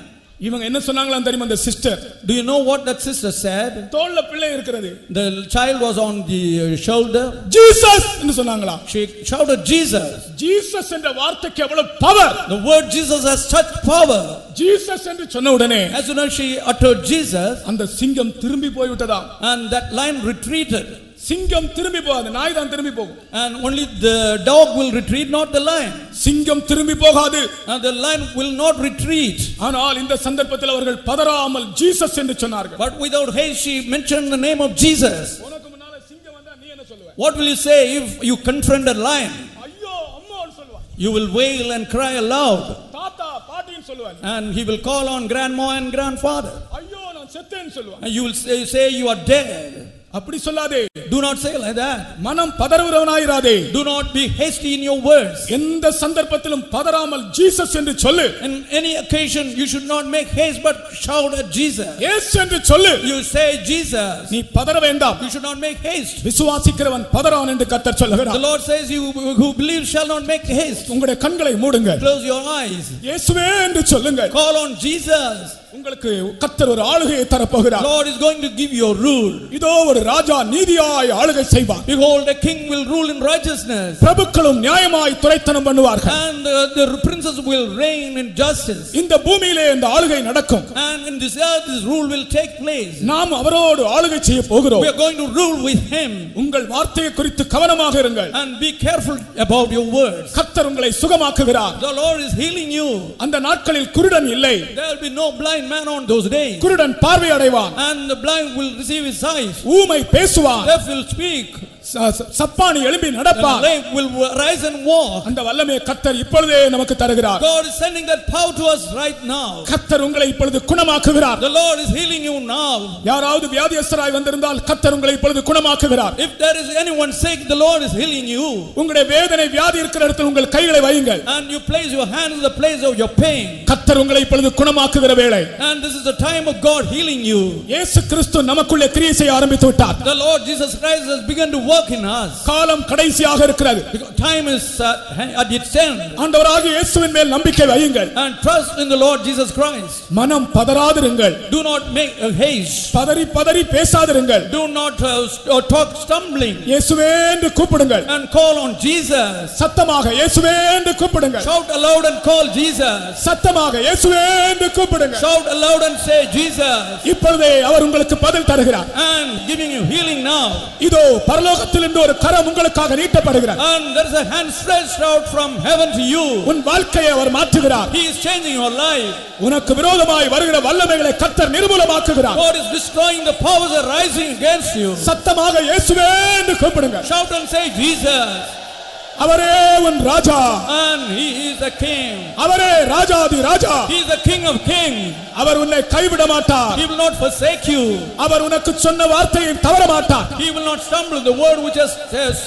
இவங்க என்ன சொன்னாங்களா தெரியுமா அந்த sister? Do you know what that sister said? தோள்ல பிள்ளை இருக்கிறது. The child was on the shoulder. Jesus என்று சொன்னாங்களா? She shouted Jesus. ஜீசஸ் என்ற வார்த்தைக்கு எவ்வளவு power! The word Jesus has such power. Jesus என்று சொன்ன உடனே As soon as she uttered Jesus, அந்த சிங்கம் திரும்பி போய் விட்டதாம். and that lion retreated. சிங்கம் திரும்பி போகாது, நாய் தான் திரும்பி போகும். And only the dog will retreat, not the lion. சிங்கம் திரும்பி போகாது. And the lion will not retreat. ஆனால் இந்த சந்தர்ப்பத்தில் அவர்கள் பதறாமல் ஜீசஸ் என்று சொன்னார்கள். But without haste she mentioned the name of Jesus. உனக்கு முன்னால சிங்கம் வந்தா நீ என்ன சொல்லுவ? What will you say if you confront a lion? ஐயோ அம்மான்னு சொல்லுவான். You will wail and cry aloud. தாத்தா பாட்டின்னு சொல்லுவான். And he will call on grandma and grandfather. ஐயோ நான் செத்தேன்னு சொல்லுவான். And you will say you are dead. அப்படி சொல்லாதே. Do not say like that. மனம் பதறுகிறவனாயிராதே. Do not be hasty in your words. எந்த சந்தர்ப்பத்திலும் பதறாமல் ஜீசஸ் என்று சொல்லு. In any occasion you should not make haste but shout at Jesus. இயேசு என்று சொல்லு. You say Jesus. நீ பதற வேண்டாம். You should not make haste. விசுவாசிக்கிறவன் பதறான் என்று கர்த்தர் சொல்லுகிறார். The Lord says you who believes shall not make haste. உங்களுடைய கண்களை மூடுங்கள். Close your eyes. இயேசுவே என்று சொல்லுங்கள். Call on Jesus. உங்களுக்கு கர்த்தர் ஒரு ஆளுகையை தரப்போகிறார். Lord is going to give you a rule. இதோ ஒரு ராஜா நீதியாய் ஆளுகை செய்வார். Behold, a king will rule in righteousness. பிரபுக்களும் நியாயமாய் துரைத்தனம் பண்ணுவார்கள். And the princes will reign in justice. இந்த பூமியிலே இந்த ஆளுகை நடக்கும். And in this earth this rule will take place. நாம் அவரோடு ஆளுகை செய்ய போகிறோம். We are going to rule with him. உங்கள் வார்த்தையை குறித்து கவனமாக இருங்கள். And be careful about your words. கர்த்தர் உங்களை சுகமாக்குகிறார். The Lord is healing you. அந்த நாட்களில் குருடன் இல்லை. There will be no blind man on those days. குருடன் பார்வை அடைவான், And the blind will receive his sight. ஊமை பேசுவான், Deaf will speak. சப்பானி எழும்பி And நடப்பான். lame will rise and walk. அந்த வல்லமையை கர்த்தர் இப்பொழுதே நமக்கு தருகிறார். God is sending that power to us right now. கர்த்தர் உங்களை இப்பொழுது குணமாக்குகிறார். The Lord is healing you now. யாராவது வியாதியஸ்தராய் வந்திருந்தால் கர்த்தர் உங்களை இப்பொழுது குணமாக்குகிறார். If there is anyone sick, the Lord is healing you. உங்களுடைய வேதனை வியாதி இருக்கிற இடத்தில் உங்கள் கைகளை வையுங்கள். And you place your hands in the place of your pain. கர்த்தர் உங்களை இப்பொழுது குணமாக்குகிற வேளை. And this is the time of God healing you. இயேசு கிறிஸ்து நமக்குள்ளே கிரியை செய்ய ஆரம்பித்து விட்டார். The Lord Jesus Christ has begun to work in us. காலம் கடைசியாக இருக்கிறது. Because time is at its end. ஆண்டவராகிய இயேசுவின் மேல் நம்பிக்கை வையுங்கள். And trust in the Lord Jesus Christ. மனம் பதறாதிருங்கள். Do not make a haste. பதறி பதறி பேசாதிருங்கள். Do not talk stumbling. இயேசுவே என்று கூப்பிடுங்கள். And call on Jesus. சத்தமாக இயேசுவே என்று கூப்பிடுங்கள். Shout aloud and call Jesus. சத்தமாக இயேசுவே என்று கூப்பிடுங்கள். Shout aloud and say Jesus. இப்பொழுதே அவர் உங்களுக்கு பதில் தருகிறார். And giving you healing now. இதோ பரலோகத்திலிருந்து ஒரு கரம் உங்களுக்காக நீட்டப்படுகிறது. And there is a hand stretched out from heaven to you. உன் வாழ்க்கையை அவர் மாற்றுகிறார். He is changing your life. உனக்கு விரோதமாய் வருகிற வல்லமைகளை கர்த்தர் நிர்மூலமாக்குகிறார். God is destroying the powers that are rising against you. சத்தமாக இயேசுவே என்று கூப்பிடுங்க. Shout and say Jesus. அவரே உன் ராஜா. And he is the king. அவரே ராஜாதி ராஜா. He is the king of kings. அவர் உன்னை கைவிட மாட்டார். He will not forsake you. அவர் உனக்கு சொன்ன வார்த்தையை தவற மாட்டார். He will not stumble in the word which has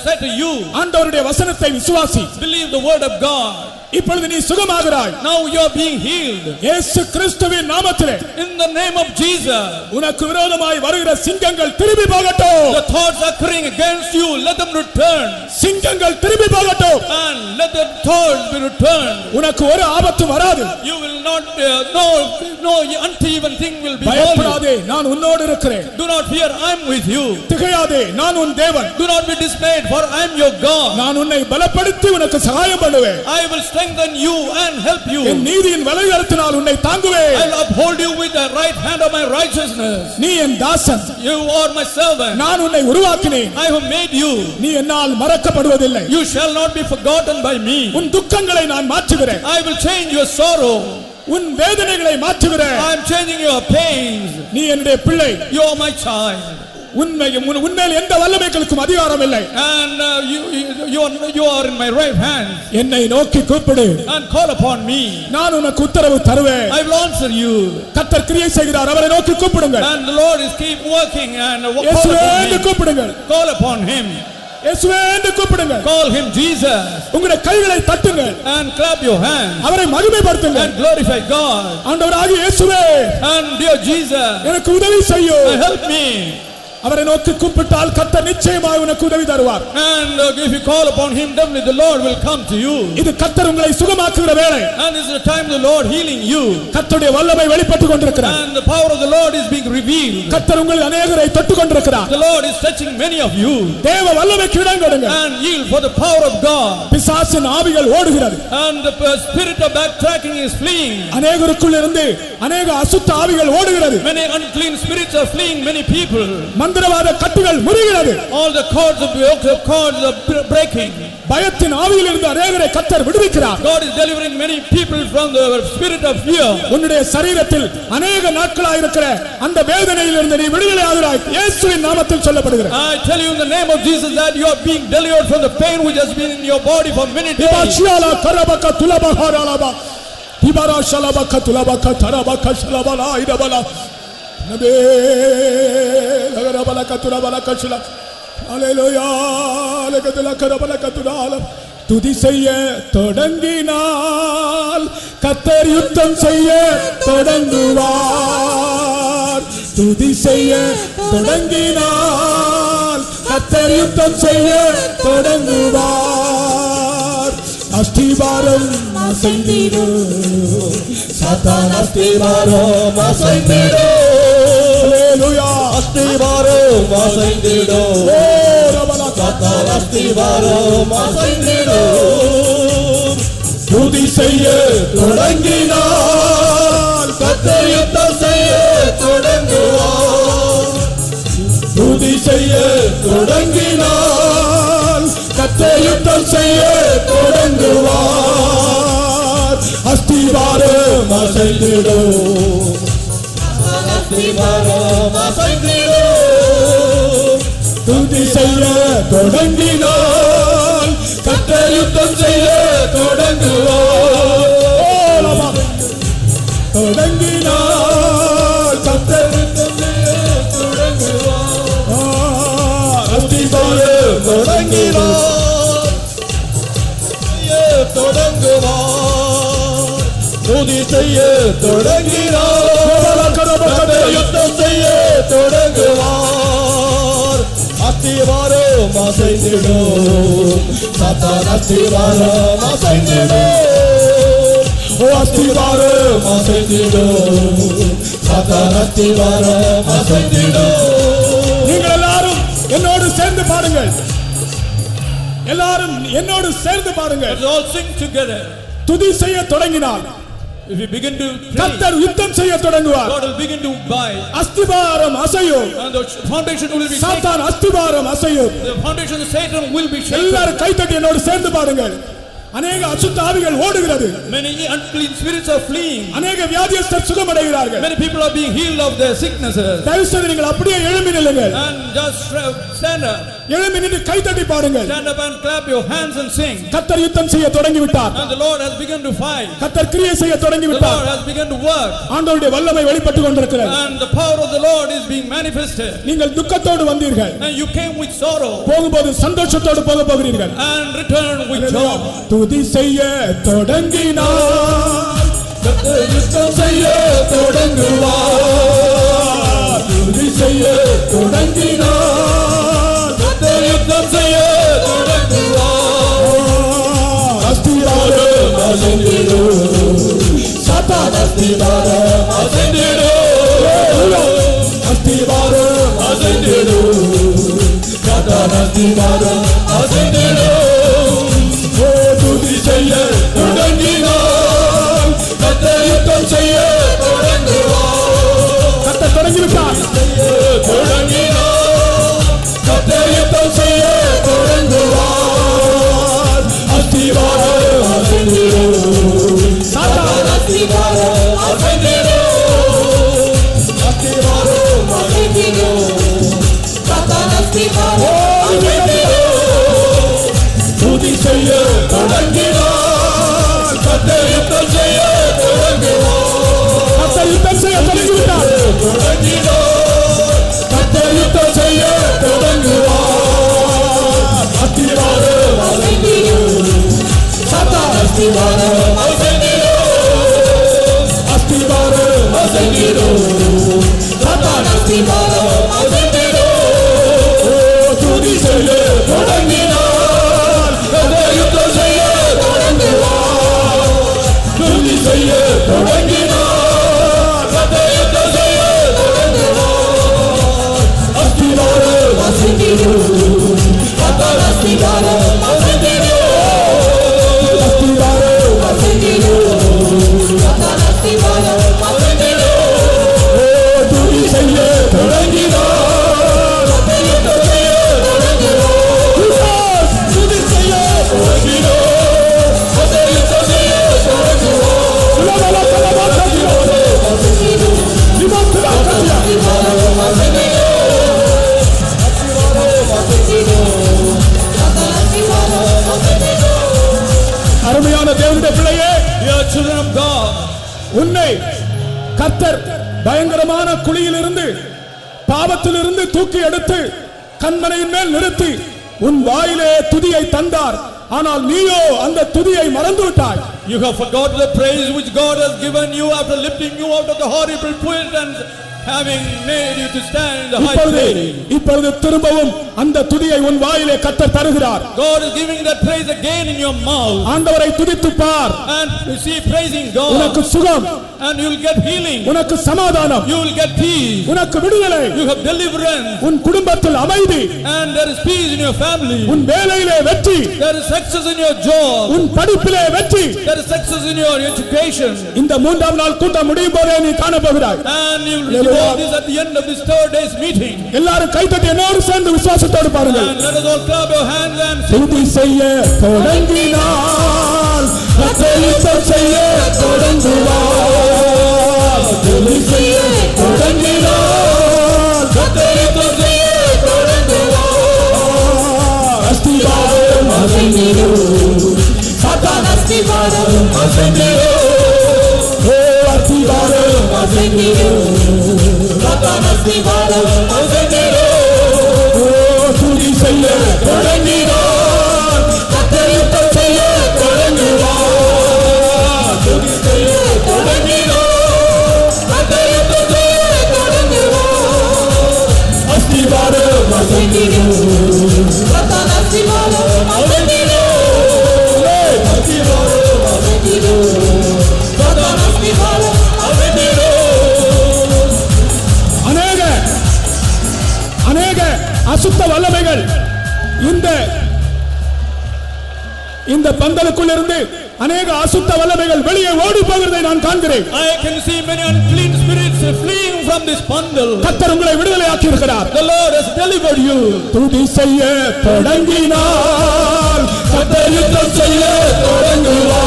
said to you. ஆண்டவருடைய வசனத்தை விசுவாசி. Believe the word of God. இப்பொழுது நீ சுகமாகிறாய். Now you are being healed. இயேசு கிறிஸ்துவின் நாமத்திலே In the name of Jesus. உனக்கு விரோதமாய் வருகிற சிங்கங்கள் திரும்பி போகட்டும். The thoughts occurring against you, let them return. சிங்கங்கள் திரும்பி போகட்டும். And let the thoughts be returned. உனக்கு ஒரு ஆபத்து வராது. You will not no uneven thing will be பயப்படாதே, நான் உன்னோடு இருக்கிறேன். Do not fear, I am with you. திகையாதே, நான் உன் தேவன். Do not be dismayed, for I am your God. நான் உன்னை பலப்படுத்தி உனக்கு சகாயம் பண்ணுவேன். I will strengthen you and help you. என் நீதியின் வலதுகரத்தினால் உன்னை தாங்குவேன். I will uphold you with the right hand of my righteousness. நீ என் தாசன். You are my servant. நான் உன்னை உருவாக்கினேன். I have made you. நீ என்னால் மறக்கப்படுவதில்லை. You shall not be forgotten by me. உன் துக்கங்களை நான் மாற்றுகிறேன். I will change your sorrow. உன் வேதனைகளை மாற்றுகிறேன். I am changing your pains. நீ என்னுடைய பிள்ளை. You are my child. உன்மேல் எந்த வல்லமைகளுக்கும் அதிகாரம் இல்லை. And you are in my right hand. என்னை நோக்கி கூப்பிடு. And call upon me. நான் உனக்கு உத்தரவு தருவேன். I will answer you. கர்த்தர் கிரியை செய்கிறார், அவரை நோக்கி கூப்பிடுங்கள். And the Lord is keep working and call இயேசுவே upon என்று him. கூப்பிடுங்கள். Call upon him. இயேசுவே என்று கூப்பிடுங்கள். Call him Jesus. உங்களுடைய கைகளை தட்டுங்கள். And clap your hands. அவரை மகிமைப்படுத்துங்கள். And glorify God. ஆண்டவராகிய இயேசுவே, And dear Jesus, எனக்கு உதவி செய்யும். help me. அவரை நோக்கி கூப்பிட்டால் கர்த்தர் நிச்சயமாக உனக்கு உதவி தருவார். And if you call upon him, definitely the Lord will come to you. இது கர்த்தர் உங்களை சுகமாக்குகிற வேளை. And this is the time the Lord healing you. கர்த்தருடைய வல்லமை வெளிப்பட்டுக் கொண்டிருக்கிறார். And the power of the Lord is being revealed. கர்த்தர் உங்களை அநேகரை தொட்டுக் கொண்டிருக்கிறார். The Lord is touching many of you. தேவ வல்லமைக்கு இடம் கொடுங்க. And yield for the power of God. பிசாசின் ஆவிகள் ஓடுகிறது. And the spirit of backtracking is fleeing. அநேகருக்குள் இருந்து அநேக அசுத்த ஆவிகள் ஓடுகிறது. Many unclean spirits are fleeing many people. மந்திரவாத கட்டுகள் முறிகிறது. All the cords are breaking. பயத்தின் ஆவியில் இருந்து அநேகரை கர்த்தர் விடுவிக்கிறார். God is delivering many people from the spirit of fear. உன்னுடைய சரீரத்தில் அநேக நாட்களாக இருக்கிற அந்த வேதனையில் இருந்து நீ விடுதலை ஆகிறாய். இயேசுவின் நாமத்தில் சொல்லப்படுகிறது. I tell you in the name of Jesus that you are being delivered from the pain which has been in your body for many days. திபாஷியாலா கரபக துலபஹாராலபா திபாரா ஷலபக துலபக தரபக ஷலபலா இதபலா நபே லகரபல கதுரபல கஷல ஹalleluya லகதல கரபல கதுரால துதி செய்ய தொடங்கினால் கர்த்தர் யுத்தம் செய்ய தொடங்குவார். துதி செய்ய தொடங்கினால் கர்த்தர் யுத்தம் செய்ய தொடங்குவார். அஸ்திவாரம் அசைந்திடும் சாத்தான் அஸ்திவாரம் அசைந்திடும். ஹalleluya அஸ்திவாரம் அசைந்திடும். ஓ ரபலா சாத்தான் அஸ்திவாரம் அசைந்திடும். துதி செய்ய தொடங்கினால் கர்த்தர் யுத்தம் செய்ய தொடங்குவார். துதி செய்ய தொடங்கினால் கர்த்தர் யுத்தம் செய்ய தொடங்குவார். அஸ்திவாரம் அசைந்திடும். அஸ்திவாரம் அசைந்திடும் துதி செய்ய தொடங்கினால் கர்த்தர் யுத்தம் செய்ய தொடங்குவார் தொடங்கினால் கர்த்தர் யுத்தம் செய்ய தொடங்குவார் அஸ்திவாரம் தொடங்கினார் தொடங்குவார் துதி செய்ய தொடங்கினார் கர்த்தர் யுத்தம் செய்ய தொடங்குவார் அஸ்திவாரம் அசைந்திடும் சாத்தான் அஸ்திவாரம் அசைந்திடும் அஸ்திவாரம் அசைந்திடும் சாத்தான் அஸ்திவாரம் அசைந்திடும் நீங்கள் எல்லாரும் என்னோடு சேர்ந்து பாடுங்கள் எல்லாரும் என்னோடு சேர்ந்து பாடுங்கள் Let's all sing together. துதி செய்ய தொடங்கினால் If we begin to pray, கர்த்தர் யுத்தம் செய்ய தொடங்குவார் God will begin to bind. அஸ்திபாரம் அசையும் And the foundation will be shaken. சாத்தான் அஸ்திபாரம் அசையும் The foundation of Satan will be shaken. எல்லாரும் கைத்தட்டி என்னோடு சேர்ந்து பாடுங்கள் அநேக அசுத்த ஆவிகள் ஓடுகிறது Many unclean spirits are fleeing. அநேக வியாதியஸ்தர் சுகமடைகிறார்கள் Many people are being healed of their sicknesses. தயவு செய்து நீங்கள் அப்படியே எழும்பி நில்லுங்கள் And just stand up. எழும்பி நின்று கைத்தட்டி பாடுங்கள் Stand up and clap your hands and sing. கர்த்தர் யுத்தம் செய்ய தொடங்கி விட்டார் And the Lord has begun to fight. கர்த்தர் கிரியை செய்ய தொடங்கி The விட்டார் Lord has begun to work. ஆண்டவருடைய வல்லமை வெளிப்பட்டு கொண்டிருக்கிறது And the power of the Lord is being manifested. நீங்கள் துக்கத்தோடு வந்தீர்கள் And you came with sorrow போகும்போது சந்தோஷத்தோடு போக போகிறீர்கள் and return with joy. துதி செய்ய தொடங்கினார் கர்த்தர் யுத்தம் செய்ய தொடங்குவார் துதி செய்ய தொடங்கினார் கர்த்தர் யுத்தம் செய்ய தொடங்குவார் அஸ்திவாரம் அசைந்திடும் சாத்தான் அஸ்திவாரம் அசைந்திடும் அஸ்திவாரம் அசைந்திடும் சாத்தான் அஸ்திவாரம் அசைந்திடும் துதி செய்ய தொடங்கினார் கர்த்தர் யுத்தம் செய்ய தொடங்குவார் கர்த்தர் தொடங்கி விட்டார் தொடங்கினார் கர்த்தர் யுத்தம் செய்ய தொடங்குவார் அஸ்திவாரம் அசைந்திடும் சாத்தான் அஸ்திவாரம் அசைந்திடும் அஸ்திவாரம் அசைந்திடும் சாத்தான் அஸ்திவாரம் அசைந்திடும் துதி செய்ய தொடங்கினார் கர்த்தர் யுத்தம் செய்ய தொடங்குவார் கர்த்தர் யுத்தம் செய்ய தொடங்கி விட்டார் தொடங்கினார் கர்த்தர் யுத்தம் செய்ய தொடங்குவார் அஸ்திவாரம் அசைந்திடும் சாத்தான் அஸ்திவாரம் அசைந்திடும் அஸ்திவாரம் அசைந்திடும் சாத்தான் அஸ்திவாரம் அசைந்திடும் துதி செய்ய தொடங்கினார் கர்த்தர் யுத்தம் செய்ய தொடங்குவார் துதி செய்ய தொடங்கினார் கர்த்தர் யுத்தம் செய்ய தொடங்குவார் அஸ்திவாரம் அசைந்திடும் சாத்தான் அஸ்திவாரம் அசைந்திடும் அஸ்திவாரம் அசைந்திடும் சாத்தான் அஸ்திவாரம் அசைந்திடும் துதி செய்ய தொடங்கினார் கர்த்தர் யுத்தம் செய்ய தொடங்குவார் துதி செய்ய தொடங்கினார் கர்த்தர் யுத்தம் செய்ய தொடங்குவார் அருமையான தேவனுடைய பிள்ளையே You are children of God. உன்னை கர்த்தர் பயங்கரமான குழியிலிருந்து பாவத்திலிருந்து தூக்கி எடுத்து கண்மனையின் மேல் நிறுத்தி உன் வாயிலே துதியை தந்தார் ஆனால் நீயோ அந்த துதியை மறந்து விட்டாய் You have forgotten the praise which God has given you after lifting you out of the horrible pit and having made you to stand in the high place. இப்பொழுது திரும்பவும் அந்த துதியை உன் வாயிலே கர்த்தர் தருகிறார் God is giving that praise again in your mouth. ஆண்டவரை துதித்து பார் And you see praising உனக்கு God. சுகம் And you will get healing. உனக்கு சமாதானம் You will get peace. உனக்கு விடுதலை You have deliverance. உன் குடும்பத்தில் அமைதி And there is peace in your family. உன் வேலையிலே வெற்றி There is success in your job. உன் படிப்பிலே வெற்றி There is success in your education. இந்த மூன்றாம் நாள் கூட்டம் முடியும் போதே நீ காண போகிறாய் And you will receive this at the end of this third day's meeting. எல்லாரும் கைத்தட்டி என்னோடு சேர்ந்து விசுவாசத்தோடு பாருங்கள் And let us all clap your hands and துதி செய்ய தொடங்கினால் கர்த்தர் யுத்தம் செய்ய தொடங்குவார் துதி செய்ய தொடங்கினார் கர்த்தர் யுத்தம் செய்ய தொடங்குவார். அஸ்திவாரம் அசைந்திடும் சாத்தான் அஸ்திவாரம் அசைந்திடும். ஓ அஸ்திவாரம் அசைந்திடும் சாத்தான் அஸ்திவாரம் அசைந்திடும். ஓ துதி செய்ய தொடங்கினார் கர்த்தர் யுத்தம் செய்ய தொடங்குவார். துதி செய்ய தொடங்கினார் கர்த்தர் யுத்தம் செய்ய தொடங்குவார். அஸ்திவாரம் அசைந்திடும் சாத்தான் அஸ்திவாரம் அசைந்திடும். அஸ்திவாரம் அசைந்திடும் சாத்தான் அஸ்திவாரம் அசைந்திடும். அநேக அசுத்த வல்லமைகள் இந்த பந்தலுக்குள் இருந்து அநேக அசுத்த வல்லமைகள் வெளியே ஓடி போகிறதை நான் காண்கிறேன். I can see many unclean spirits fleeing from this bundle. கர்த்தர் உங்களை விடுதலையாக்கி இருக்கிறார். The Lord has delivered you. துதி செய்ய தொடங்கினார் கர்த்தர் யுத்தம் செய்ய தொடங்குவார்.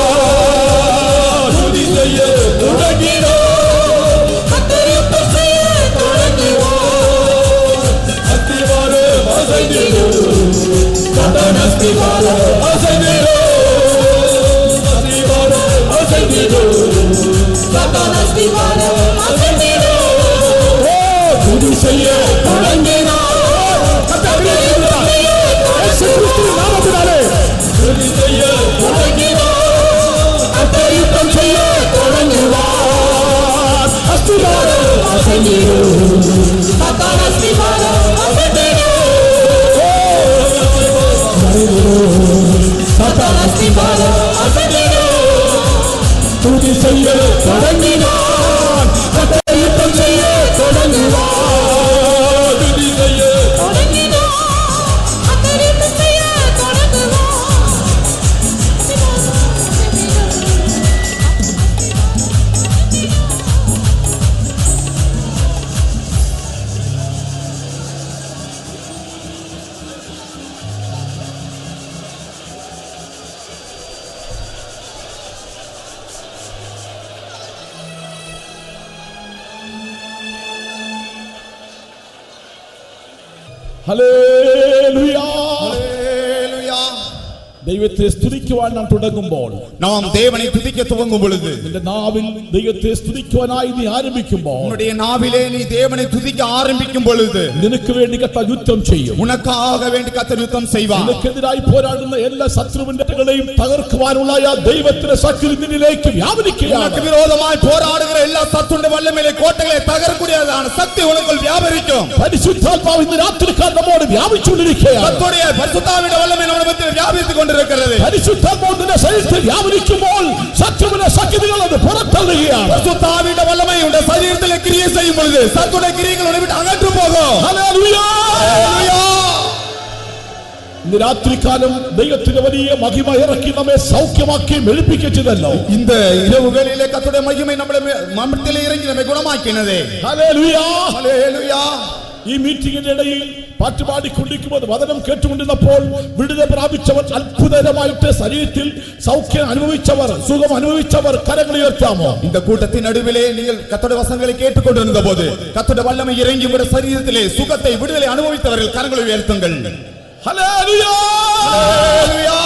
துதி செய்ய தொடங்கினார் கர்த்தர் யுத்தம் செய்ய தொடங்குவார். அஸ்திவாரம் அசைந்திடும் சாத்தான் அஸ்திவாரம் அசைந்திடும். அஸ்திவாரம் அசைந்திடும் சாத்தான் அஸ்திவாரம் அசைந்திடும். ஓ துதி செய்ய தொடங்கினார் கர்த்தர் யுத்தம் செய்ய தொடங்குவார். நாமத்தினாலே துதி செய்ய தொடங்கினார் கர்த்தர் யுத்தம் செய்ய தொடங்குவார். அஸ்திவாரம் அசைந்திடும் சாத்தான் அஸ்திவாரம் அசைந்திடும். சாத்தான் அஸ்திவாரம் அசைந்திடும். துதி செய்ய தொடங்கினார் கர்த்தர் யுத்தம் செய்ய தொடங்குவார். துதி செய்ய ஹல்லேலூயா. ஹல்லேலூயா. ദൈവത്തെ സ്തുതിക്കുവാൻ നാം തുടങ്ങുമ്പോൾ நாம் தேவனை துதிக்க துவங்கும் பொழுது നിന്റെ നാവിൽ ദൈവത്തെ സ്തുതിക്കുവാനായി നീ ആരംഭിക്കുമ്പോൾ உன்னுடைய நாவிலே நீ தேவனை துதிக்க ஆரம்பிக்கும் பொழுது നിനക്ക് വേണ്ടി കർത്താവ് യുദ്ധം ചെയ്യും. உனக்காக வேண்டி கர்த்தர் யுத்தம் செய்வார். നിനക്കെതിരായി പോരാടുന്ന എല്ലാ ശത്രുവിന്റെ തകർക്കുവാനുള്ള ദൈവത്തിന്റെ ശക്തി നിന്നിലേക്ക് വ്യാപരിക്കുകയാണ്. உனக்கு விரோதமாய் போராடுகிற எல்லா சத்துருடைய வல்லமையிலே கோட்டைகளை தகர்க்கக்கூடியதான சக்தி உனக்குள் வியாபரிக்கும். പരിശുദ്ധാത്മാവ് ഇന്ന് രാത്രികാലം നമ്മോട് വ്യാപിച്ചുകൊണ്ടിരിക്കുകയാണ്. கர்த்தருடைய பரிசுத்தாவிയുടെ வல்லமை നമ്മുടെ மத்தியில் வியாபித்துக் கொண்டிருக்கிறது. പരിശുദ്ധാത്മാവ് നിന്റെ ശരീരത്തിൽ വ്യാപരിക്കുമ്പോൾ ശത്രുവിന്റെ ശക്തികൾ അത് പുറത്തള്ളുകയാണ്. பரிசுத்தாவிയുടെ வல்லமை உன்னுடைய சரீரத்திலே கிரியை செய்யும் பொழுது சத்துருடைய கிரியைகள் உன்னை விட்டு அகன்று போகும். ഹല്ലേലൂയ. ஹல்லேலூயா. ഇന്ന് രാത്രികാലം ദൈവത്തിന്റെ വലിയ മഹിമ ഇറക്കി നമ്മെ സൗഖ്യമാക്കുകയും എഴുപ്പിക്കുകയും ചെയ്തല്ലോ. இந்த இரவுகளிலே கர்த்தருடைய மகிமை நம்முடைய மனதிலே இறங்கி நம்மை குணமாக்கினதே. ഹല്ലേലൂയ. ஹல்லேலூயா. ഈ മീറ്റിംഗിന്റെ ഇടയിൽ പാട്ടുപാടിക്കൊണ്ടിരിക്കുമ്പോൾ വചനം കേട്ടുകൊണ്ടിരുന്നപ്പോൾ വിടുതൽ പ്രാപിച്ചവർ അത്ഭുതകരമായിട്ട് ശരീരത്തിൽ സൗഖ്യം അനുഭവിച്ചവർ സുഖം അനുഭവിച്ചവർ കരങ്ങൾ ഉയർത്താമോ? இந்த கூட்டத்தின் நடுவிலே நீங்கள் கர்த்தருடைய வசனங்களை கேட்டுக்கொண்டிருந்த போது கர்த்தருடைய வல்லமை இறங்கி உங்களுடைய சரீரத்திலே சுகத்தை விடுதலை அனுபவித்தவர்கள் கரங்களை உயர்த்துங்கள். ഹല്ലേലൂയ. ஹல்லேலூயா.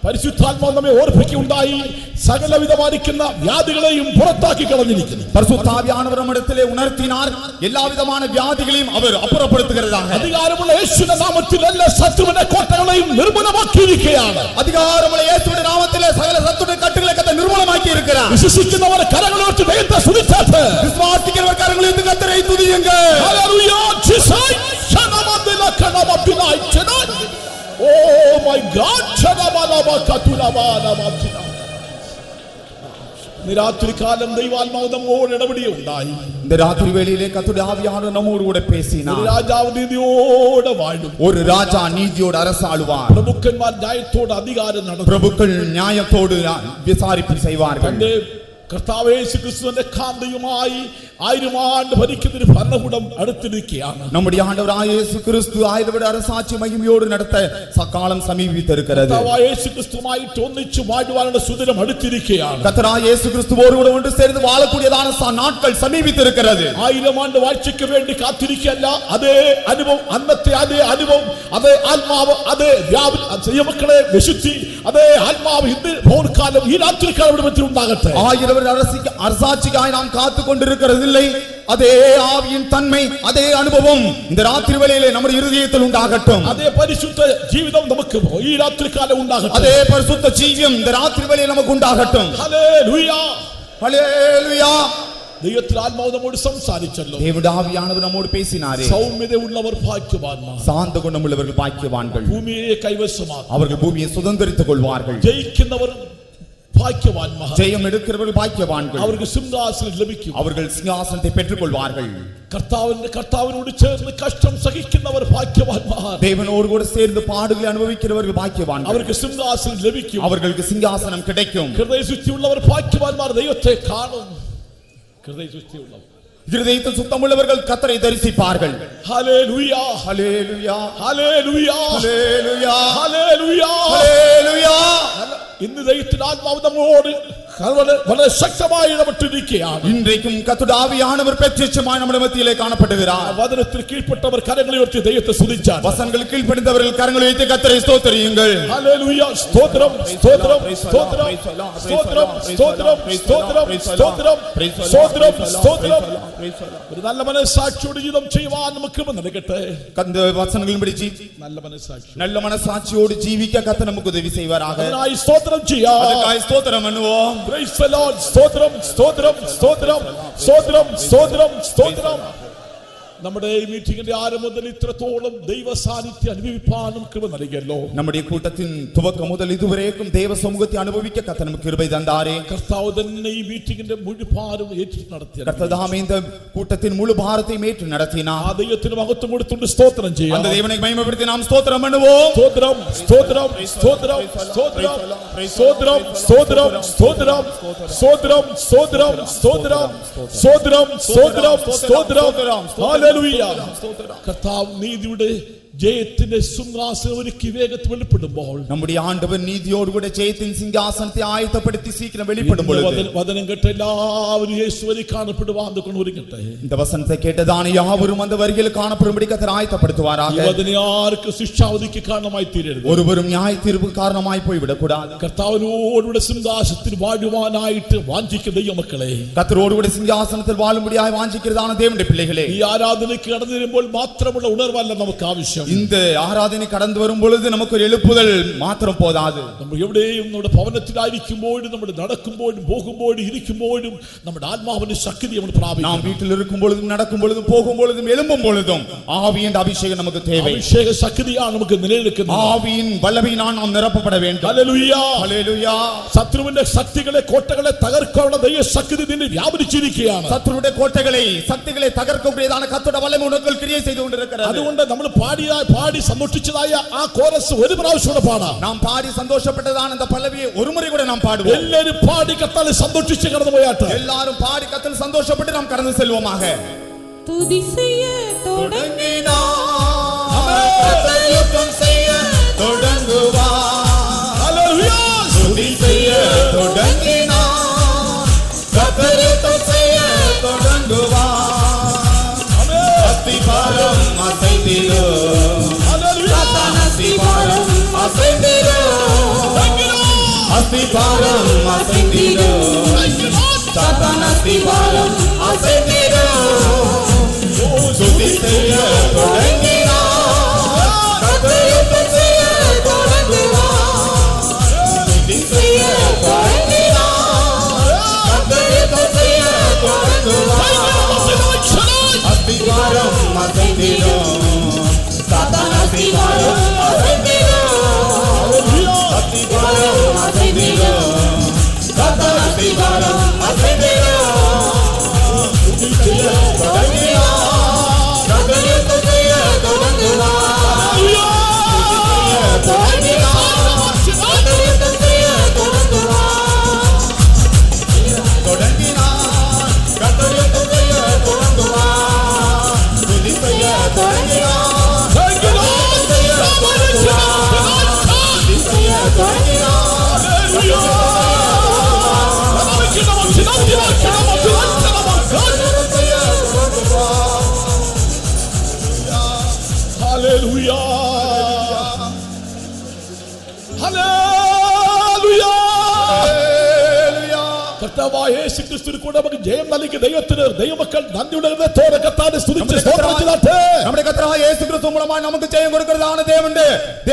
പരിശുദ്ധാത്മാവ് നമ്മെ ഓർപ്പിക്കുകയുണ്ടായി സകലവിധമായിരിക്കുന്ന വ്യാധികളെയും പുറത്താക്കി കളഞ്ഞിരിക്കുന്നു. பரிசுத்தாவியானவர் நம்மிடத்திலே உணர்த்தினார் எல்லா விதமான வியாதிகளையும் அவர் அப்புறப்படுத்துகிறதாக. അധികാരമുള്ള യേശുവിന്റെ നാമത്തിൽ എല്ലാ ശത്രുവിന്റെ കോട്ടകളെയും നിർമ്മൂലമാക്കിയിരിക്കുകയാണ്. அதிகாரமுள்ள இயேசுவின் நாமத்திலே சகல சத்துருடைய கட்டுகளை கர்த்தர் நிர்மூலமாக்கி இருக்கிறார். വിശ്വസിക്കുന്നവർ കരങ്ങളോട്ട് ദൈവത്തെ സ്തുതിച്ചാട്ട് விசுவாசிக்கிறவர் கரங்களை உயர்த்தி கர்த்தரை துதியுங்கள். ഹല്ലേലൂയ. ജീസസ് ശനമദില കനമദിനായി ചനായി. Oh my God, ചനമലബകതുലബാലബതിന. നിരാത്രികാലം ദൈവാത്മാവ് നമ്മോട് ഇടപെടുകയുണ്ടായി. இந்த ராத்திரி வேளையிலே கர்த்தருடைய ஆவியானவர் நம்மோடு கூட ഒരു பேசினார். രാജാവ് നീതിയോടെ വാഴും. ஒரு ராஜா நீதியோடு அரசாளுவார். പ്രഭുക്കന്മാർ ന്യായത്തോട് അധികാരം നടത്തും. பிரபுக்கள் நியாயத்தோடு விசாரிப்பு செய்வார்கள். തന്റെ കർത്താവേ യേശുക്രിസ്തുവിന്റെ കാന്തയുമായി 1000 ആണ്ട് ഭരിക്കുന്ന ഒരു ഭരണകൂടം അടുത്തിരിക്കുകയാണ്. நம்முடைய ஆண்டவராகிய இயேசு கிறிஸ்து ஆயிரவருட அரசாட்சி மகிமையோடு நடத்த சகாலம் சமீபித்திருக்கிறது. കർത്താവായ യേശുക്രിസ്തുവുമായിട്ട് ഒന്നിച്ചു വാഴുവാനുള്ള സുദിനം അടുത്തിരിക്കുകയാണ്. கர்த்தராகிய இயேசு கிறிஸ்துவோடு கூட ஒன்று சேர்ந்து வாழக்கூடியதான நாட்கள் சமீபித்திருக்கிறது. 1000 ആണ്ട് വാഴ്ചയ്ക്ക് വേണ്ടി കാത്തിരിക്കല്ല. അതേ അനുഭവം, അന്നത്തെ അതേ അനുഭവം, അതേ ആത്മാവ്, അതേ ദൈവമക്കളെ വിശുദ്ധി, അതേ ആത്മാവ് ഇന്ന് പൗർക്കാലം ഈ രാത്രിക്കാലം ഇവിടെ ഉണ്ടാകട്ടെ. 1000 அரசாட்சிக்காய் நாம் காத்து கொண்டிருக்கிறது இல்லை. அதே ஆவியின் தன்மை, அதே அனுபவம் இந்த ராத்திரி வேளையிலே நம்முடைய இருதயத்தில் உண்டாகட்டும். അതേ പരിശുദ്ധ ജീവിതം നമുക്ക് ഈ രാത്രികാലം ഉണ്ടാകട്ടെ. அதே பரிசுத்த ஜீவியம் இந்த ராத்திரி வேளையிலே நமக்கு உண்டாகட்டும். ഹല്ലേലൂയ, ஹல்லேலூயா. ദൈവത്തിൽ ആത്മാവ് നമ്മോട് സംസാരിച്ചല്ലോ. தேவனுடைய ஆவியானவர் நம்மோடு பேசினாரே. സൗമ്യത ഉള്ളവർ ഭാഗ്യവാന്മാർ, சாந்த குணமுள்ளவர்கள் பாக்கியவான்கள், ഭൂമിയെ കൈവശമാക്കും. அவர்கள் பூமியை சுதந்தரித்துக் கொள்வார்கள். ജയിക്കുന്നവർ ഭാഗ്യവാന്മാർ, ஜெயம் எடுக்கிறவர்கள் பாக்கியவான்கள், അവർക്ക് സിംഹാസനം ലഭിക്കും. அவர்கள் சிங்காசனத்தை பெற்றுக் கொள்வார்கள். കർത്താവിനോട് ചേർന്ന് കഷ്ടം സഹിക്കുന്നവർ ഭാഗ്യവാന്മാർ, தேவனோடு கூட சேர்ந்து பாடுகளை அனுபவிக்கிறவர்கள் பாக்கியவான்கள், അവർക്ക് സിംഹാസനം ലഭിക്കും. அவர்களுக்கு சிங்காசனம் கிடைக்கும். ഹൃദയശുദ്ധിയുള്ളവർ ഭാഗ്യവാന്മാർ, ദൈവത്തെ കാണും. ഹൃദയശുദ്ധിയുള്ളവർ, இருதயத்தில் சுத்தமுள்ளவர்கள் கர்த்தரை தரிசிப்பார்கள். ഹല്ലേലൂയ, ஹல்லேலூயா, ഹല്ലേലൂയ, ஹல்லேலூயா, ഹല്ലേലൂയ, ஹல்லேலூயா. ഇന്ന് ദൈവത്തിന്റെ ആത്മാവ് നമ്മോട് വളരെ ശക്തമായി ഇടപെട്ടിരിക്കുകയാണ്. இன்றைக்கும் கர்த்தருடைய ஆவியானவர் பிரத்யட்சமாய் നമ്മുടെ மத்தியிலே காணப்படுகிறார். വചനത്തിൽ കീഴ്പ്പെട്ടവർ കരങ്ങളെ ഉയർത്തി ദൈവത്തെ സ്തുതിച്ചാൽ, வசனங்கள் கீழ்ப்படிந்தவர்கள் கரங்களை வைத்து கர்த்தரை ஸ்தோத்திரியுங்கள். ഹല്ലേലൂയ, സ്തോത്രം, സ്തോത്രം, സ്തോത്രം, സ്തോത്രം, സ്തോത്രം, സ്തോത്രം, സ്തോത്രം, സ്തോത്രം, സ്തോത്രം. ഒരു നല്ല മനസ്സാക്ഷിയോട് ജീവിതം ചെയ്യുവാൻ നമുക്ക് നൽകട്ടെ. அந்த வசனங்களின்படி നല്ല മനസ്സാക്ഷി, நல்ல மனசாட்சியோடு ஜீவிக்க கர்த்தர் நமக்கு உதவி செய்வாராக. അതിനായി സ്തോത്രം ചെയ്യാം. அதுக்காய் ஸ்தோத்திரம் பண்ணுவோம். Praise the Lord. സ്തോത്രം, സ്തോത്രം, സ്തോത്രം, സ്തോത്രം, സ്തോത്രം, സ്തോത്രം. നമ്മുടെ ഈ മീറ്റിംഗിന്റെ ആരംഭം മുതൽ ഇത്രത്തോളം ദൈവ സാന്നിധ്യം അനുഭവിപ്പാനും കൃപ നൽകിയല്ലോ. நம்முடைய கூட்டத்தின் துவக்கம் முதல் இதுவரைக்கும் தேவ சமூகத்தை அனுபவிக்க கர்த்தர் நமக்கு கிருபை தந்தாரே. കർത്താവ് തന്നെ ഈ മീറ്റിംഗിന്റെ മുഴുഭാരം ഏറ്റെടുത്ത് നടത്തിയ கர்த்தர் தாமே இந்த கூட்டத்தின் முழு பாரத்தையும் ஏற்று நடத்தினார். ആ ദൈവത്തിന് മഹത്വം കൊടുത്തുകൊണ്ട് സ്തോത്രം ചെയ്യാം. அந்த தேவனை மகிமைப்படுத்தி நாம் ஸ்தோத்திரம் பண்ணுவோம். സ്തോത്രം, സ്തോത്രം, സ്തോത്രം, സ്തോത്രം, സ്തോത്രം, സ്തോത്രം, സ്തോത്രം, സ്തോത്രം, സ്തോത്രം, സ്തോത്രം, സ്തോത്രം, സ്തോത്രം, സ്തോത്രം. ഹല്ലേലൂയ. കർത്താവ് നീതിയുടെ ജയത്തിന്റെ സിംഹാസനം ഒരുക്കി വേഗത്തിൽ വെളിപ്പെടുമ്പോൾ, நம்முடைய ஆண்டவர் நீதியோடு கூட ஜெயத்தின் சிங்காசனத்தை ஆயத்தப்படுத்தி சீக்கிரம் வெளிப்படும் பொழுது, വചനം കേട്ട എല്ലാവരും യേശുവിനെ കാണപ്പെടുവാൻ ഒരുങ്ങട്ടെ. இந்த வசனத்தை கேட்டதான யாவரும் அந்த வரியில் காணப்படும்படி கர்த்தர் ஆயத்தப்படுத்துவாராக. അതിനെ ആർക്കും ശിക്ഷാവിധിക്ക് കാരണമായി തീരരുത്. ஒருவரும் நியாய தீர்ப்பு காரணமாய் போய்விடக் கூடாது. കർത്താവിനോടുകൂടെ സിംഹാസനത്തിൽ വാഴുവാനായിട്ട് വാഞ്ചിക്കുന്ന ദൈവമക്കളെ, கர்த்தரோடு கூட சிங்காசனத்தில் வாழும்படியாய் வாஞ்சிக்கிறதான தேவனுடைய பிள்ளைகளே, ഈ ആരാധനയ്ക്ക് കടന്നു വരുമ്പോൾ മാത്രമുള്ള ഉണർവല്ല നമുക്ക് ആവശ്യം. இந்த ആരാധന கடந்து வரும் பொழுது நமக்கு ஒரு எழுப்புதல் மாத்திரம் போதாது. നമ്മൾ എവിടെയും നമ്മുടെ ഭവനത്തിലായിരിക്കുമ്പോഴും, നമ്മൾ നടക്കുമ്പോഴും പോകുമ്പോഴും ഇരിക്കുമ്പോഴും നമ്മുടെ ആത്മാവിന്റെ ശക്തി നമ്മൾ പ്രാപിക്കണം. நாம் வீட்டில் இருக்கும் பொழுதும் நடக்கும் பொழுதும் போகும் பொழுதும் எழும்பும் பொழுதும் ஆவியின் அபிஷேகம் நமக்கு தேவை. അഭിഷേക ശക്തിയാണ് നമുക്ക് നിലനിൽക്കുന്നത്. ஆவியின் வல்லமையினால் நாம் நிரப்பப்பட வேண்டும். ഹല്ലേലൂയ, ஹல்லேலூயா. ശത്രുവിന്റെ ശക്തികളെ, കോട്ടകളെ തകർക്കാനുള്ള ദൈവശക്തി നിന്നെ വ്യാപരിച്ചിരിക്കുകയാണ്. சத்துருடைய கோட்டைகளை, சக்திகளை தகர்க்கக்கூடியதான கர்த்தருடைய வல்லமை உனக்குள் கிரியை செய்து கொண்டிருக்கிறது. അതുകൊണ്ട് നമ്മൾ പാടി സന്തോഷിച്ചതായ ആ കോരസ് ഒരു പ്രാവശ്യം കൂടെ പാടാം. நாம் பாடி சந்தோஷப்பட்டதான அந்த பல்லவியை ஒரு முறை கூட நாம் பாடுவோம். എല്ലാവരും പാടി കർത്താവിനെ സന്തോഷിച്ച് കടന്നു പോയാട്ടെ. எல்லாரும் பாடி கர்த்தரில் சந்தோஷப்பட்டு நாம் கடந்து செல்வோமாக. துதி செய்ய யுத்தம் செய்ய தொடங்குவார். ഹല്ലേലൂയ. துதி செய்ய தொடங்கினார். கர்த்தர் யுத்தம் செய்ய தொடங்குவார். அஸ்திபாரம் அசைந்திடும். ഹല്ലേലൂയ. அஸ்திபாரம் அசைந்திடும். அஸ்திபாரம் அசைந்திடும். சாத்தான் அஸ்திபாரம் அசைந்திடும். துதி செய்ய தொடங்கினார். கர்த்தர் யுத்தம் செய்ய தொடங்குவார். துதி செய்ய தொடங்கினார். கர்த்தர் யுத்தம் செய்ய தொடங்குவார். அஸ்திபாரம் அசைந்திடும். சாத்தான் அஸ்திபாரம் அசைந்திடும். அஸ்திபாரம் அசைந்திடும். சாத்தான் அஸ்திபாரம் அசைந்திடும். துதி செய்ய தொடங்கினார். கர்த்தர் யுத்தம் செய்ய Hallelujah. Hallelujah. കർത്താവായ യേശു ക്രിസ്തുവിൽ കൂടെ നമുക്ക് ജയം നൽകിയ ദൈവത്തിന് ദൈവമക്കൾ നന്ദിയുടെ ഹൃദയത്തോടെ കർത്താവിനെ സ്തുതിച്ച് സ്തോത്രം ചെയ്താട്ടെ. നമ്മുടെ കർത്താവായ യേശു ക്രിസ്തു മൂലമായി നമുക്ക് ജയം കൊടുക്കുന്നതാണ്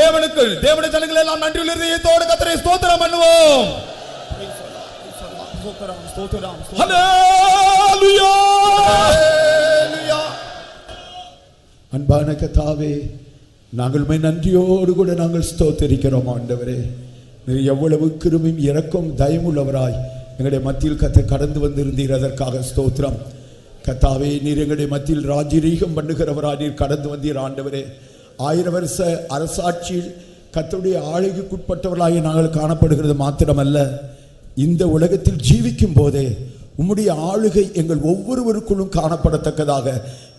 தேவனுக்கு தேவனுடைய ஜனங்கள் எல்லாம் நன்றியுள்ள இதயத்தோடு கர்த்தரை ஸ்தோத்திரம் பண்ணுவோம். Hallelujah. அன்பான கர்த்தாவே, நாங்கள் உம்மை நன்றியோடு கூட நாங்கள் ஸ்தோத்திரிக்கிறோம் ஆண்டவரே. நீர் எவ்வளவு கிருபையும் இரக்கம் தயவுள்ளவராய் எங்களுடைய மத்தியில் கடந்து வந்திருந்தீர், அதற்காக ஸ்தோத்திரம். கர்த்தாவே, நீர் எங்களுடைய மத்தியில் ராஜரீகம் பண்ணுகிறவராய் நீர் கடந்து வந்தீர் ஆண்டவரே. 1000 வருஷ அரசாட்சியில் கர்த்தருடைய ஆளுகைக்குட்பட்டவர்களாக நாங்கள் காணப்படுகிறது மாத்திரமல்ல, இந்த உலகத்தில் ஜீவிக்கும் போதே உம்முடைய ஆளுகை எங்கள் ஒவ்வொருவருக்குள்ளும் காணப்படத்தக்கதாக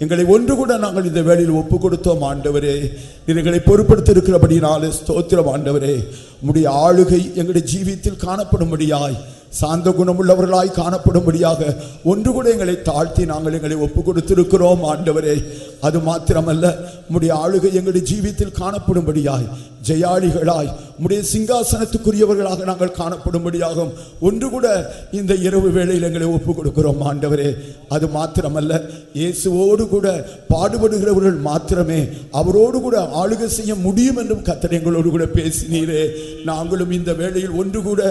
எங்களை ஒன்று கூட நாங்கள் இந்த வேளையில் ஒப்பு கொடுத்தோம் ஆண்டவரே. எங்களை பொறுப்படுத்தி இருக்கிறபடினாலே ஸ்தோத்திரம் ஆண்டவரே. உம்முடைய ஆளுகை எங்களுடைய ஜீவியத்தில் காணப்படும்படியாய், சாந்த குணமுள்ளவர்களாய் காணப்படும்படியாக ஒன்று கூட எங்களை தாழ்த்தி நாங்கள் எங்களை ஒப்பு கொடுத்திருக்கிறோம் ஆண்டவரே. அது மாத்திரமல்ல, உம்முடைய ஆளுகை எங்களுடைய ஜீவியத்தில் காணப்படும்படியாய், ஜெயாளிகளாய் உம்முடைய சிங்காசனத்துக்குரியவர்களாக நாங்கள் காணப்படும்படியாக ஒன்று கூட இந்த இரவு வேளையில் எங்களை ஒப்பு கொடுக்கிறோம் ஆண்டவரே. அது மாத்திரமல்ல, இயேசுவோடு கூட பாடுபடுகிறவர்கள் மாத்திரமே அவரோடு கூட ஆளுகை செய்ய முடியும் என்றும் கர்த்தர் எங்களோடு கூட பேசினீரே. நாங்களும் இந்த வேளையில் ஒன்று கூட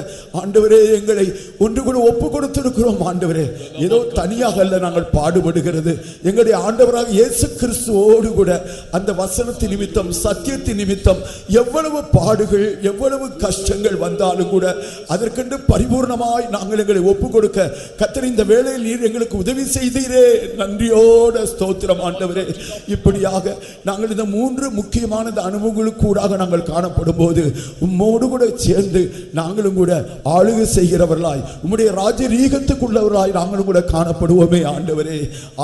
ஆண்டவரே எங்களை ஒன்று கூட ஒப்பு கொடுத்திருக்கிறோம் ஆண்டவரே. ஏதோ தனியாக அல்ல நாங்கள் பாடுபடுகிறது, எங்களுடைய ஆண்டவராக இயேசு கிறிஸ்துவோடு கூட அந்த வசனத்தின் நிமித்தம் சத்தியத்தின் நிமித்தம் எவ்வளவு பாடுகள் எவ்வளவு கஷ்டங்கள் வந்தாலும் கூட அதற்கென்று பரிபூர்ணமாய் நாங்கள் எங்களை ஒப்பு கொடுக்க கர்த்தர் இந்த வேளையில் நீர் எங்களுக்கு உதவி செய்தீரே. நன்றியோட ஸ்தோத்திரம் ஆண்டவரே. இப்படியாக நாங்கள் இந்த 3 முக்கியமான அனுபவங்களுக்கு கூடாக நாங்கள் காணப்படும் போது உம்மோடு கூட சேர்ந்து நாங்களும் கூட ஆளுகை செய்கிறவர்களாய் உம்முடைய ராஜரீகத்துக்குள்ளவர்களாய் நாங்களும் கூட காணப்படுவோமே ஆண்டவரே.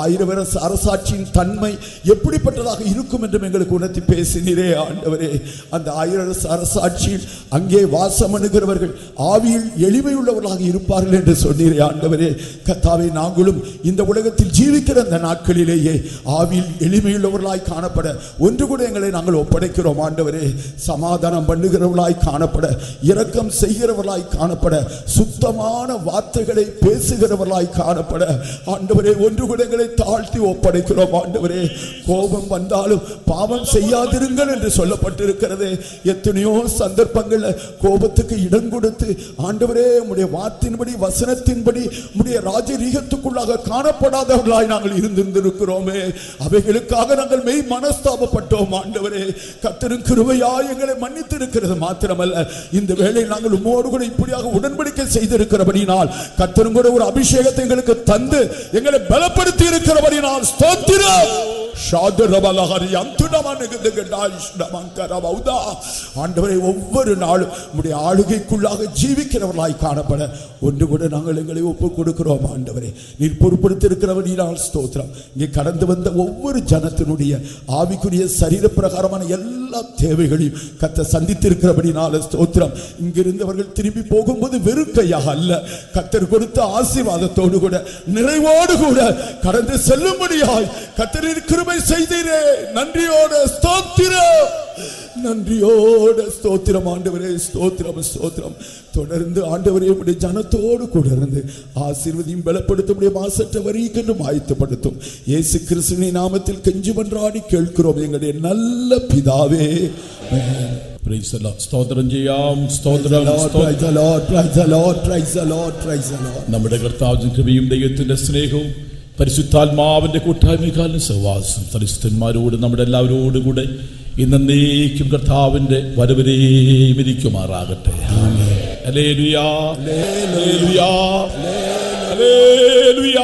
1000 வருஷ அரசாட்சியின் தன்மை எப்படிப்பட்டதாக இருக்கும் என்று எங்களுக்கு உணர்த்தி பேசினீரே ஆண்டவரே. அந்த 1000 வருஷ அரசாட்சியில் அங்கே வாசம் அணுகிறவர்கள் ஆவியில் எளிமையுள்ளவர்களாக இருப்பார்கள் என்று சொன்னீரே ஆண்டவரே. கர்த்தாவே, நாங்களும் இந்த உலகத்தில் ஜீவிக்கிற அந்த நாட்களிலேயே ஆவியில் எளிமையுள்ளவர்களாய் காணப்பட ஒன்று கூட எங்களை நாங்கள் ஒப்படைக்கிறோம் ஆண்டவரே. சமாதானம் பண்ணுகிறவர்களாய் காணப்பட, இரக்கம் செய்கிறவர்களாய் காணப்பட, சுத்தமான வார்த்தைகளை பேசுகிறவர்களாய் காணப்பட ஆண்டவரே ஒன்று கூட எங்களை தாழ்த்தி ஒப்படைக்கிறோம் ஆண்டவரே. கோபம் வந்தாலும் பாவம் செய்யாதிருங்கள் என்று சொல்லப்பட்டிருக்கிறது. எத்தனையோ சந்தர்ப்பங்கள் கோபத்துக்கு இடம் கொடுத்து ஆண்டவரே உம்முடைய வார்த்தையின்படி வசனத்தின்படி உம்முடைய ராஜரீகத்துக்குள்ளாக காணப்படாதவர்களாய் நாங்கள் இருந்திருக்கிறோமே. அவைகளுக்காக நாங்கள் மெய் மனஸ்தாபப்பட்டோம் ஆண்டவரே. கர்த்தரின் கிருபையாய் எங்களை மன்னித்திருக்கிறது மாத்திரமல்ல, இந்த வேளை நாங்கள் உம்மோடு கூட இப்படியாக உடன்படிக்கை செய்திருக்கிறபடினால் கர்த்தரும் கூட ஒரு அபிஷேகத்தை எங்களுக்கு தந்து எங்களை பலப்படுத்தி இருக்கிறபடினால் ஸ்தோத்திரம். ஆண்டவரே, ஒவ்வொரு நாளும் உம்முடைய ஆளுகைக்குள்ளாக ஜீவிக்கிறவர்களாய் காணப்பட ஒன்று கூட நாங்கள் எங்களை ஒப்பு கொடுக்கிறோம் ஆண்டவரே. நீர் பொறுப்படுத்தி இருக்கிறவனால் ஸ்தோத்திரம். இங்கே கடந்து வந்த ஒவ்வொரு ஜனத்தினுடைய ஆவிக்குரிய சரீர பிரகாரமான எல்லா தேவைகளையும் கர்த்தர் சந்தித்திருக்கிறபடினால ஸ்தோத்திரம். இங்கிருந்தவர்கள் திரும்பி போகும்போது வெறுக்கையாக அல்ல, கர்த்தர் கொடுத்த ஆசீர்வாதத்தோடு கூட நிறைவோடு கூட கடந்து செல்லும்படியாய் கர்த்தரின் கிருபை செய்தீரே. நன்றியோட ஸ்தோத்திரம், நன்றியோட ஸ்தோத்திரம் ஆண்டவரே. ஸ்தோத்திரம் ஸ்தோத்திரம். தொடர்ந்து ஆண்டவரே உம்முடைய ஜனத்தோடு கூட இருந்து ஆசீர்வதியும் பலப்படுத்தும் மாசற்ற வரிக்கென்று ஆயத்தப்படுத்தும் இயேசு கிறிஸ்துவின் நாமத்தில் கெஞ்சி மன்றாடி கேட்கிறோம் எங்களுடைய நல்ல பிதாவே. Praise the Lord. സ്തോത്രം ചെയ്യാം. സ്തോത്രം. Praise the Lord, praise the Lord, praise the Lord, praise the Lord. നമ്മുടെ കർത്താവിന്റെ കൃപയും ദൈവത്തിന്റെ സ്നേഹവും പരിശുദ്ധാത്മാവിന്റെ കൂട്ടായ്മയും സഹവാസം പരിശുദ്ധന്മാരോട് നമ്മുടെ എല്ലാവരോടും കൂടെ ഇന്നേക്കും കർത്താവിന്റെ വരവരെയും ഇരിക്കുമാറാകട്ടെ. Hallelujah, hallelujah, hallelujah.